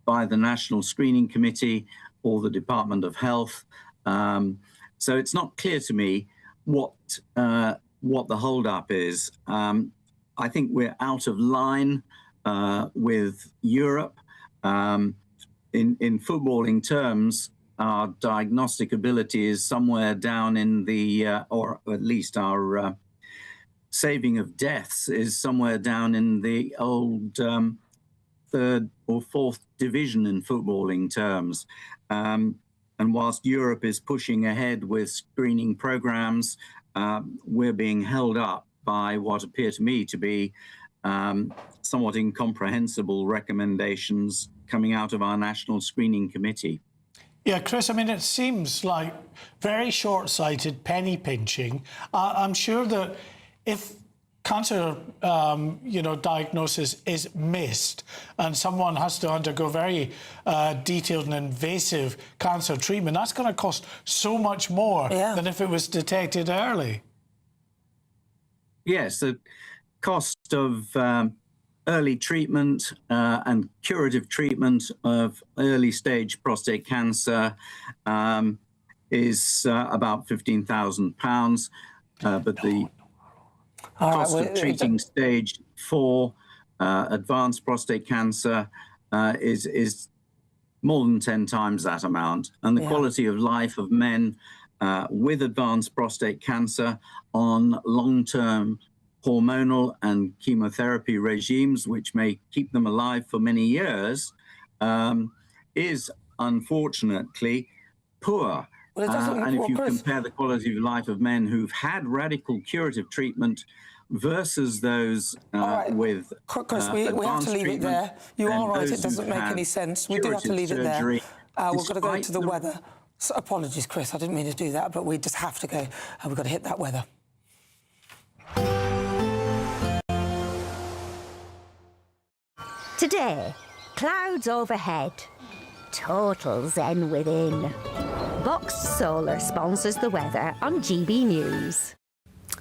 by the National Screening Committee or the Department of Health. So it's not clear to me what the hold-up is. I think we're out of line with Europe. In footballing terms, our diagnostic ability is somewhere down in the, or at least our saving of deaths is somewhere down in the old 3rd or 4th division in footballing terms. And whilst Europe is pushing ahead with screening programs, we're being held up by what appear to me to be somewhat incomprehensible recommendations coming out of our National Screening Committee. Yeah, Chris, I mean, it seems like very short-sighted penny pinching. I'm sure that if cancer, diagnosis is missed and someone has to undergo very detailed and invasive cancer treatment, that's going to cost so much more than if it was detected early. Yes, the cost of early treatment and curative treatment of early-stage prostate cancer is about £15,000, but the cost of treating stage 4 advanced prostate cancer is more than 10 times that amount. And the quality of life of men with advanced prostate cancer on long-term hormonal and chemotherapy regimes, which may keep them alive for many years, is unfortunately poor. And if you compare the quality of life of men who've had radical curative treatment versus those with Chris, we have to leave it there. You are right, it doesn't make any sense. We do have to leave it there. We've got to go to the weather. So, apologies, Chris, I didn't mean to do that, but we just have to go and we've got to hit that weather. Today, clouds overhead, total zen within. Boxed Solar sponsors the weather on GB News.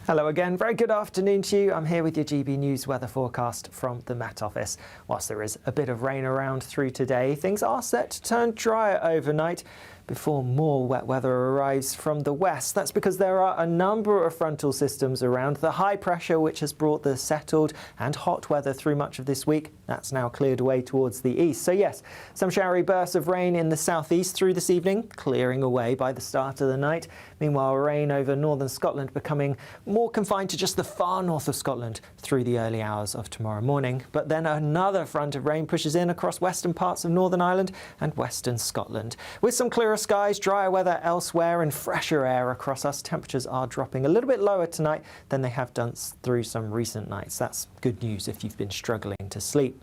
Hello again, very good afternoon to you. I'm here with your GB News weather forecast from the Met Office. Whilst there is a bit of rain around through today, things are set to turn drier overnight before more wet weather arrives from the west. That's because there are a number of frontal systems around. The high pressure, which has brought the settled and hot weather through much of this week, that's now cleared away towards the east. So yes, some showery bursts of rain in the southeast through this evening, clearing away by the start of the night. Meanwhile, rain over northern Scotland becoming more confined to just the far north of Scotland through the early hours of tomorrow morning. But then another front of rain pushes in across western parts of Northern Ireland and western Scotland. With some clearer skies, drier weather elsewhere and fresher air across us, temperatures are dropping a little bit lower tonight than they have done through some recent nights. That's good news if you've been struggling to sleep.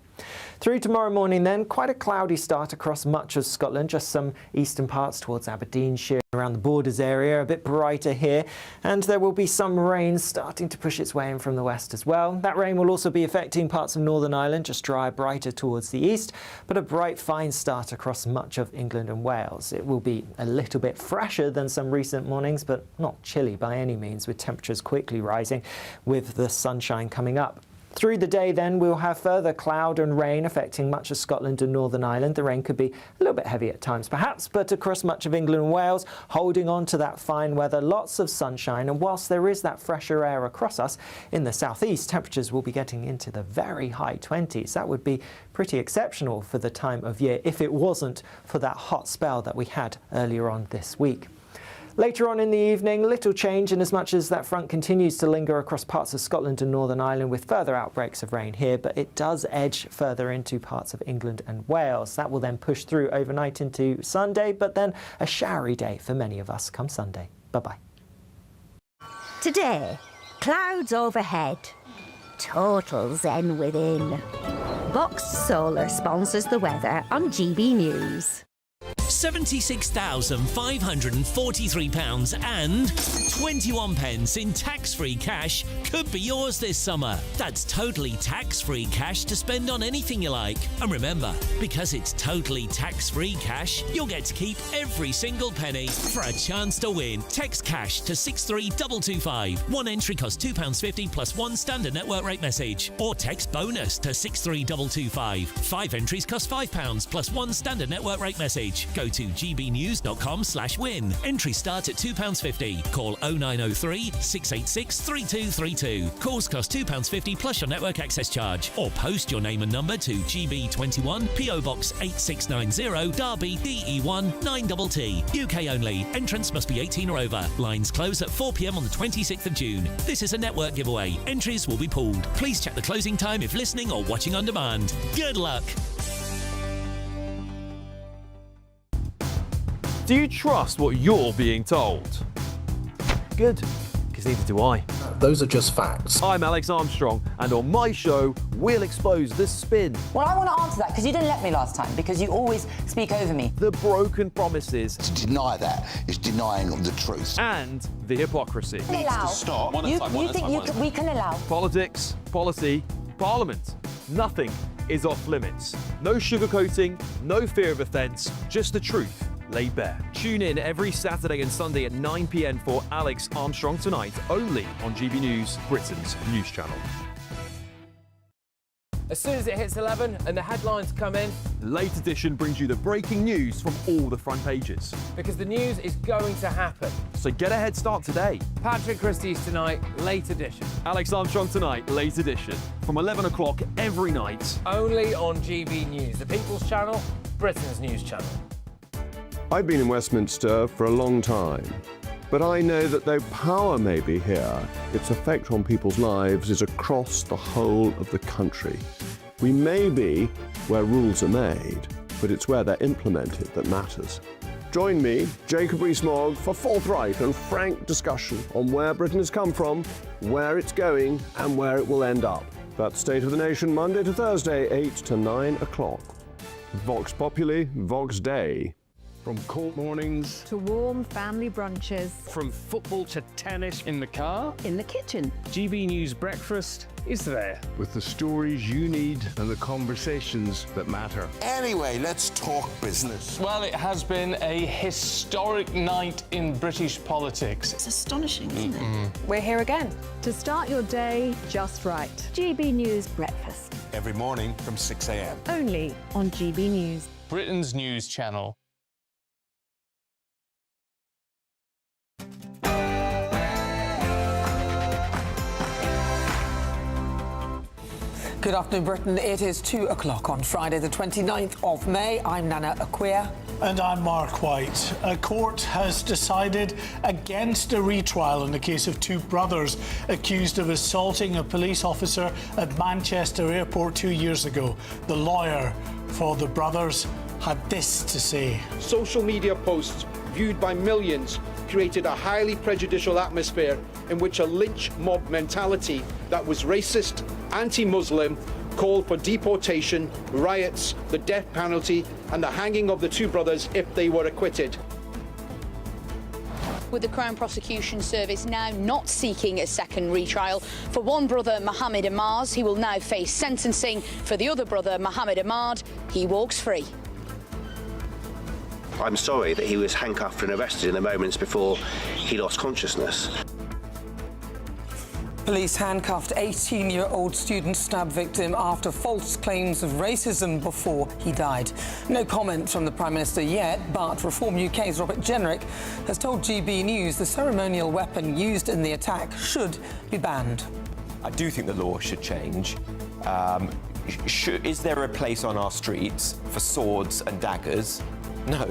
Through tomorrow morning then, quite a cloudy start across much of Scotland, just some eastern parts towards Aberdeenshire, around the Borders area, a bit brighter here, and there will be some rain starting to push its way in from the west as well. That rain will also be affecting parts of Northern Ireland, just drier, brighter towards the east, but a bright, fine start across much of England and Wales. It will be a little bit fresher than some recent mornings, but not chilly by any means, with temperatures quickly rising with the sunshine coming up. Through the day then, we'll have further cloud and rain affecting much of Scotland and Northern Ireland. The rain could be a little bit heavy at times perhaps, but across much of England and Wales, holding on to that fine weather, lots of sunshine. And whilst there is that fresher air across us, in the southeast, temperatures will be getting into the very high 20s. That would be pretty exceptional for the time of year if it wasn't for that hot spell that we had earlier on this week. Later on in the evening, little change in as much as that front continues to linger across parts of Scotland and Northern Ireland with further outbreaks of rain here, but it does edge further into parts of England and Wales. That will then push through overnight into Sunday, but then a showery day for many of us come Sunday. Bye-bye. Today, Clouds overhead. Total zen within. Boxed Solar sponsors the weather on GB News. £76,543 and 21 pence in tax-free cash could be yours this summer. That's totally tax-free cash to spend on anything you like. And remember, because it's totally tax-free cash, you'll get to keep every single penny for a chance to win. Text cash to 63225. One entry costs £2.50 plus one standard network rate message. Or text bonus to 63225. 5 entries cost £5 plus one standard network rate message. Go to gbnews.com/win. Entries start at £2.50. Call 0903 686 3232. Calls cost £2.50 plus your network access charge. Or post your name and number to GB21 PO Box 8690 Derby DE1 9TT. UK only. Entrance must be 18 or over. Lines close at 4 p.m. on the 26th of June. This is a network giveaway. Entries will be pulled. Please check the closing time if listening or watching on demand. Good luck. Do you trust what you're being told? Good, because neither do I. Those are just facts. I'm Alex Armstrong, and on my show, we'll expose the spin. Well, I want to answer that, because you didn't let me last time, because you always speak over me. The broken promises. To deny that is denying the truth. And the hypocrisy. Needs to stop. You think we can allow? Politics, policy, parliament. Nothing is off limits. No sugarcoating, no fear of offence, just the truth laid bare. Tune in every Saturday and Sunday at 9 p.m. for Alex Armstrong Tonight, only on GB News, Britain's news channel. As soon as it hits 11 and the headlines come in, Late Edition brings you the breaking news from all the front pages. because the news is going to happen. So get a head start today. Patrick Christie's Tonight, Late Edition. Alex Armstrong Tonight, Late Edition, from 11 o'clock every night. Only on GB News, the People's Channel, Britain's news channel. I've been in Westminster for a long time, but I know that though power may be here, its effect on people's lives is across the whole of the country. We may be where rules are made, but it's where they're implemented that matters. Join me, Jacob Rees-Mogg, for forthright and frank discussion on where Britain has come from, where it's going, and where it will end up. That's State of the Nation, Monday to Thursday, 8 to 9 o'clock. Vox Populi, Vox Dei. From court mornings to warm family brunches. From football to tennis in the car. In the kitchen. GB News Breakfast is there. With the stories you need and the conversations that matter. Anyway, let's talk business. Well, it has been a historic night in British politics. It's astonishing, isn't it? We're here again. To start your day just right. GB News Breakfast. Every morning from 6 a.m. Only on GB News. Britain's news channel. Good afternoon, Britain. It is 2 o'clock on Friday, the 29th of May. I'm Nana Akua. And I'm Mark White. A court has decided against a retrial in the case of two brothers accused of assaulting a police officer at Manchester Airport 2 years ago. The lawyer for the brothers had this to say. Social media posts viewed by millions created a highly prejudicial atmosphere in which a lynch mob mentality that was racist, anti-Muslim, called for deportation, riots, the death penalty, and the hanging of the two brothers if they were acquitted. With the Crown Prosecution Service now not seeking a second retrial. For one brother, Mohammed Ahmad, he will now face sentencing. For the other brother, Mohammed Ahmad, he walks free. I'm sorry that he was handcuffed and arrested in the moments before he lost consciousness. Police handcuffed 18-year-old student stabbed victim after false claims of racism before he died. No comment from the Prime Minister yet, but Reform UK's Robert Jenrick has told GB News the ceremonial weapon used in the attack should be banned. I do think the law should change. Is there a place on our streets for swords and daggers? No.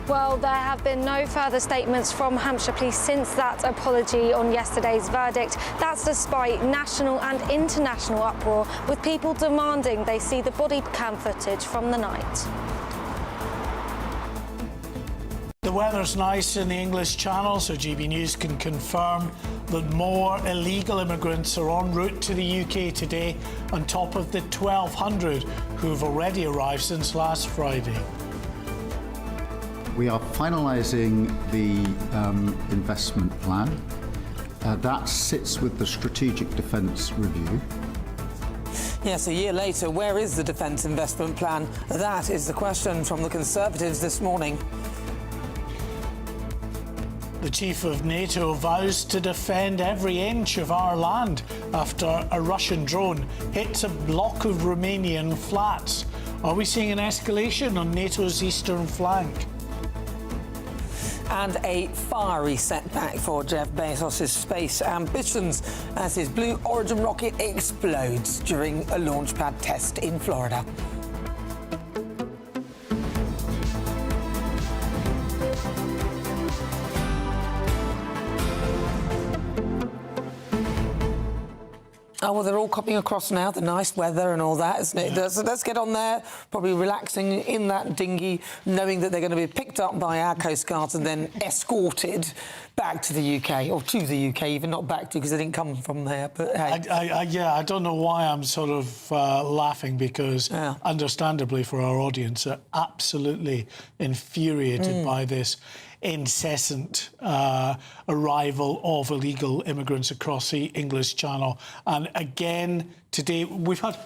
Well, there have been no further statements from Hampshire Police since that apology on yesterday's verdict. That's despite national and international uproar, with people demanding they see the body cam footage from the night. The weather's nice in the English Channel, so GB News can confirm that more illegal immigrants are en route to the UK today, on top of the 1,200 who've already arrived since last Friday. We are finalising the investment plan. That sits with the Strategic Defence Review. Yes, a year later, where is the defence investment plan? That is the question from the Conservatives this morning. The chief of NATO vows to defend every inch of our land after a Russian drone hits a block of Romanian flats. Are we seeing an escalation on NATO's eastern flank? And a fiery setback for Jeff Bezos' space ambitions as his Blue Origin rocket explodes during a launchpad test in Florida. Oh, well, they're all coming across now, the nice weather and all that, isn't it? Yeah. So let's get on there, probably relaxing in that dinghy, knowing that they're going to be picked up by our Coast Guards and then escorted back to the UK, or to the UK, even not back to, because they didn't come from there, but hey. I don't know why I'm sort of laughing, because understandably for our audience, are absolutely infuriated by this incessant arrival of illegal immigrants across the English Channel. And again, today, we've had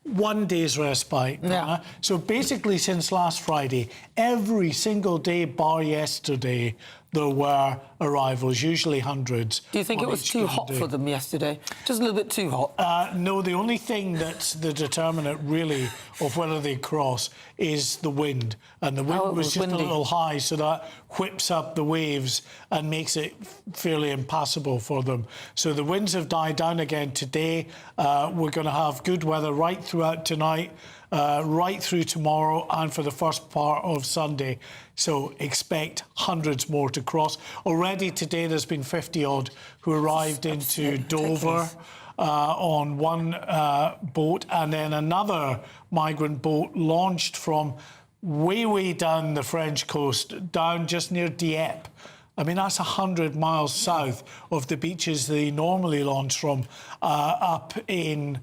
1 day's respite. Yeah. So basically, since last Friday, every single day bar yesterday, there were arrivals, usually hundreds. Do you think it was too hot for them yesterday? Just a little bit too hot? No, the only thing that's the determinant, really, of whether they cross is the wind. And the wind was just windy. A little high, so that whips up the waves and makes it fairly impassable for them. So the winds have died down again today. We're going to have good weather right throughout tonight, right through tomorrow and for the first part of Sunday. So expect hundreds more to cross. Already today there's been 50-odd who arrived into Dover on one boat, and then another migrant boat launched from way down the French coast, down just near Dieppe. I mean, that's 100 miles south of the beaches they normally launch from up in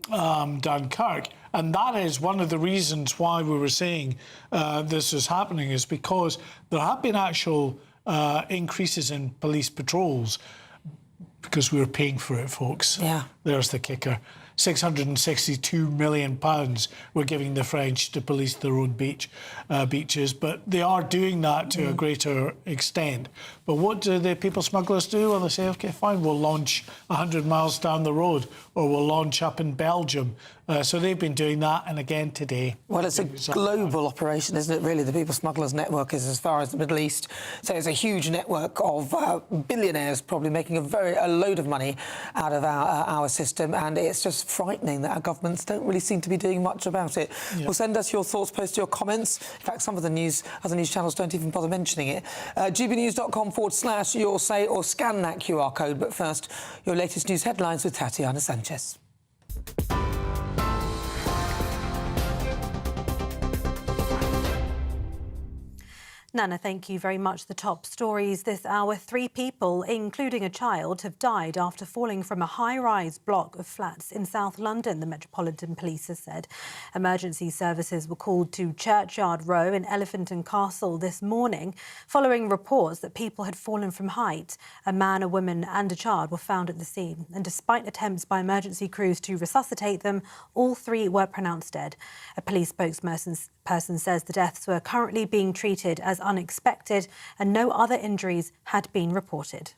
Dunkirk. And that is one of the reasons why we were saying this is happening, is because there have been actual increases in police patrols, because we were paying for it, folks. Yeah. There's the kicker. £662 million we're giving the French to police their own beaches, but they are doing that to a greater extent. But what do the people smugglers do? Well, they say, OK, fine, we'll launch 100 miles down the road, or we'll launch up in Belgium. So they've been doing that, and again today. Well, it's a global operation, isn't it, really? The People Smugglers Network is as far as the Middle East. So it's a huge network of billionaires probably making a load of money out of our system, and it's just frightening that our governments don't really seem to be doing much about it. Yeah. Well, send us your thoughts, post your comments. In fact, some of the other news channels don't even bother mentioning it. gbnews.com/your say, or scan that QR code. But first, your latest news headlines with Tatiana Sanchez. Nana, thank you very much. The top stories this hour: 3 people, including a child, have died after falling from a high-rise block of flats in South London, the Metropolitan Police has said. Emergency services were called to Churchyard Row in Elephant and Castle this morning, following reports that people had fallen from height. A man, a woman and a child were found at the scene. And despite attempts by emergency crews to resuscitate them, all 3 were pronounced dead. A police spokesperson says the deaths were currently being treated as unexpected and no other injuries had been reported.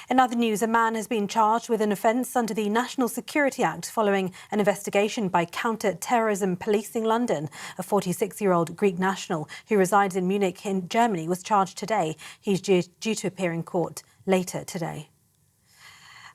In other news, a man has been charged with an offence under the National Security Act following an investigation by Counter-Terrorism Policing London. A 46-year-old Greek national who resides in Munich in Germany was charged today. He's due to appear in court later today.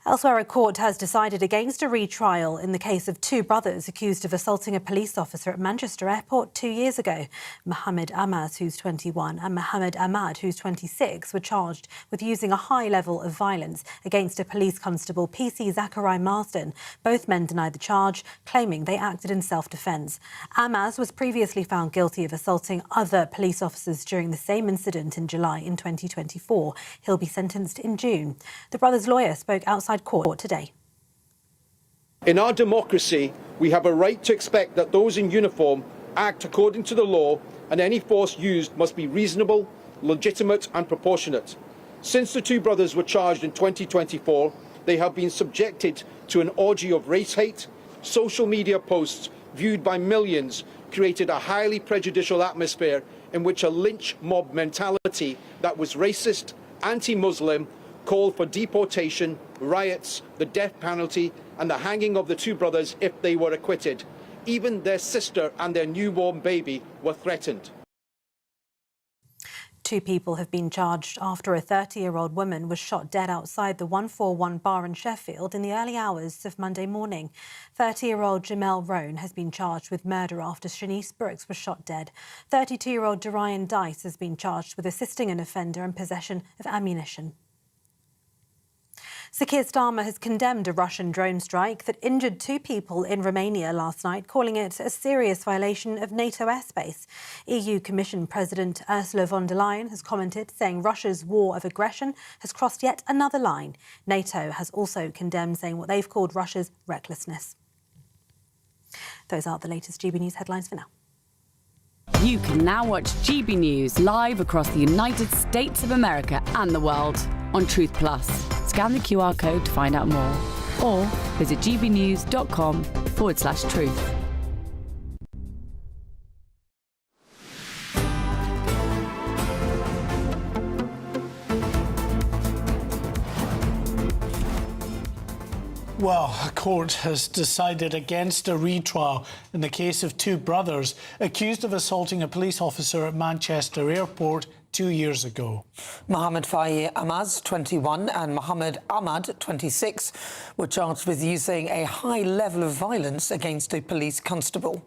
Elsewhere, a court has decided against a retrial in the case of two brothers accused of assaulting a police officer at Manchester Airport 2 years ago. Mohammed Amaz, who's 21, and Mohammed Ahmad, who's 26, were charged with using a high level of violence against a police constable, PC Zachariah Marsden. Both men denied the charge, claiming they acted in self-defence. Amaz was previously found guilty of assaulting other police officers during the same incident in July in 2024. He'll be sentenced in June. The brothers' lawyer spoke outside court today. In our democracy, we have a right to expect that those in uniform act according to the law, and any force used must be reasonable, legitimate and proportionate. Since the two brothers were charged in 2024, they have been subjected to an orgy of race hate. Social media posts viewed by millions created a highly prejudicial atmosphere in which a lynch mob mentality that was racist, anti-Muslim, called for deportation, riots, the death penalty and the hanging of the two brothers if they were acquitted. Even their sister and their newborn baby were threatened. Two people have been charged after a 30-year-old woman was shot dead outside the 141 bar in Sheffield in the early hours of Monday morning. 30-year-old Jamel Roan has been charged with murder after Shanice Brooks was shot dead. 32-year-old Dorian Dice has been charged with assisting an offender in possession of ammunition. Sir Keir Starmer has condemned a Russian drone strike that injured two people in Romania last night, calling it a serious violation of NATO airspace. EU Commission President Ursula von der Leyen has commented, saying Russia's war of aggression has crossed yet another line. NATO has also condemned, saying what they've called Russia's recklessness. Those are the latest GB News headlines for now. You can now watch GB News live across the United States of America and the world on Truth Plus. Scan the QR code to find out more, or visit gbnews.com/truth. Well, a court has decided against a retrial in the case of two brothers accused of assaulting a police officer at Manchester Airport 2 years ago. Mohammed Faye Amaz, 21, and Mohammed Ahmad, 26, were charged with using a high level of violence against a police constable.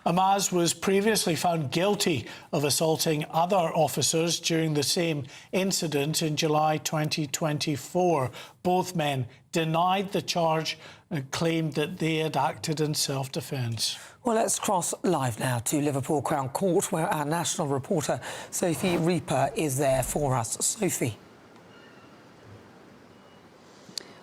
Amaz was previously found guilty of assaulting other officers during the same incident in July 2024. Both men denied the charge and claimed that they had acted in self-defence. Well, let's cross live now to Liverpool Crown Court, where our national reporter Sophie Reaper is there for us. Sophie.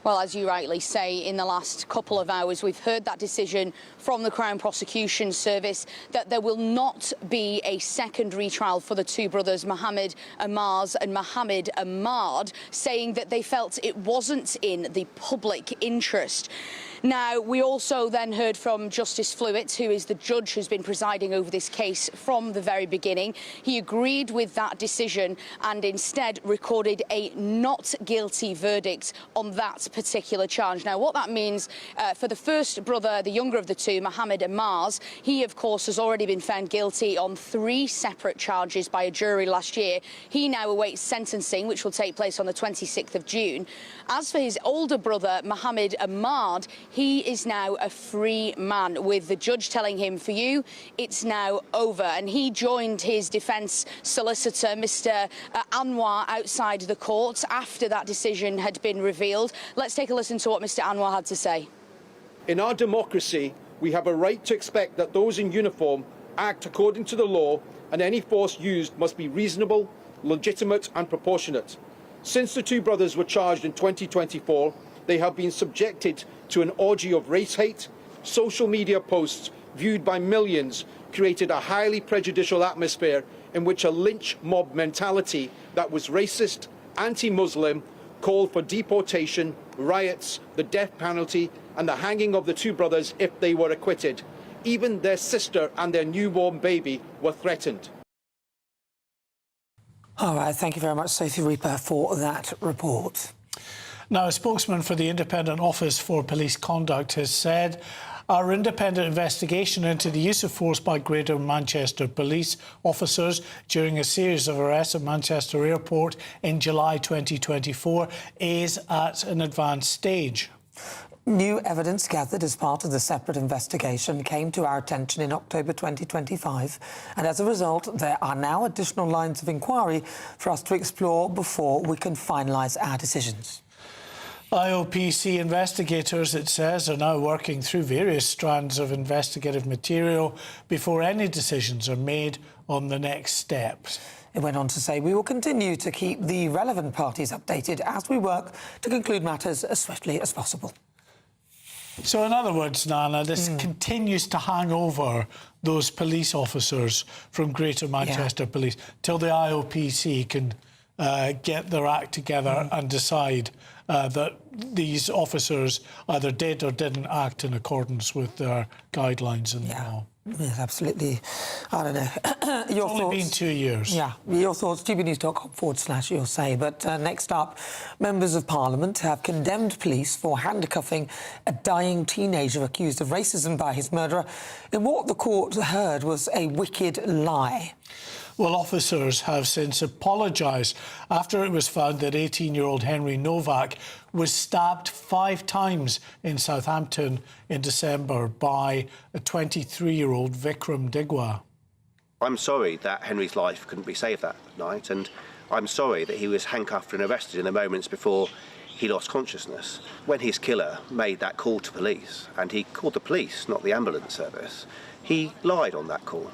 Well, as you rightly say, in the last couple of hours, we've heard that decision from the Crown Prosecution Service that there will not be a second retrial for the two brothers, Mohammed Amaz and Mohammed Ahmad, saying that they felt it wasn't in the public interest. Now, we also then heard from Justice Flewitt, who is the judge who's been presiding over this case from the very beginning. He agreed with that decision and instead recorded a not guilty verdict on that particular charge. Now, what that means for the first brother, the younger of the two, Mohammed Amaz, he, of course, has already been found guilty on 3 separate charges by a jury last year. He now awaits sentencing, which will take place on the 26th of June. As for his older brother, Mohammed Ahmad, he is now a free man, with the judge telling him, for you, it's now over. And he joined his defence solicitor, Mr. Anwar, outside the court after that decision had been revealed. Let's take a listen to what Mr. Anwar had to say. In our democracy, we have a right to expect that those in uniform act according to the law, and any force used must be reasonable, legitimate and proportionate. Since the two brothers were charged in 2024, they have been subjected to an orgy of race hate. Social media posts viewed by millions created a highly prejudicial atmosphere in which a lynch mob mentality that was racist, anti-Muslim, called for deportation, riots, the death penalty and the hanging of the two brothers if they were acquitted. Even their sister and their newborn baby were threatened. All right, thank you very much, Sophie Reaper, for that report. Now, a spokesman for the Independent Office for Police Conduct has said Our independent investigation into the use of force by Greater Manchester police officers during a series of arrests at Manchester Airport in July 2024 is at an advanced stage. New evidence gathered as part of the separate investigation came to our attention in October 2025, and as a result, there are now additional lines of inquiry for us to explore before we can finalise our decisions. IOPC investigators, it says, are now working through various strands of investigative material before any decisions are made on the next steps. It went on to say, we will continue to keep the relevant parties updated as we work to conclude matters as swiftly as possible. So, in other words, Nana, this continues to hang over those police officers from Greater Manchester Police till the IOPC can get their act together and decide that these officers either did or didn't act in accordance with their guidelines and the law. Yes, absolutely. I don't know. Your It's only been 2 years. Yeah, your thoughts, gbnews.com/you'll say. But next up, members of Parliament have condemned police for handcuffing a dying teenager accused of racism by his murderer in what the court heard was a wicked lie. Well, officers have since apologised after it was found that 18-year-old Henry Novak was stabbed 5 times in Southampton in December by a 23-year-old Vikram Digwa. I'm sorry that Henry's life couldn't be saved that night, and I'm sorry that he was handcuffed and arrested in the moments before he lost consciousness. When his killer made that call to police, and he called the police, not the ambulance service, he lied on that call.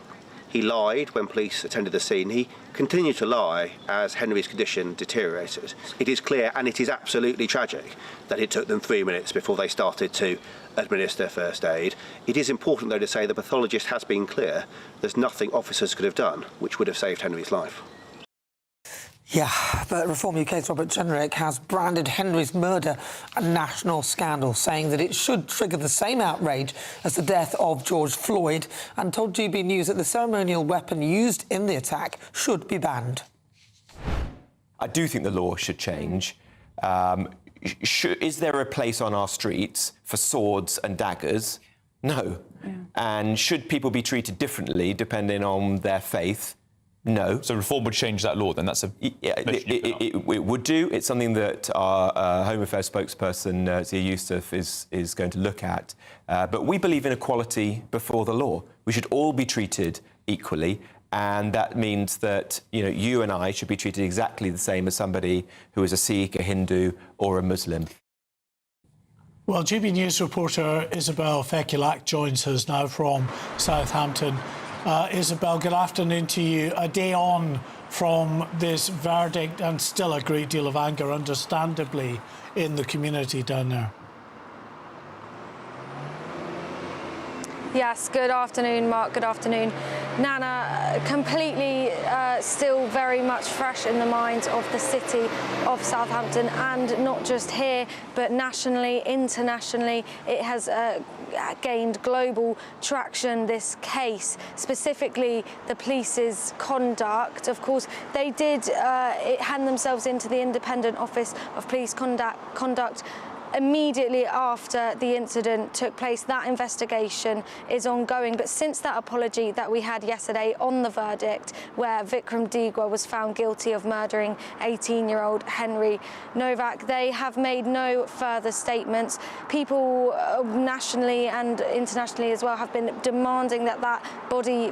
He lied when police attended the scene. He continued to lie as Henry's condition deteriorated. It is clear, and it is absolutely tragic, that it took them 3 minutes before they started to administer first aid. It is important, though, to say the pathologist has been clear. There's nothing officers could have done which would have saved Henry's life. Yeah, but Reform UK's Robert Jenrick has branded Henry's murder a national scandal, saying that it should trigger the same outrage as the death of George Floyd, and told GB News that the ceremonial weapon used in the attack should be banned. I do think the law should change. Is there a place on our streets for swords and daggers? No. Yeah. And should people be treated differently depending on their faith? No. So reform would change that law then? That's it would do. It's something that our Home Affairs spokesperson, Zia Youssef, is going to look at. But we believe in equality before the law. We should all be treated equally. And that means that, you and I should be treated exactly the same as somebody who is a Sikh, a Hindu or a Muslim. Well, GB News reporter Isabel Fekulak joins us now from Southampton. Isabel, good afternoon to you. A day on from this verdict and still a great deal of anger, understandably, in the community down there. Yes, good afternoon, Mark. Good afternoon, Nana. Completely still very much fresh in the minds of the city of Southampton, and not just here, but nationally, internationally. It has gained global traction, this case, specifically the police's conduct. Of course, they did hand themselves into the Independent Office of Police Conduct immediately after the incident took place. That investigation is ongoing, but since that apology that we had yesterday on the verdict, where Vikram Digwa was found guilty of murdering 18-year-old Henry Novak, they have made no further statements. People nationally and internationally as well have been demanding that body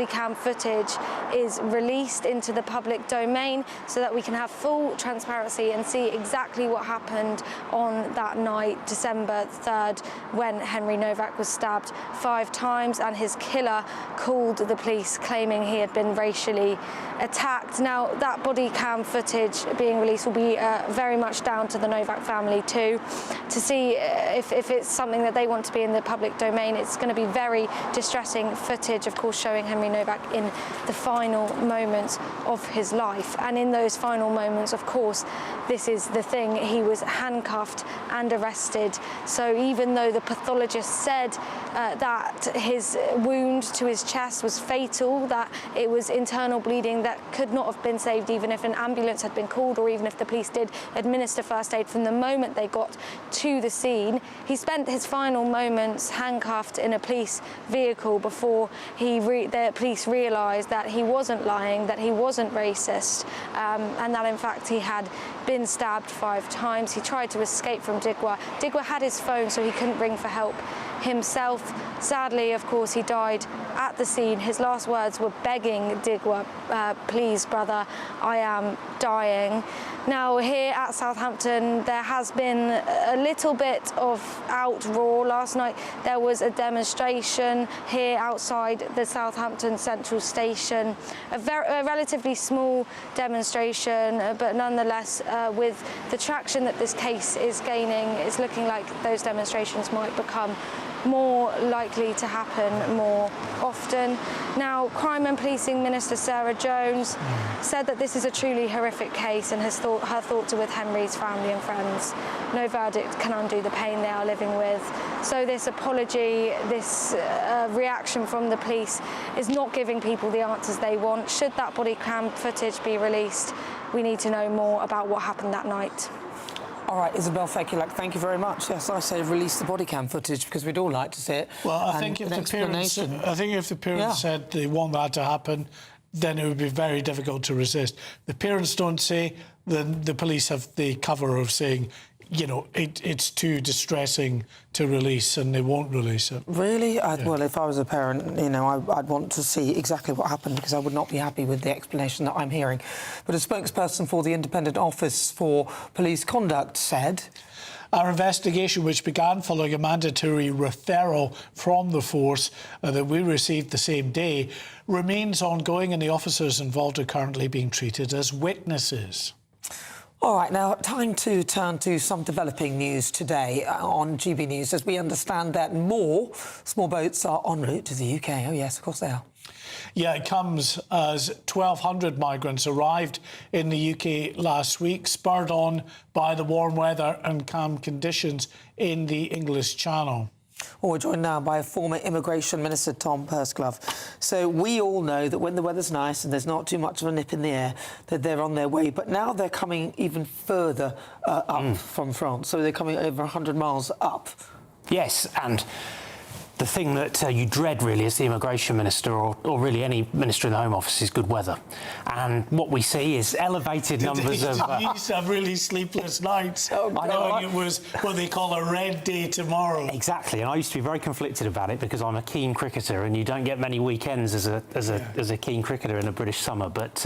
cam footage is released into the public domain so that we can have full transparency and see exactly what happened on that night, December 3rd, when Henry Novak was stabbed 5 times and his killer called the police claiming he had been racially attacked. Now, that body cam footage being released will be very much down to the Novak family too, to see if it's something that they want to be in the public domain. It's going to be very distressing footage, of course, showing Henry Novak in the final moments of his life. And in those final moments, of course, this is the thing, he was handcuffed handcuffed and arrested. So even though the pathologist said that his wound to his chest was fatal, that it was internal bleeding that could not have been saved even if an ambulance had been called or even if the police did administer first aid from the moment they got to the scene, he spent his final moments handcuffed in a police vehicle before the police realised that he wasn't lying, that he wasn't racist, and that in fact he had been stabbed 5 times. He tried to escape from Digwa. Digwa had his phone, so he couldn't ring for help himself. Sadly, of course, he died at the scene. His last words were begging Digwa, please, brother, I am dying. Now, here at Southampton, there has been a little bit of outroar. Last night, there was a demonstration here outside the Southampton Central Station. A relatively small demonstration, but nonetheless, with the traction that this case is gaining, it's looking like those demonstrations might become more likely to happen more often. Now, Crime and Policing Minister Sarah Jones said that this is a truly horrific case and her thoughts are with Henry's family and friends. No verdict can undo the pain they are living with. So this apology, this reaction from the police is not giving people the answers they want. Should that body cam footage be released, we need to know more about what happened that night. All right, Isabel Fekulak, thank you very much. Yes, I say release the body cam footage because we'd all like to see it. Well, I think if the parents said they want that to happen, then it would be very difficult to resist. The parents don't say, then the police have the cover of saying, you know, it's too distressing to release and they won't release it. Really? Well, if I was a parent, you know, I'd want to see exactly what happened because I would not be happy with the explanation that I'm hearing. But a spokesperson for the Independent Office for Police Conduct said... Our investigation, which began following a mandatory referral from the force that we received the same day, remains ongoing and the officers involved are currently being treated as witnesses. All right, now, time to turn to some developing news today on GB News as we understand that more small boats are en route to the UK. Oh, yes, of course they are. Yeah, it comes as 1,200 migrants arrived in the UK last week, spurred on by the warm weather and calm conditions in the English Channel. Well, we're joined now by former Immigration Minister Tom Pursglove. So we all know that when the weather's nice and there's not too much of a nip in the air, that they're on their way. But now they're coming even further up from France. So they're coming over 100 miles up. Yes, and the thing that you dread, really, as the Immigration Minister or really any Minister in the Home Office is good weather. And what we see is elevated numbers of... You used to have really sleepless nights knowing it was what they call a red day tomorrow. Exactly, and I used to be very conflicted about it because I'm a keen cricketer and you don't get many weekends as a keen cricketer in a British summer. But,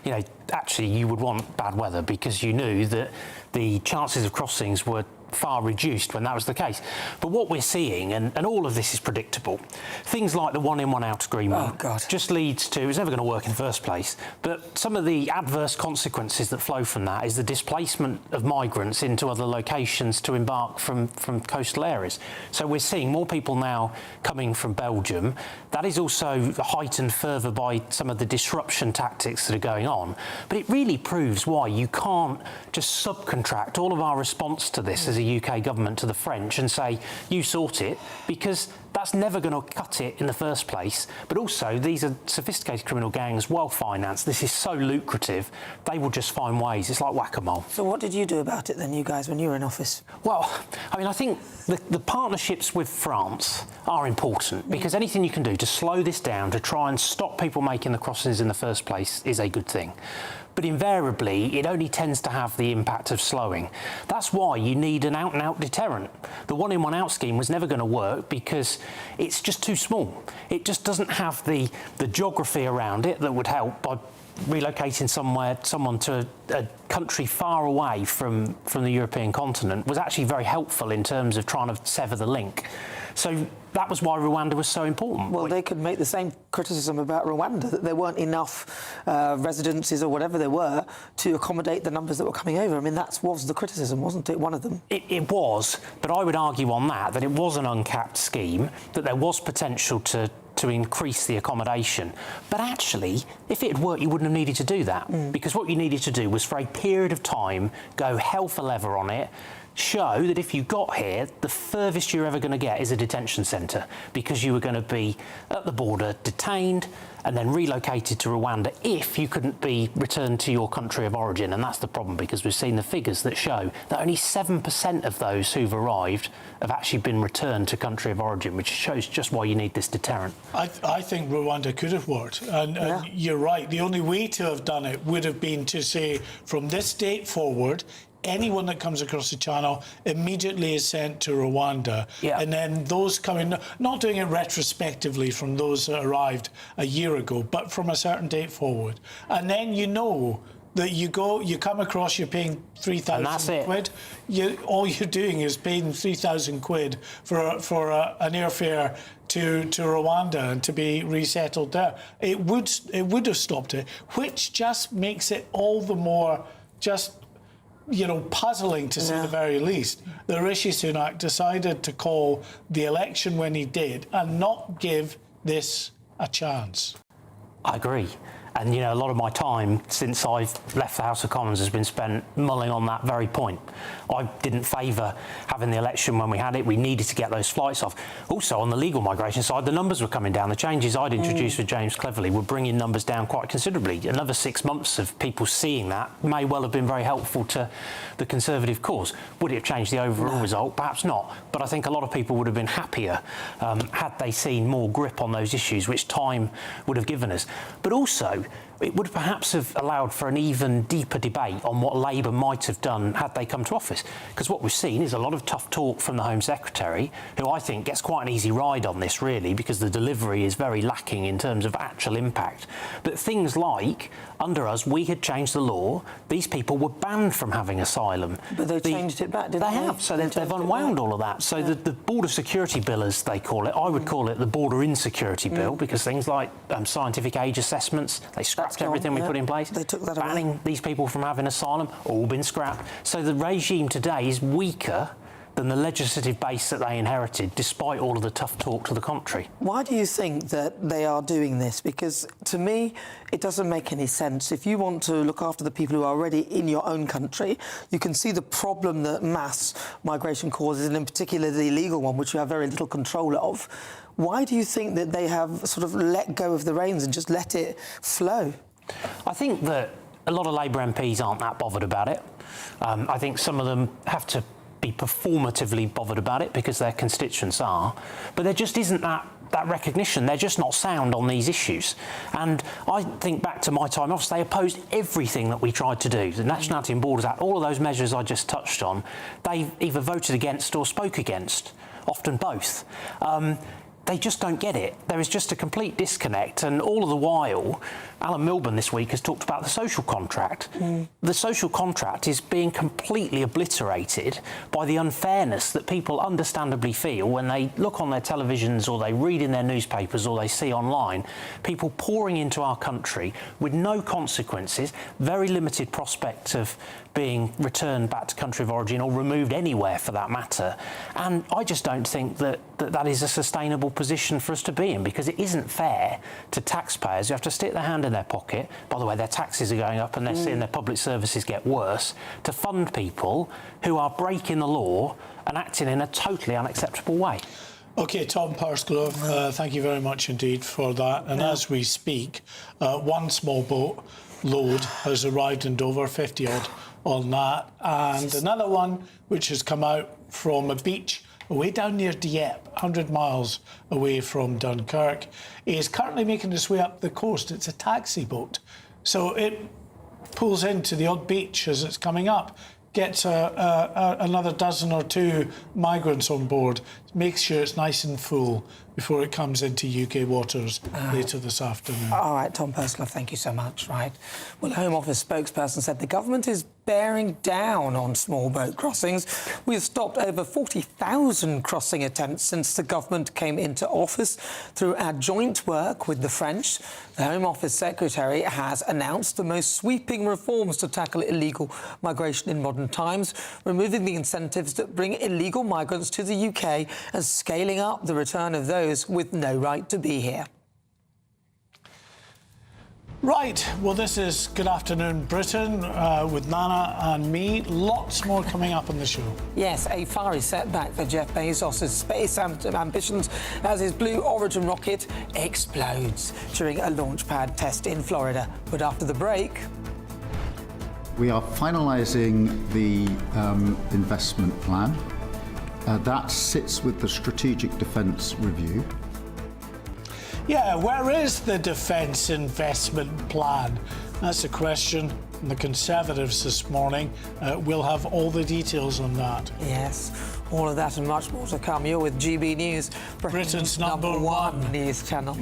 you know, actually you would want bad weather because you knew that the chances of crossings were far reduced when that was the case. But what we're seeing, and all of this is predictable, things like the one-in, one-out agreement just leads to, it's never going to work in the first place, but some of the adverse consequences that flow from that is the displacement of migrants into other locations to embark from coastal areas. So we're seeing more people now coming from Belgium. That is also heightened further by some of the disruption tactics that are going on. But it really proves why you can't just subcontract all of our response to this as a UK government to the French and say, you sort it, because that's never going to cut it in the first place. But also, these are sophisticated criminal gangs, well-financed. This is so lucrative, they will just find ways. It's like whack-a-mole. So what did you do about it then, you guys, when you were in office? Well, I mean, I think the partnerships with France are important because anything you can do to slow this down, to try and stop people making the crossings in the first place is a good thing. But invariably, it only tends to have the impact of slowing. That's why you need an out-and-out deterrent. The one-in, one-out scheme was never going to work because it's just too small. It just doesn't have the geography around it that would help by relocating someone to a country far away from the European continent was actually very helpful in terms of trying to sever the link. So that was why Rwanda was so important. Well, they could make the same criticism about Rwanda, that there weren't enough residences or whatever there were to accommodate the numbers that were coming over. I mean, that was the criticism, wasn't it, one of them? It was, but I would argue on that it was an uncapped scheme, that there was potential to increase the accommodation. But actually, if it had worked, you wouldn't have needed to do that, because what you needed to do was, for a period of time, go hell for leather on it, show that if you got here, the furthest you're ever going to get is a detention centre, because you were going to be at the border detained and then relocated to Rwanda if you couldn't be returned to your country of origin. And that's the problem, because we've seen the figures that show that only 7% of those who've arrived have actually been returned to country of origin, which shows just why you need this deterrent. I think Rwanda could have worked, and you're right. The only way to have done it would have been to say, from this date forward, anyone that comes across the channel immediately is sent to Rwanda. And then those coming, not doing it retrospectively from those that arrived a year ago, but from a certain date forward. And then you know that you come across, you're paying 3,000 quid. All you're doing is paying 3,000 quid for an airfare to Rwanda and to be resettled there. It would have stopped it, which just makes it all the more puzzling, to say the very least, that Rishi Sunak decided to call the election when he did and not give this a chance. I agree. And, a lot of my time since I've left the House of Commons has been spent mulling on that very point. I didn't favour having the election when we had it. We needed to get those flights off. Also, on the legal migration side, the numbers were coming down. The changes I'd introduced with James Cleverly were bringing numbers down quite considerably. Another 6 months of people seeing that may well have been very helpful to the Conservative cause. Would it have changed the overall result? Perhaps not. But I think a lot of people would have been happier had they seen more grip on those issues, which time would have given us. But also, it would perhaps have allowed for an even deeper debate on what Labour might have done had they come to office. Because what we've seen is a lot of tough talk from the Home Secretary, who I think gets quite an easy ride on this, really, because the delivery is very lacking in terms of actual impact. But things like, under us, we had changed the law. These people were banned from having asylum. But they changed it back, didn't they? They have, so they've unwound all of that. So the Border Security Bill, as they call it, I would call it the Border Insecurity Bill, because things like scientific age assessments, they scrapped everything we put in place. They took that away. Banning these people from having asylum, all been scrapped. So the regime today is weaker than the legislative base that they inherited, despite all of the tough talk to the contrary. Why do you think that they are doing this? Because, to me, it doesn't make any sense. If you want to look after the people who are already in your own country, you can see the problem that mass migration causes, and in particular the illegal one, which you have very little control of. Why do you think that they have sort of let go of the reins and just let it flow? I think that a lot of Labour MPs aren't that bothered about it. I think some of them have to be performatively bothered about it because their constituents are, but there just isn't that recognition. They're just not sound on these issues. And I think back to my time in office, they opposed everything that we tried to do. The Nationality and Borders Act, all of those measures I just touched on, they either voted against or spoke against, often both. They just don't get it. There is just a complete disconnect, and all of the while, Alan Milburn this week has talked about the social contract. The social contract is being completely obliterated by the unfairness that people understandably feel when they look on their televisions or they read in their newspapers or they see online people pouring into our country with no consequences, very limited prospect of being returned back to country of origin or removed anywhere for that matter. And I just don't think that is a sustainable position for us to be in, because it isn't fair to taxpayers who have to stick their hand in their pocket. By the way, their taxes are going up and they're seeing their public services get worse, to fund people who are breaking the law and acting in a totally unacceptable way. OK, Tom Pursglove, thank you very much indeed for that. And as we speak, one small boat load has arrived in Dover, 50-odd on that, and another one which has come out from a beach away down near Dieppe, 100 miles away from Dunkirk, is currently making its way up the coast. It's a taxi boat, so it pulls into the odd beach as it's coming up, gets another dozen or two migrants on board, makes sure it's nice and full before it comes into UK waters later this afternoon. All right, Tom Pursglove, thank you so much. Right. Well, the Home Office spokesperson said the government is bearing down on small boat crossings. We've stopped over 40,000 crossing attempts since the government came into office. Through our joint work with the French, the Home Office Secretary has announced the most sweeping reforms to tackle illegal migration in modern times, removing the incentives that bring illegal migrants to the UK and scaling up the return of those with no right to be here. Right, well, this is Good Afternoon Britain with Nana and me. Lots more coming up on the show. Yes, a fiery setback for Jeff Bezos' space ambitions as his Blue Origin rocket explodes during a launch pad test in Florida. But after the break... We are finalising the investment plan. That sits with the Strategic Defence Review. Yeah, where is the defence investment plan? That's a question. And the Conservatives this morning will have all the details on that. Yes, all of that and much more to come. You're with GB News, Britain's number one news channel.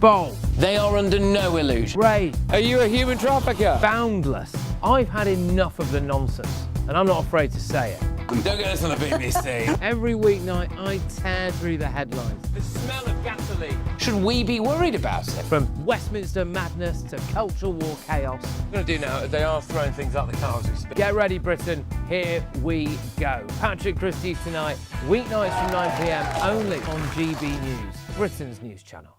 Bold. They are under no illusion. Ray. Are you a human trafficker? Boundless. I've had enough of the nonsense, and I'm not afraid to say it. Don't get us on the BBC. Every weeknight, I tear through the headlines. The smell of gasoline. Should we be worried about it? From Westminster madness to cultural war chaos. What I'm going to do now, they are throwing things out the car as we speak. Get ready, Britain. Here we go. Patrick Christie tonight, weeknights from 9 p.m. only on GB News, Britain's news channel.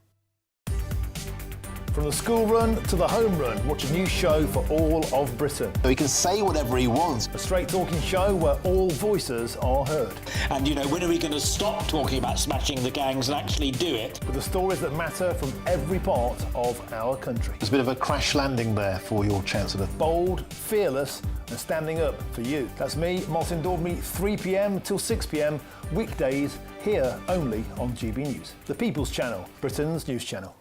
From the school run to the home run, watch a new show for all of Britain. So he can say whatever he wants. A straight talking show where all voices are heard. And, you know, when are we going to stop talking about smashing the gangs and actually do it? With the stories that matter from every part of our country. There's a bit of a crash landing there for your Chancellor. Bold, fearless and standing up for you. That's me, Martin Daubney, 3 p.m. till 6 p.m, weekdays, here only on GB News. The People's Channel, Britain's news channel.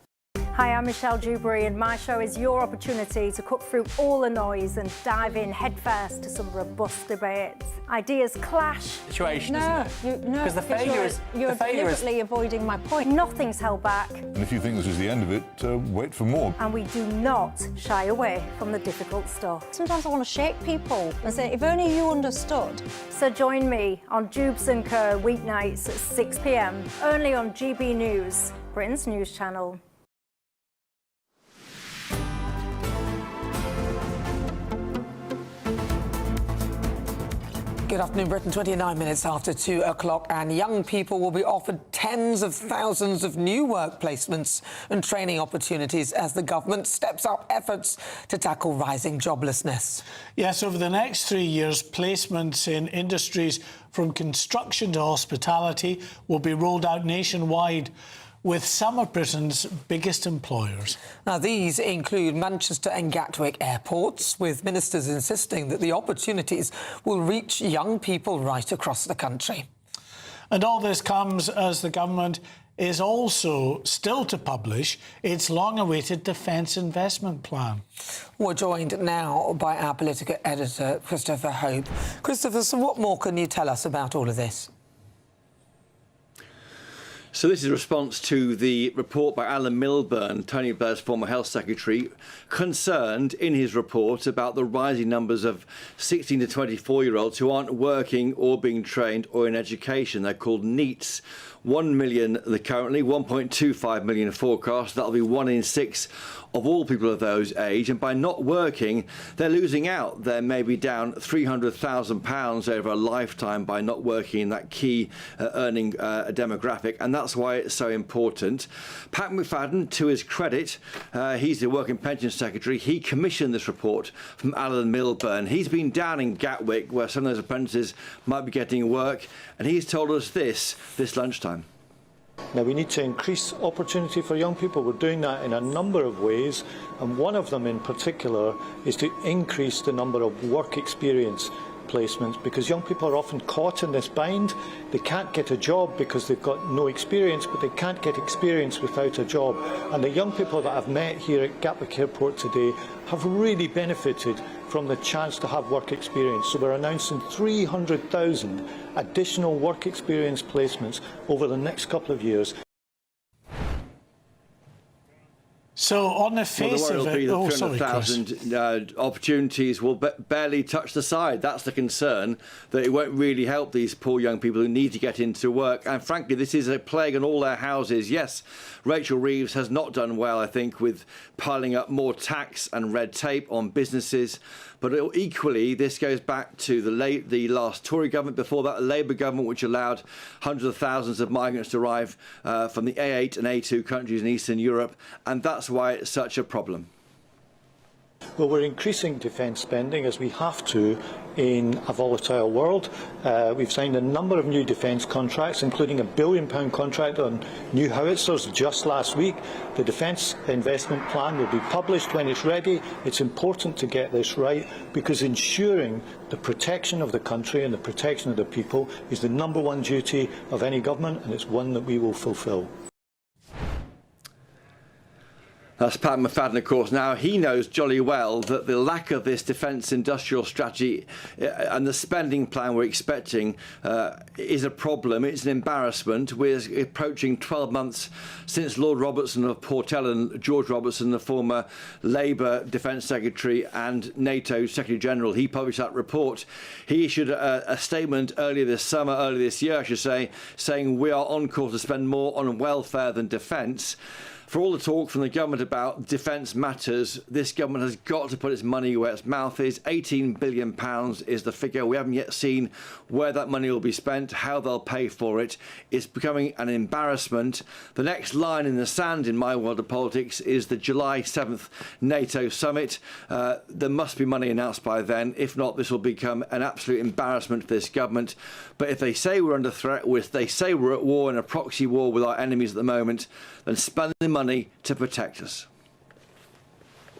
Hi, I'm Michelle Dewberry and my show is your opportunity to cut through all the noise and dive in headfirst to some robust debates. Ideas clash. Situation, isn't it? No, because you're deliberately avoiding my point. Nothing's held back. And if you think this is the end of it, wait for more. And we do not shy away from the difficult stuff. Sometimes I want to shake people and say, if only you understood. So join me on Jubes and Co weeknights at 6 p.m, only on GB News, Britain's news channel. Good afternoon, Britain. 29 minutes after 2 o'clock, and young people will be offered tens of thousands of new work placements and training opportunities as the government steps up efforts to tackle rising joblessness. Yes, over the next 3 years, placements in industries from construction to hospitality will be rolled out nationwide, with some of Britain's biggest employers. Now, these include Manchester and Gatwick airports, with ministers insisting that the opportunities will reach young people right across the country. And all this comes as the government is also still to publish its long-awaited defence investment plan. We're joined now by our political editor, Christopher Hope. Christopher, so what more can you tell us about all of this? So this is a response to the report by Alan Milburn, Tony Blair's former health secretary, concerned in his report about the rising numbers of 16 to 24-year-olds who aren't working or being trained or in education. They're called NEETs. 1 million currently, 1.25 million forecast. That'll be 1 in 6 of all people of those age. And by not working, they're losing out. They may be down £300,000 over a lifetime by not working in that key earning demographic. And that's why it's so important. Pat McFadden, to his credit, he's the Work and Pension Secretary. He commissioned this report from Alan Milburn. He's been down in Gatwick, where some of those apprentices might be getting work. And he's told us this lunchtime. Now, we need to increase opportunity for young people. We're doing that in a number of ways, and one of them in particular is to increase the number of work experience placements, because young people are often caught in this bind. They can't get a job because they've got no experience, but they can't get experience without a job. And the young people that I've met here at Gatwick Airport today have really benefited from the chance to have work experience. So we're announcing 300,000 additional work experience placements over the next couple of years. So on the face of it, the 300,000 opportunities will barely touch the side. That's the concern, that it won't really help these poor young people who need to get into work. And frankly, this is a plague on all their houses. Yes, Rachel Reeves has not done well, I think, with piling up more tax and red tape on businesses. But equally, this goes back to the last Tory government, before that, the Labour government, which allowed hundreds of thousands of migrants to arrive from the A8 and A2 countries in Eastern Europe. And that's why it's such a problem. Well, we're increasing defence spending, as we have to in a volatile world. We've signed a number of new defence contracts, including a £1 billion contract on new howitzers just last week. The Defence Investment Plan will be published when it's ready. It's important to get this right, because ensuring the protection of the country and the protection of the people is the #1 duty of any government, and it's one that we will fulfil. That's Pat McFadden, of course. Now, he knows jolly well that the lack of this defence industrial strategy and the spending plan we're expecting is a problem. It's an embarrassment. We're approaching 12 months since Lord Robertson of Portel and George Robertson, the former Labour Defence Secretary and NATO Secretary General, he published that report. He issued a statement earlier this year, I should say, saying we are on course to spend more on welfare than defence. For all the talk from the government about defence matters, this government has got to put its money where its mouth is. £18 billion is the figure. We haven't yet seen where that money will be spent, how they'll pay for it. It's becoming an embarrassment. The next line in the sand in my world of politics is the July 7th NATO summit. There must be money announced by then. If not, this will become an absolute embarrassment for this government. But if they say we're under threat, if they say we're at war, in a proxy war with our enemies at the moment, then spend the money to protect us.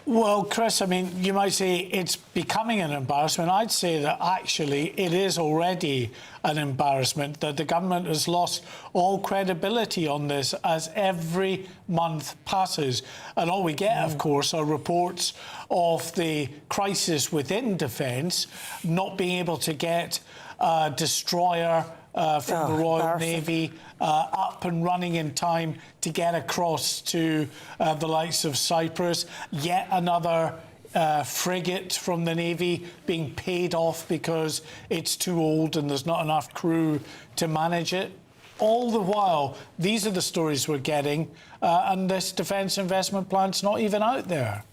Well, Chris, I mean, you might say it's becoming an embarrassment. I'd say that actually it is already an embarrassment, that the government has lost all credibility on this as every month passes. And all we get, of course, are reports of the crisis within defence, not being able to get a destroyer from the Royal Navy up and running in time to get across to the likes of Cyprus. Yet another frigate from the Navy being paid off because it's too old and there's not enough crew to manage it. All the while, these are the stories we're getting, and this defence investment plan's not even out there.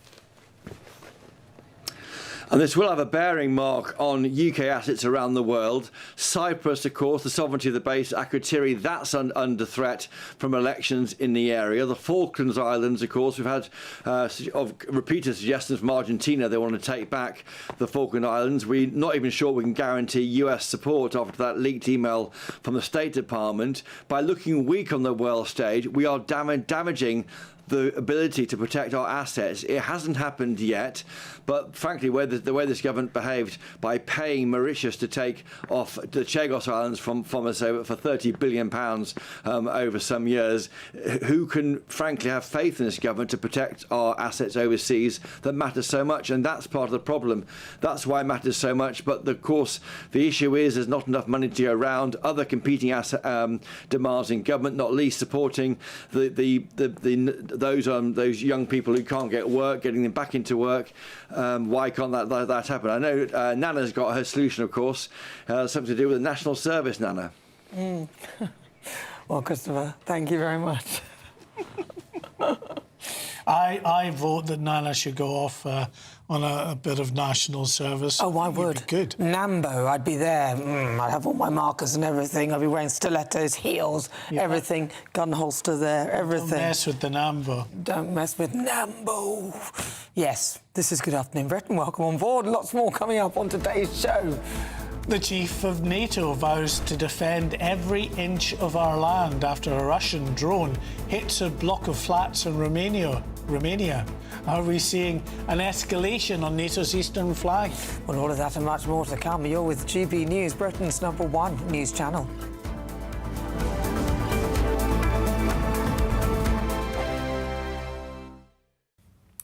And this will have a bearing, Mark, on UK assets around the world. Cyprus, of course, the sovereignty of the base, Akrotiri, that's under threat from elections in the area. The Falklands Islands, of course, we've had repeated suggestions from Argentina they want to take back the Falkland Islands. We're not even sure we can guarantee US support after that leaked email from the State Department. By looking weak on the world stage, we are damaging the ability to protect our assets. It hasn't happened yet, but frankly, the way this government behaved by paying Mauritius to take off the Chagos Islands from us over for £30 billion over some years, who can frankly have faith in this government to protect our assets overseas that matters so much? And that's part of the problem. That's why it matters so much. But of course, the issue is there's not enough money to go around. Other competing demands in government, not least supporting those young people who can't get work, getting them back into work. Why can't that happen? I know Nana's got her solution, of course, something to do with the national service, Nana. Well, Christopher, thank you very much. I vote that Nana should go off on a bit of national service. Oh, I would. Good. Nambo, I'd be there. I'd have all my markers and everything. I'd be wearing stilettos, heels, everything, gun holster there, everything. Don't mess with the Nambo. Don't mess with Nambo. Yes, this is Good Afternoon Britain. Welcome on board. Lots more coming up on today's show. The chief of NATO vows to defend every inch of our land after a Russian drone hits a block of flats in Romania. Are we seeing an escalation on NATO's eastern flank? Well, all of that and much more to come. You're with GB News, Britain's #1 news channel.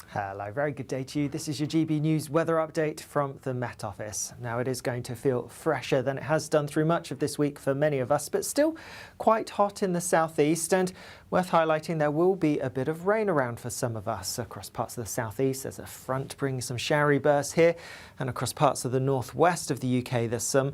Hello, very good day to you. This is your GB News weather update from the Met Office. Now, it is going to feel fresher than it has done through much of this week for many of us, but still quite hot in the southeast, and worth highlighting there will be a bit of rain around for some of us. Across parts of the southeast, there's a front bringing some showery bursts here, and across parts of the northwest of the UK, there's some,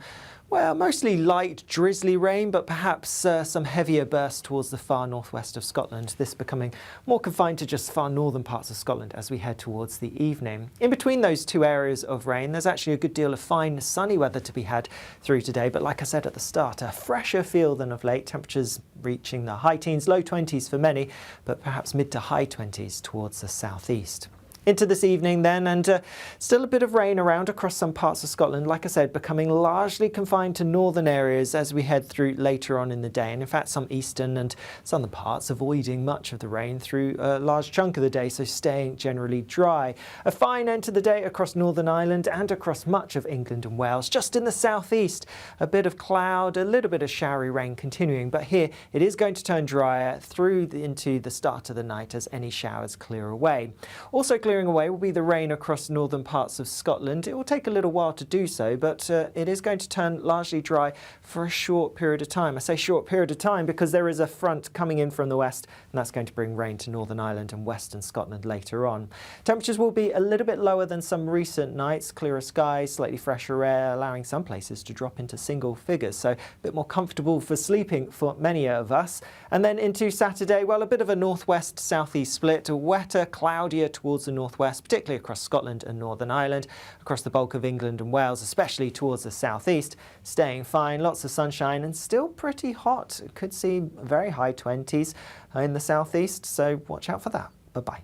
well, mostly light, drizzly rain, but perhaps some heavier bursts towards the far northwest of Scotland. This becoming more confined to just far northern parts of Scotland as we head towards the evening. In between those two areas of rain, there's actually a good deal of fine, sunny weather to be had through today. But like I said at the start, a fresher feel than of late. Temperatures reaching the high teens, low 20s for many, but perhaps mid to high 20s towards the southeast. Into this evening then, and still a bit of rain around across some parts of Scotland, like I said, becoming largely confined to northern areas as we head through later on in the day. And in fact, some eastern and southern parts avoiding much of the rain through a large chunk of the day, so staying generally dry. A fine end to the day across Northern Ireland and across much of England and Wales. Just in the southeast, a bit of cloud, a little bit of showery rain continuing, but here it is going to turn drier through into the start of the night as any showers clear away. Also clearing away will be the rain across northern parts of Scotland. It will take a little while to do so, but it is going to turn largely dry for a short period of time. I say short period of time because there is a front coming in from the west, and that's going to bring rain to Northern Ireland and western Scotland later on. Temperatures will be a little bit lower than some recent nights. Clearer skies, slightly fresher air, allowing some places to drop into single figures, so a bit more comfortable for sleeping for many of us. And then into Saturday, well, a bit of a northwest southeast split, wetter, cloudier towards the northwest, particularly across Scotland and Northern Ireland, across the bulk of England and Wales, especially towards the southeast, staying fine, lots of sunshine and still pretty hot. Could see very high 20s in the southeast, so watch out for that. Bye-bye.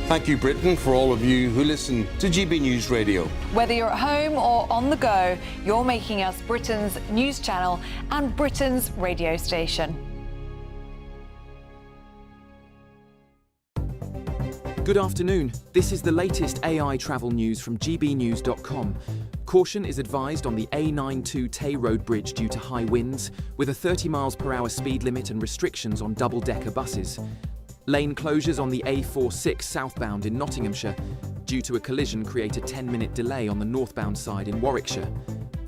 Thank you, Britain, for all of you who listen to GB News Radio. Whether you're at home or on the go, you're making us Britain's news channel and Britain's radio station. Good afternoon. This is the latest AI travel news from gbnews.com. Caution is advised on the A92 Tay Road Bridge due to high winds, with a 30 miles per hour speed limit and restrictions on double-decker buses. Lane closures on the A46 southbound in Nottinghamshire due to a collision create a 10-minute delay on the northbound side in Warwickshire.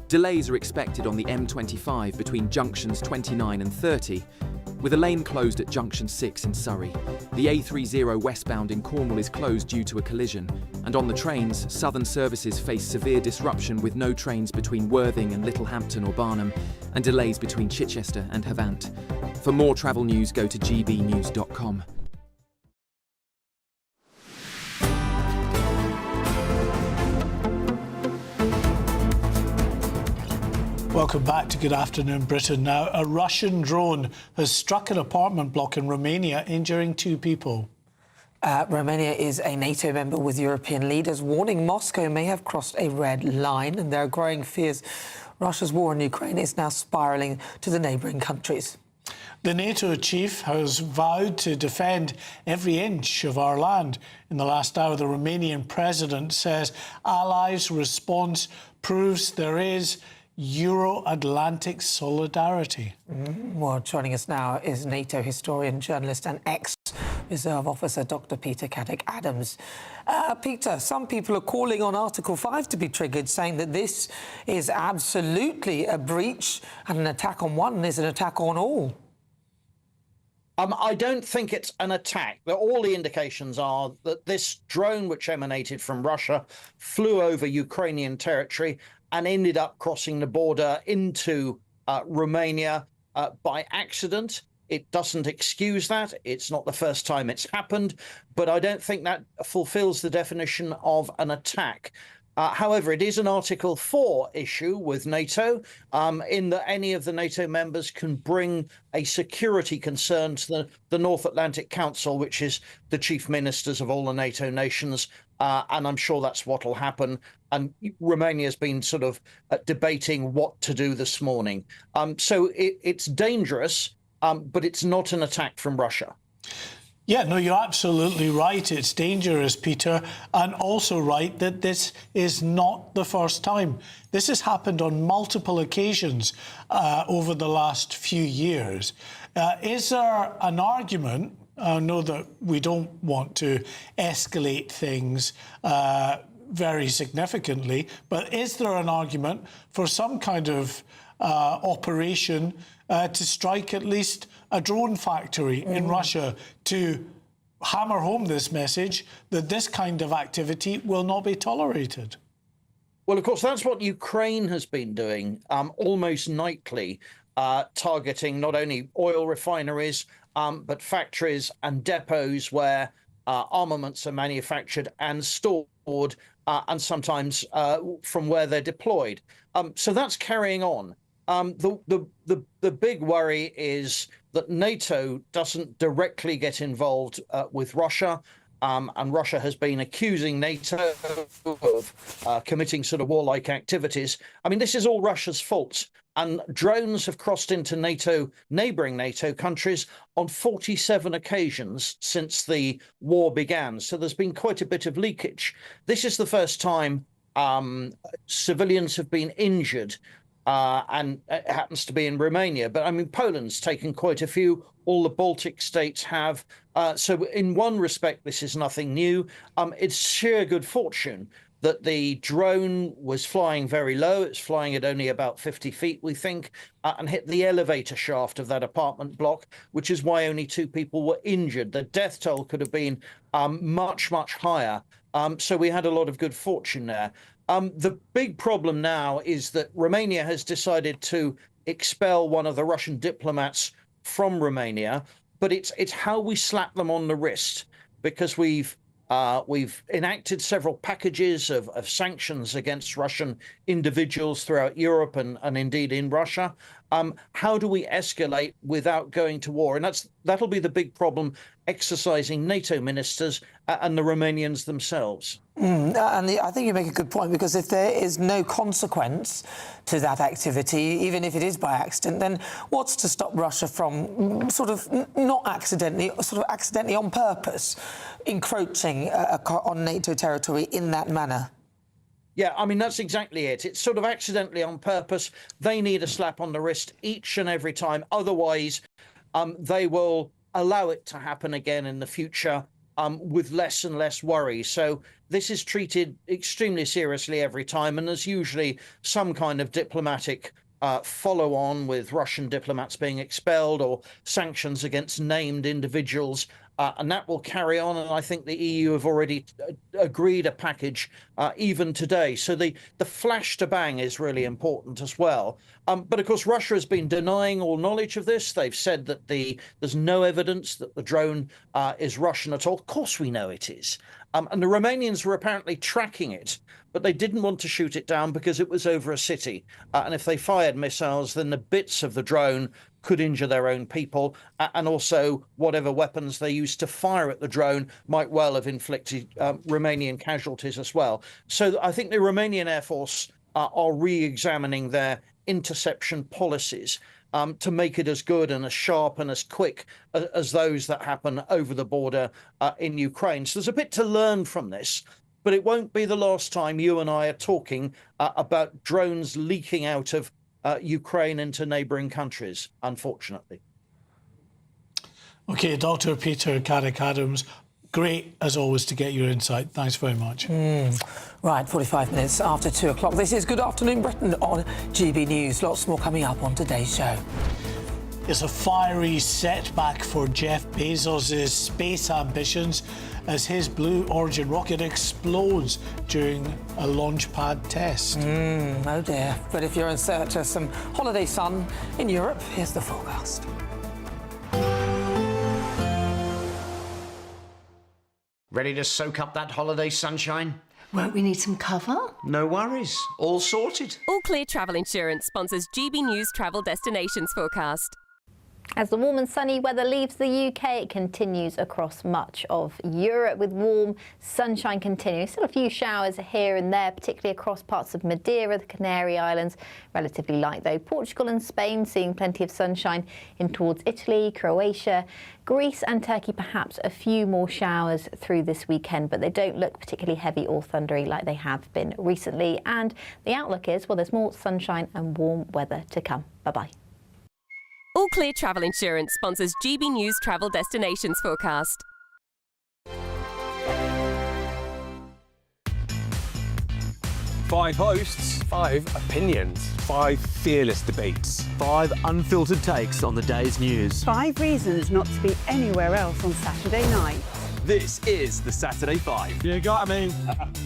Delays are expected on the M25 between junctions 29 and 30, with a lane closed at junction 6 in Surrey. The A30 westbound in Cornwall is closed due to a collision, and on the trains, southern services face severe disruption with no trains between Worthing and Littlehampton or Barnham, and delays between Chichester and Havant. For more travel news, go to gbnews.com. Welcome back to Good Afternoon Britain. Now, a Russian drone has struck an apartment block in Romania, injuring 2 people. Romania is a NATO member with European leaders warning Moscow may have crossed a red line, and there are growing fears Russia's war in Ukraine is now spiralling to the neighbouring countries. The NATO chief has vowed to defend every inch of our land. In the last hour, the Romanian president says allies' response proves there is Euro-Atlantic solidarity. Well, joining us now is NATO historian, journalist and ex-reserve officer Dr. Peter Caddick-Adams. Peter, some people are calling on Article 5 to be triggered, saying that this is absolutely a breach, and an attack on one is an attack on all. I don't think it's an attack. All the indications are that this drone, which emanated from Russia, flew over Ukrainian territory and ended up crossing the border into Romania by accident. It doesn't excuse that. It's not the first time it's happened, but I don't think that fulfills the definition of an attack. However, it is an Article 4 issue with NATO, in that any of the NATO members can bring a security concern to the North Atlantic Council, which is the chief ministers of all the NATO nations, and I'm sure that's what will happen. And Romania's been sort of debating what to do this morning. So it's dangerous, but it's not an attack from Russia. Yeah, no, you're absolutely right. It's dangerous, Peter, and also right that this is not the first time. This has happened on multiple occasions over the last few years. Is there an argument? I know that we don't want to escalate things very significantly, but is there an argument for some kind of operation to strike at least a drone factory in Russia to hammer home this message that this kind of activity will not be tolerated? Well, of course, that's what Ukraine has been doing almost nightly, targeting not only oil refineries, but factories and depots where armaments are manufactured and stored, and sometimes from where they're deployed. So that's carrying on. The big worry is that NATO doesn't directly get involved with Russia, and Russia has been accusing NATO of committing sort of warlike activities. I mean, this is all Russia's fault, and drones have crossed into neighbouring NATO countries on 47 occasions since the war began. So there's been quite a bit of leakage. This is the first time civilians have been injured. And it happens to be in Romania. But I mean, Poland's taken quite a few. All the Baltic states have. So in one respect, this is nothing new. It's sheer good fortune that the drone was flying very low. It's flying at only about 50 feet, we think, and hit the elevator shaft of that apartment block, which is why only 2 people were injured. The death toll could have been much, much higher. So we had a lot of good fortune there. The big problem now is that Romania has decided to expel one of the Russian diplomats from Romania, but it's how we slap them on the wrist, because we've enacted several packages of sanctions against Russian individuals throughout Europe and indeed in Russia. How do we escalate without going to war? And that'll be the big problem exercising NATO ministers and the Romanians themselves. And I think you make a good point, because if there is no consequence to that activity, even if it is by accident, then what's to stop Russia from sort of not accidentally, sort of accidentally on purpose, encroaching on NATO territory in that manner? Yeah, I mean, that's exactly it. It's sort of accidentally on purpose. They need a slap on the wrist each and every time. Otherwise, they will allow it to happen again in the future with less and less worry. So this is treated extremely seriously every time. And there's usually some kind of diplomatic follow on with Russian diplomats being expelled or sanctions against named individuals. And that will carry on. And I think the EU have already agreed a package even today. So the flash to bang is really important as well. But of course, Russia has been denying all knowledge of this. They've said that there's no evidence that the drone is Russian at all. Of course, we know it is. And the Romanians were apparently tracking it, but they didn't want to shoot it down because it was over a city. And if they fired missiles, then the bits of the drone could injure their own people, and also whatever weapons they used to fire at the drone might well have inflicted Romanian casualties as well. So I think the Romanian Air Force are re-examining their interception policies. to make it as good and as sharp and as quick as those that happen over the border in Ukraine. So there's a bit to learn from this, but it won't be the last time you and I are talking about drones leaking out of Ukraine into neighbouring countries, unfortunately. OK, Dr. Peter Caddick-Adams, great, as always, to get your insight. Thanks very much. Right, 45 minutes after 2 o'clock. This is Good Afternoon Britain on GB News. Lots more coming up on today's show. It's a fiery setback for Jeff Bezos' space ambitions as his Blue Origin rocket explodes during a launch pad test. Oh dear. But if you're in search of some holiday sun in Europe, here's the forecast. Ready to soak up that holiday sunshine? Won't we need some cover? No worries. All sorted. All Clear Travel Insurance sponsors GB News Travel Destinations Forecast. As the warm and sunny weather leaves the UK, it continues across much of Europe with warm sunshine continuing. Still a few showers here and there, particularly across parts of Madeira, the Canary Islands. Relatively light though. Portugal and Spain seeing plenty of sunshine in towards Italy, Croatia, Greece and Turkey, perhaps a few more showers through this weekend, but they don't look particularly heavy or thundery like they have been recently. And the outlook is, well, there's more sunshine and warm weather to come. Bye-bye. All Clear Travel Insurance sponsors GB News Travel Destinations Forecast. 5 hosts, 5 opinions, 5 fearless debates, 5 unfiltered takes on the day's news. 5 reasons not to be anywhere else on Saturday night. This is the Saturday 5. You got me.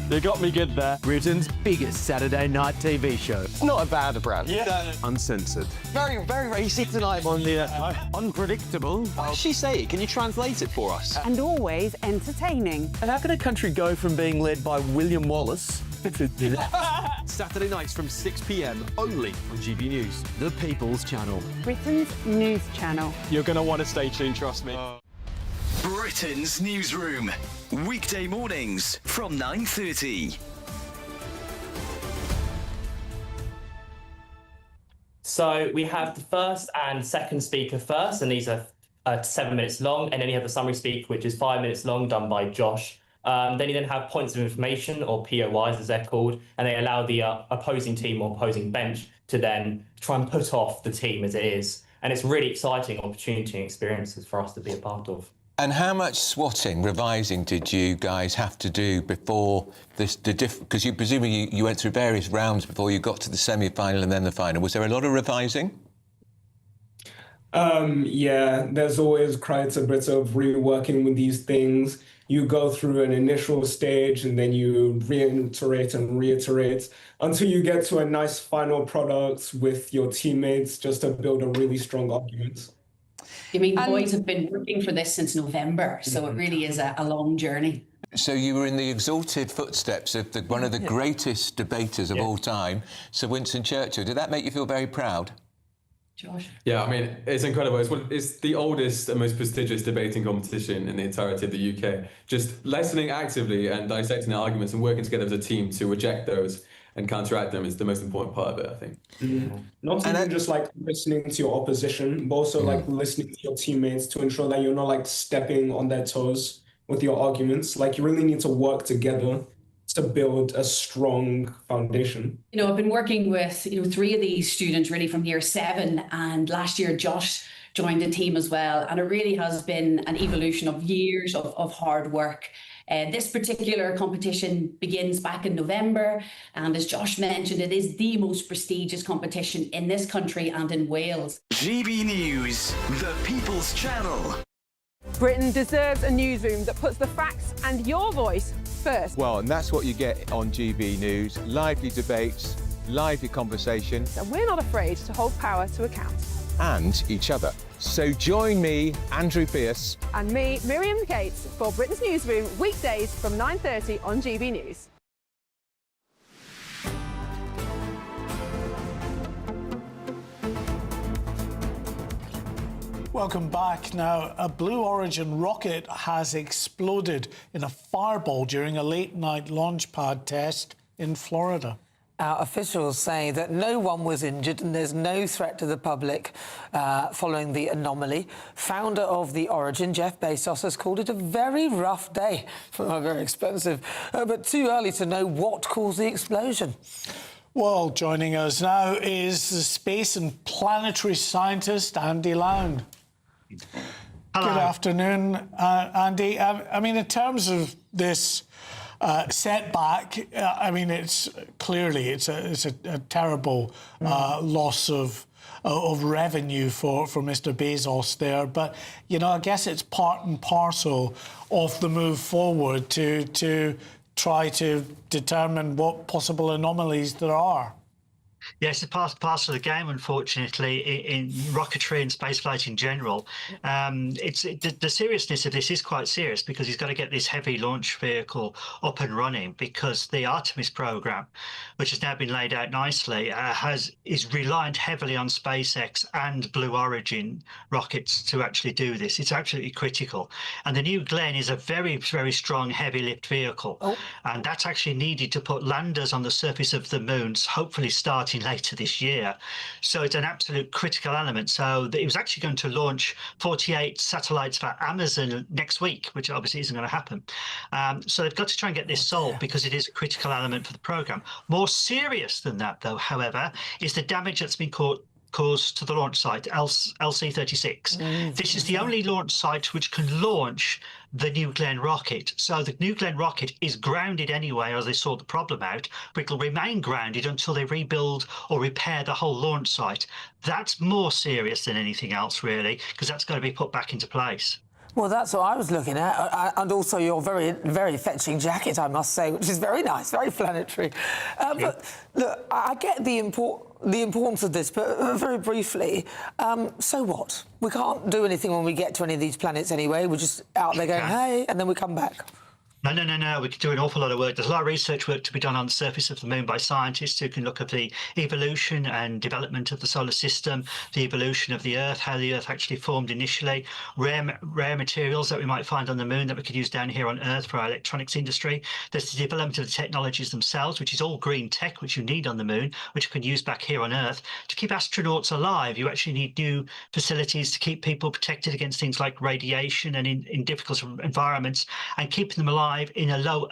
You got me good there. Britain's biggest Saturday night TV show. It's not a bad brand. Yeah. Uncensored. Very, very racy tonight. On the unpredictable. What does she say? Can you translate it for us? And always entertaining. And how can a country go from being led by William Wallace Saturday nights from 6 p.m. only on GB News, the People's Channel. Britain's news channel. You're going to want to stay tuned, trust me. Britain's Newsroom, weekday mornings from 9:30. So we have the first and second speaker first, and these are 7 minutes long, and then you have the summary speak, which is 5 minutes long, done by Josh. Then you have points of information, or POIs as they're called, and they allow the opposing team or opposing bench to then try and put off the team as it is. And it's really exciting opportunity and experiences for us to be a part of. And how much swatting, revising did you guys have to do before this? Because you presumably you went through various rounds before you got to the semi-final and then the final. Was there a lot of revising? Yeah, there's always quite a bit of reworking with these things. You go through an initial stage and then you reiterate and reiterate until you get to a nice final product with your teammates just to build a really strong argument. I mean, the boys have been working for this since November, so it really is a long journey. So you were in the exalted footsteps of one of the greatest debaters of all time, Sir Winston Churchill. Did that make you feel very proud? Josh? Yeah, I mean, it's incredible. It's the oldest and most prestigious debating competition in the entirety of the UK. Just listening actively and dissecting the arguments and working together as a team to reject those and counteract them is the most important part of it, I think. Not even just like listening to your opposition, but also like listening to your teammates to ensure that you're not like stepping on their toes with your arguments. Like you really need to work together to build a strong foundation. You know, I've been working with 3 of these students really from year 7, and last year Josh joined the team as well, and it really has been an evolution of years of hard work. This particular competition begins back in November, and as Josh mentioned, it is the most prestigious competition in this country and in Wales. GB News, the People's Channel. Britain deserves a newsroom that puts the facts and your voice first. Well, and that's what you get on GB News. Lively debates, lively conversation. And we're not afraid to hold power to account. And each other. So join me, Andrew Pearce. And me, Miriam Gates, for Britain's Newsroom, weekdays from 9:30 on GB News. Welcome back. Now, a Blue Origin rocket has exploded in a fireball during a late-night launch pad test in Florida. Our officials say that no one was injured and there's no threat to the public following the anomaly. Founder of The Origin, Jeff Bezos, has called it a very rough day. Very expensive, but too early to know what caused the explosion. Well, joining us now is the space and planetary scientist, Andy Lound. Hello. Good afternoon, Andy. I mean, in terms of this setback, I mean, it's a terrible loss of revenue for Mr. Bezos there. But, you know, I guess it's part and parcel of the move forward to try to determine what possible anomalies there are. Yes, it's part of the game, unfortunately, in rocketry and spaceflight in general. The seriousness of this is quite serious because he's got to get this heavy launch vehicle up and running because the Artemis program, which has now been laid out nicely, is reliant heavily on SpaceX and Blue Origin rockets to actually do this. It's absolutely critical. And the New Glenn is a very, very strong heavy lift vehicle. And that's actually needed to put landers on the surface of the moon, hopefully starting later this year. So it's an absolute critical element. So it was actually going to launch 48 satellites for Amazon next week, which obviously isn't going to happen. So they've got to try and get this solved because it is a critical element for the program. More serious than that, though, however, is the damage that's been caused to the launch site, LC-36. This is the only launch site which can launch the New Glenn rocket. So the New Glenn rocket is grounded anyway, as they sort the problem out, but it'll remain grounded until they rebuild or repair the whole launch site. That's more serious than anything else, really, because that's got to be put back into place. Well, that's what I was looking at, and also your very, very fetching jacket, I must say, which is very nice, very planetary. But look, I get the importance of this, but very briefly, so what? We can't do anything when we get to any of these planets anyway. We're just out there going, hey, and then we come back. No. We could do an awful lot of work. There's a lot of research work to be done on the surface of the moon by scientists who can look at the evolution and development of the solar system, the evolution of the Earth, how the Earth actually formed initially, rare materials that we might find on the moon that we could use down here on Earth for our electronics industry. There's the development of the technologies themselves, which is all green tech, which you need on the moon, which you can use back here on Earth. To keep astronauts alive, you actually need new facilities to keep people protected against things like radiation and in difficult environments, and keeping them alive in a low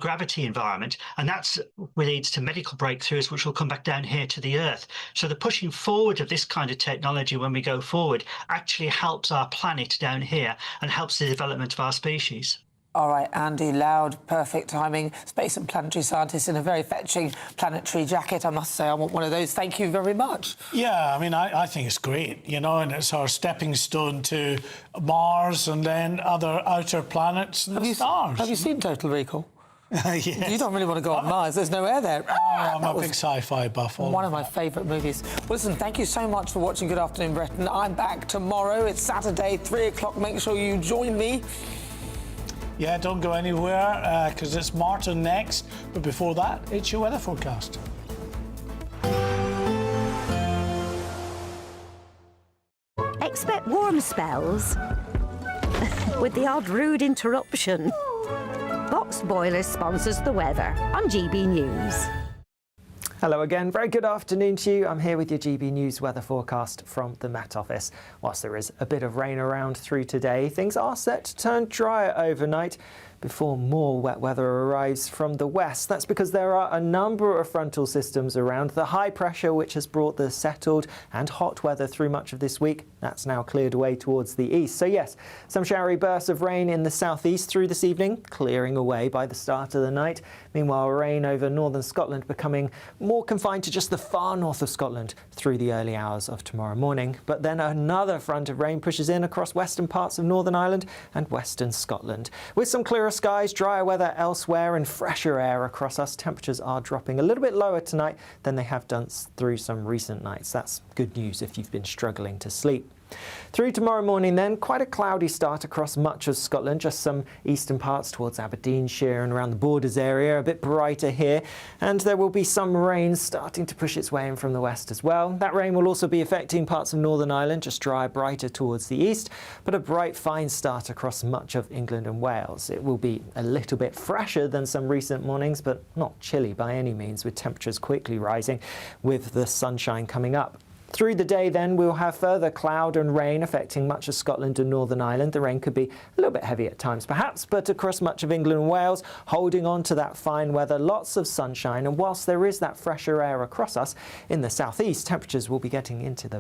gravity environment, and that's leads to medical breakthroughs which will come back down here to the Earth. So the pushing forward of this kind of technology when we go forward actually helps our planet down here and helps the development of our species. All right, Andy Loud, perfect timing, space and planetary scientist in a very fetching planetary jacket. I must say, I want one of those. Thank you very much. Yeah, I mean, I think it's great, you know, and it's our stepping stone to Mars and then other outer planets and stars. Have you seen Total Recall? Yes. You don't really want to go on Mars. There's no air there. I'm a big sci-fi buff. One of my favourite movies. Well, listen, thank you so much for watching Good Afternoon Britain. I'm back tomorrow. It's Saturday, 3 o'clock. Make sure you join me. Yeah, don't go anywhere because it's Martin next. But before that, it's your weather forecast. Expect warm spells with the odd rude interruption. Box Boilers sponsors the weather on GB News. Hello again, very good afternoon to you. I'm here with your GB News weather forecast from the Met Office. Whilst there is a bit of rain around through today, things are set to turn drier overnight before more wet weather arrives from the west. That's because there are a number of frontal systems around. The high pressure, which has brought the settled and hot weather through much of this week, that's now cleared away towards the east. So yes, some showery bursts of rain in the southeast through this evening, clearing away by the start of the night. Meanwhile, rain over northern Scotland becoming more confined to just the far north of Scotland through the early hours of tomorrow morning. But then another front of rain pushes in across western parts of Northern Ireland and western Scotland. With some clearer skies, drier weather elsewhere and fresher air across us, temperatures are dropping a little bit lower tonight than they have done through some recent nights. That's good news if you've been struggling to sleep. Through tomorrow morning then, quite a cloudy start across much of Scotland, just some eastern parts towards Aberdeenshire and around the Borders area, a bit brighter here, and there will be some rain starting to push its way in from the west as well. That rain will also be affecting parts of Northern Ireland, just drier, brighter towards the east, but a bright, fine start across much of England and Wales. It will be a little bit fresher than some recent mornings, but not chilly by any means, with temperatures quickly rising with the sunshine coming up. Through the day then, we'll have further cloud and rain affecting much of Scotland and Northern Ireland. The rain could be a little bit heavy at times perhaps, but across much of England and Wales, holding on to that fine weather, lots of sunshine. And whilst there is that fresher air across us, in the southeast, temperatures will be getting into the